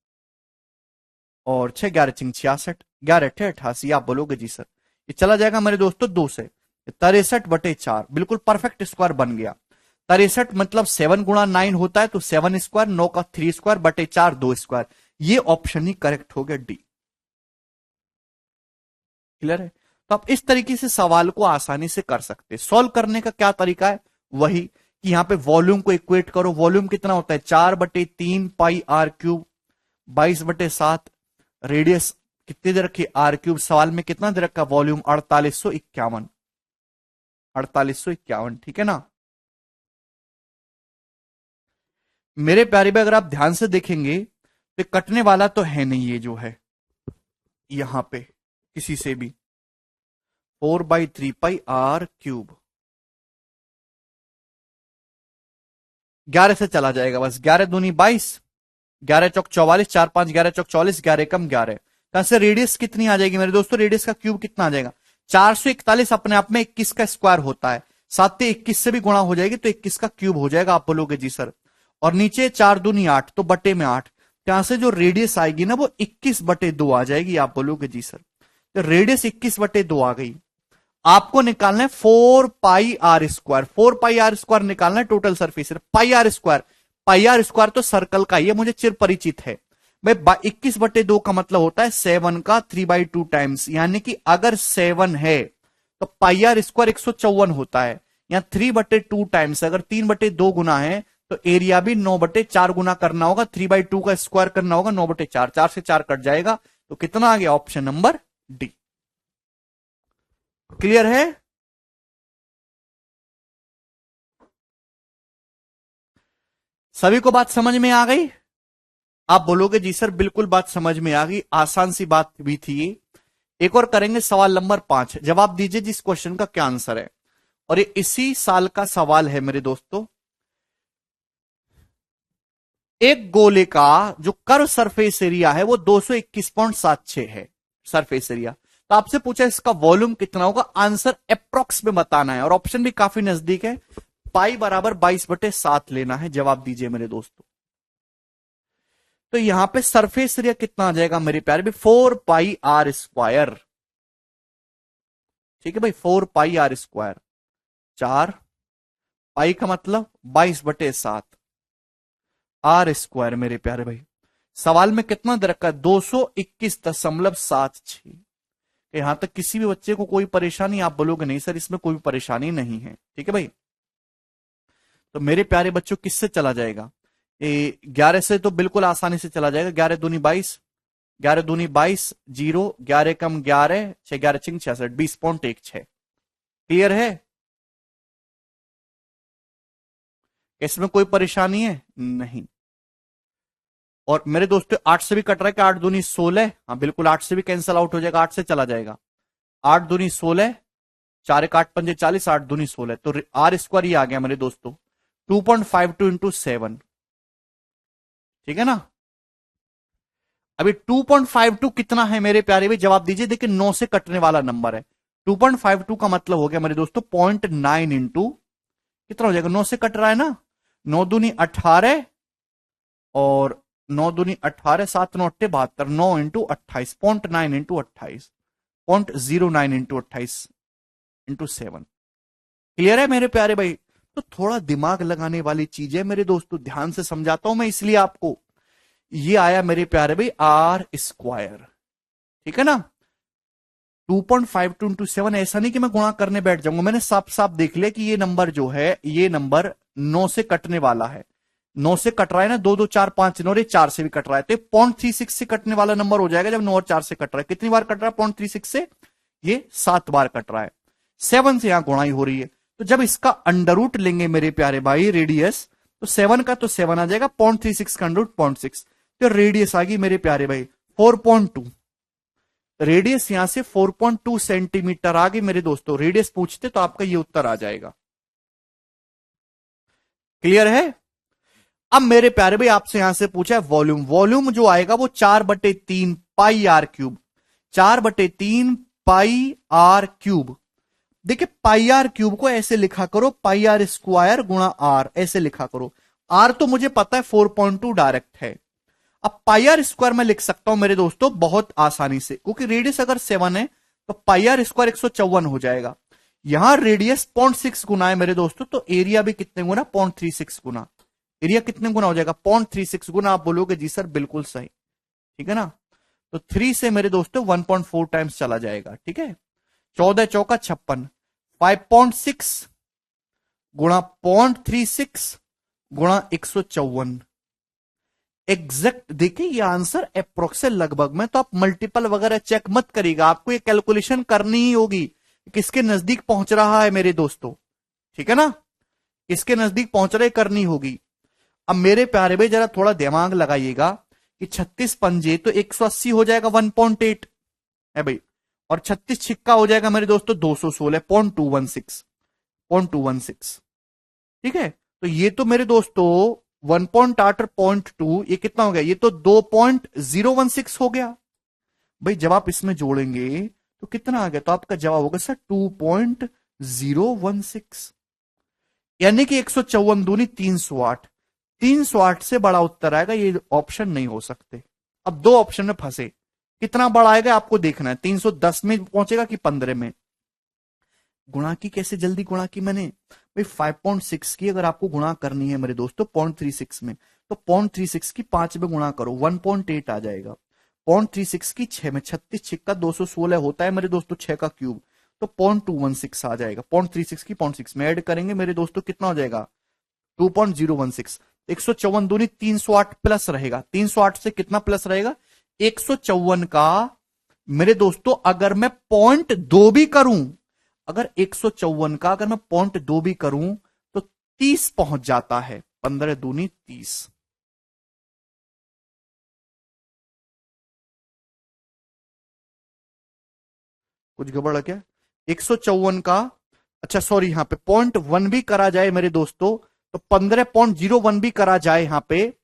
और 6 11 चिंग 66, 11 88। आप बोलोगे जी सर, ये चला जाएगा मेरे दोस्तों 2 से, 63/4 बिल्कुल परफेक्ट स्क्वायर बन गया। 63 मतलब 7 गुणा 9 होता है, तो 7 स्क्वायर, 9 का 3 स्क्वायर बटे 4 2 स्क्वायर। ये ऑप्शन ही करेक्ट हो गया, डी। क्लियर है? तो आप इस तरीके से सवाल को आसानी से कर सकते हैं। सॉल्व करने का क्या तरीका है, वही कि यहां पे वॉल्यूम को इक्वेट करो। वॉल्यूम कितना होता है, 4/3 पाई आर क्यूब, 22/7। रेडियस कितने दे रखी, आर क्यूब। सवाल में कितना दे रखा, वॉल्यूम 4851, 4851। ठीक है ना मेरे प्यारे भाई? अगर आप ध्यान से देखेंगे तो कटने वाला तो है नहीं, ये जो है यहां पे किसी से भी। 4/3 पाई आर क्यूब 11 से चला जाएगा बस। 11 दूनी 22, 11 चौक 44, 4 5 11 चौक 44, 11 कम 11। कहां से रेडियस कितनी आ जाएगी मेरे दोस्तों, रेडियस का क्यूब कितना आ जाएगा, 441 अपने आप में 21 का स्क्वायर होता है। 7 21 से भी गुणा हो जाएगी तो 21 का क्यूब हो जाएगा। आप बोलोगे जी सर, और नीचे 4 दूनी 8, तो बटे में 8। यहां से जो रेडियस आएगी ना वो 21/2 आ जाएगी। आप बोलोगे जी सर, तो रेडियस 21/2 आ गई। आपको निकालना है 4 pi are square. 4 pi are square निकालना है total surface. Pi are square, pi are square तो सर्कल का ही है, मुझे चिर परिचित है भाई। 21/2 का मतलब होता है 7 का 3/2 टाइम्स, यानी कि अगर 7 है तो पाई आर स्क्वायर 154 होता है। यहां 3/2 टाइम्स, अगर 3/2 गुना है तो एरिया भी 9/4 गुना करना होगा। 3/2 का स्क्वायर करना होगा 9/4, 4 से 4 कट जाएगा, तो कितना आ गया, ऑप्शन नंबर डी। क्लियर है? सभी को बात समझ में आ गई? आप बोलोगे जी सर बिल्कुल बात समझ में आ गई, आसान सी बात भी थी ये। एक और करेंगे, सवाल नंबर 5। जवाब दीजिए जिस क्वेश्चन का क्या आंसर है, और ये इसी साल का सवाल है मेरे दोस्तों। एक गोले का जो कर्व सरफेस एरिया है वो 221.76 है सरफेस एरिया। तो आपसे पूछा इसका वॉल्यूम कितना होगा, आंसर अप्रोक्स में बताना है, और ऑप्शन भी काफी नजदीक है। पाई बराबर 22/7 लेना है। जवाब दीजिए मेरे दोस्तों। तो यहां पे सरफेस एरिया कितना आ जाएगा मेरे प्यारे भी, 4 पाई आर स्क्वायर। ठीक है भाई, 4 पाई आर स्क्वायर। 4 पाई का मतलब 22/7 आर स्क्वायर मेरे प्यारे भाई। सवाल में कितना दे रखा है, 221.76। यहां तक किसी भी बच्चे को कोई परेशानी, आप बोलोगे नहीं सर इसमें कोई परेशानी नहीं है। ठीक है भाई, तो मेरे प्यारे बच्चों किससे चला जाएगा, 11 से तो बिल्कुल आसानी से चला जाएगा। 11 दूनी 22, 11 दूनी 22, 0, 11 कम 11, 6 11 छिंग 66, 20.16। क्लियर है? इसमें कोई परेशानी है नहीं। और मेरे दोस्तों 8 से भी कट रहा है कि 8 दूनी 16, हाँ बिल्कुल 8 से भी कैंसिल आउट हो जाएगा, 8 से चला जाएगा। 8 दूनी 16, 4 1 8 5 40, 8 दूनी 16, तो आर स्क्वायर ही आ गया मेरे दोस्तों 2.52 इंटू 7। ठीक है ना? अभी 2.52 कितना है मेरे प्यारे भाई, जवाब दीजिए। देखिए 9 से कटने वाला नंबर है। 2.52 का मतलब हो गया मेरे दोस्तों 0.9 इंटू कितना हो जाएगा, 9 से कट रहा है ना, 9 दूनी 18, और 9 दूनी 18, 7 9 8 72, 9 into 28, 0.9 into 28, 0.09 into 28 into 7। Clear है मेरे प्यारे भाई? तो थोड़ा दिमाग लगाने वाली चीज है मेरे दोस्तों, ध्यान से समझाता हूं मैं इसलिए आपको। ये आया मेरे प्यारे भाई आर स्क्वायर। ठीक है ना? 2.52 इंटू 7, ऐसा नहीं कि मैं गुणा करने बैठ जाऊंगा, मैंने साफ साफ देख लिया कि ये नंबर जो है, ये नंबर 9 से कटने वाला है। 9 से कट रहा है ना, 2 2 4 5 9, 4 से भी कट रहा है, तो 0.36 से कटने वाला नंबर हो जाएगा जब 9 और 4 से कट रहा है। कितनी बार कट रहा है 0.36 से, ये 7 बार कट रहा है। 7 से यहां गुणाई हो रही है, तो जब इसका अंडर रूट लेंगे मेरे प्यारे भाई रेडियस, तो 7 का तो 7 आ जाएगा, 0.36 का अंडर रूट 0.6, तो रेडियस आ गई मेरे प्यारे भाई 4.2। रेडियस यहां से 4.2 सेंटीमीटर आ गई मेरे दोस्तों। रेडियस पूछते तो आपका ये उत्तर आ जाएगा। क्लियर है? अब मेरे प्यारे भाई आपसे यहां से पूछा है वॉल्यूम। वॉल्यूम जो आएगा वो 4/3 pi r cube, 4/3 pi r cube. देखिए पाई आर क्यूब को ऐसे लिखा करो, पाई आर स्क्वायर गुणा आर, ऐसे लिखा करो। आर तो मुझे पता है 4.2 डायरेक्ट है। अब पाई आर स्क्वायर में लिख सकता हूं मेरे दोस्तों बहुत आसानी से, क्योंकि रेडियस अगर 7 है तो पाई आर स्क्वायर 154 हो जाएगा। यहां रेडियस 0.6 गुना है मेरे दोस्तों, तो एरिया भी कितने गुना, 0.36 गुना। एरिया कितने गुना हो जाएगा, 0.36 गुना। आप बोलोगे जी सर बिल्कुल सही, ठीक है ना। तो 3 से मेरे दोस्तों 1.4 टाइम्स चला जाएगा, ठीक है। 14 चौका 56, 5.6 गुणा 0.36 गुणा 154। एग्जैक्ट देखिए ये आंसर अप्रोक्स है लगभग में, तो आप मल्टीपल वगैरह चेक मत करिएगा, आपको ये कैलकुलेशन करनी ही होगी किसके नजदीक पहुंच रहा है मेरे दोस्तों, ठीक है ना। किसके नजदीक पहुंच रहे करनी होगी। अब मेरे प्यारे भाई जरा थोड़ा दिमाग लगाइएगा कि 36 पंजे तो 180 हो जाएगा 1.8 है भाई, और 36 छिक्का हो जाएगा मेरे दोस्तों 216.216, ठीक है। तो ये तो मेरे दोस्तों 1.8 और 0.2 ये कितना हो गया, ये तो 2.016 हो गया भाई। जब आप इसमें जोड़ेंगे तो कितना आ गया, तो आपका जवाब होगा सर 2.016, यानी कि 154 दूनी 308। 308 से बड़ा उत्तर आएगा, ये ऑप्शन नहीं हो सकते। अब दो ऑप्शन में फंसे, कितना बड़ा आएगा आपको देखना है, 310 में पहुंचेगा कि 15 में। गुणा की कैसे जल्दी गुणा की मैंने भाई, 5.6 की अगर आपको गुणा करनी है मेरे दोस्तों 0.36 में, तो 0.36 की 5 में गुणा करो 1.8 आ जाएगा। 0.36 की 6 में, 36 छिक्का 216 होता है मेरे दोस्तों 6 का क्यूब, तो 0.216 आ जाएगा। 0.36 की 0.6 में ऐड करेंगे मेरे दोस्तों कितना हो जाएगा 2.016। 154 दूनी 308 प्लस रहेगा, 308 से कितना प्लस रहेगा 154 का मेरे दोस्तों अगर मैं 0.2 भी करूं, अगर 154 का अगर मैं 0.2 भी करूं तो 30 पहुंच जाता है, 15 दूनी 30। कुछ गड़बड़ है क्या, 154 का, अच्छा सॉरी यहां पे 0.1 भी करा जाए मेरे दोस्तों तो 15.01 भी करा जाए यहां पे,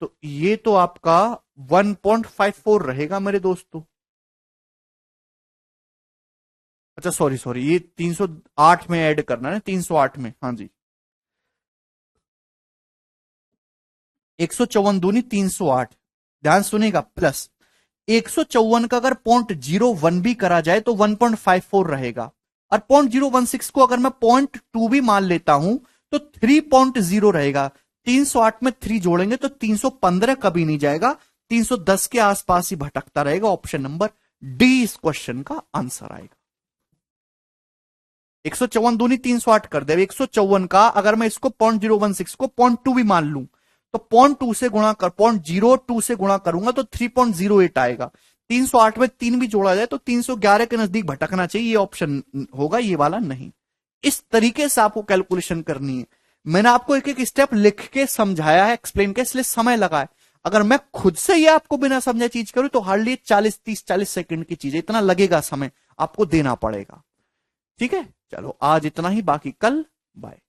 तो ये तो आपका 1.54 रहेगा मेरे दोस्तों। अच्छा सॉरी सॉरी, ये 308 में ऐड करना है, 308 में, हाँ जी। 154 दूनी 308, ध्यान सुनेगा, प्लस 154 का अगर 0.01 भी करा जाए तो 1.54 रहेगा, और 0.016 को अगर मैं 0.2 भी मान लेता हूं तो 3.0 रहेगा। 308 में 3 जोड़ेंगे तो 315 कभी नहीं जाएगा, 310 के आसपास ही भटकता रहेगा। ऑप्शन नंबर डी इस क्वेश्चन का आंसर आएगा। 154 दूनी 308 कर दे, 154 का अगर मैं इसको 0.016 को 0.2 भी मान लूं तो 0.2 से गुणा कर 0.02 से गुणा करूंगा तो 3.08 आएगा। 308 में 3 भी जोड़ा जाए तो 311 के नजदीक भटकना चाहिए, ये ऑप्शन होगा, ये वाला नहीं। इस तरीके से आपको कैलकुलेशन करनी है। मैंने आपको एक एक स्टेप लिख के समझाया है, एक्सप्लेन के, इसलिए समय लगा है। अगर मैं खुद से ये आपको बिना समझे चीज करूं तो हार्डली 40 सेकंड की चीज है, इतना लगेगा समय आपको देना पड़ेगा, ठीक है। चलो आज इतना ही, बाकी कल, बाय।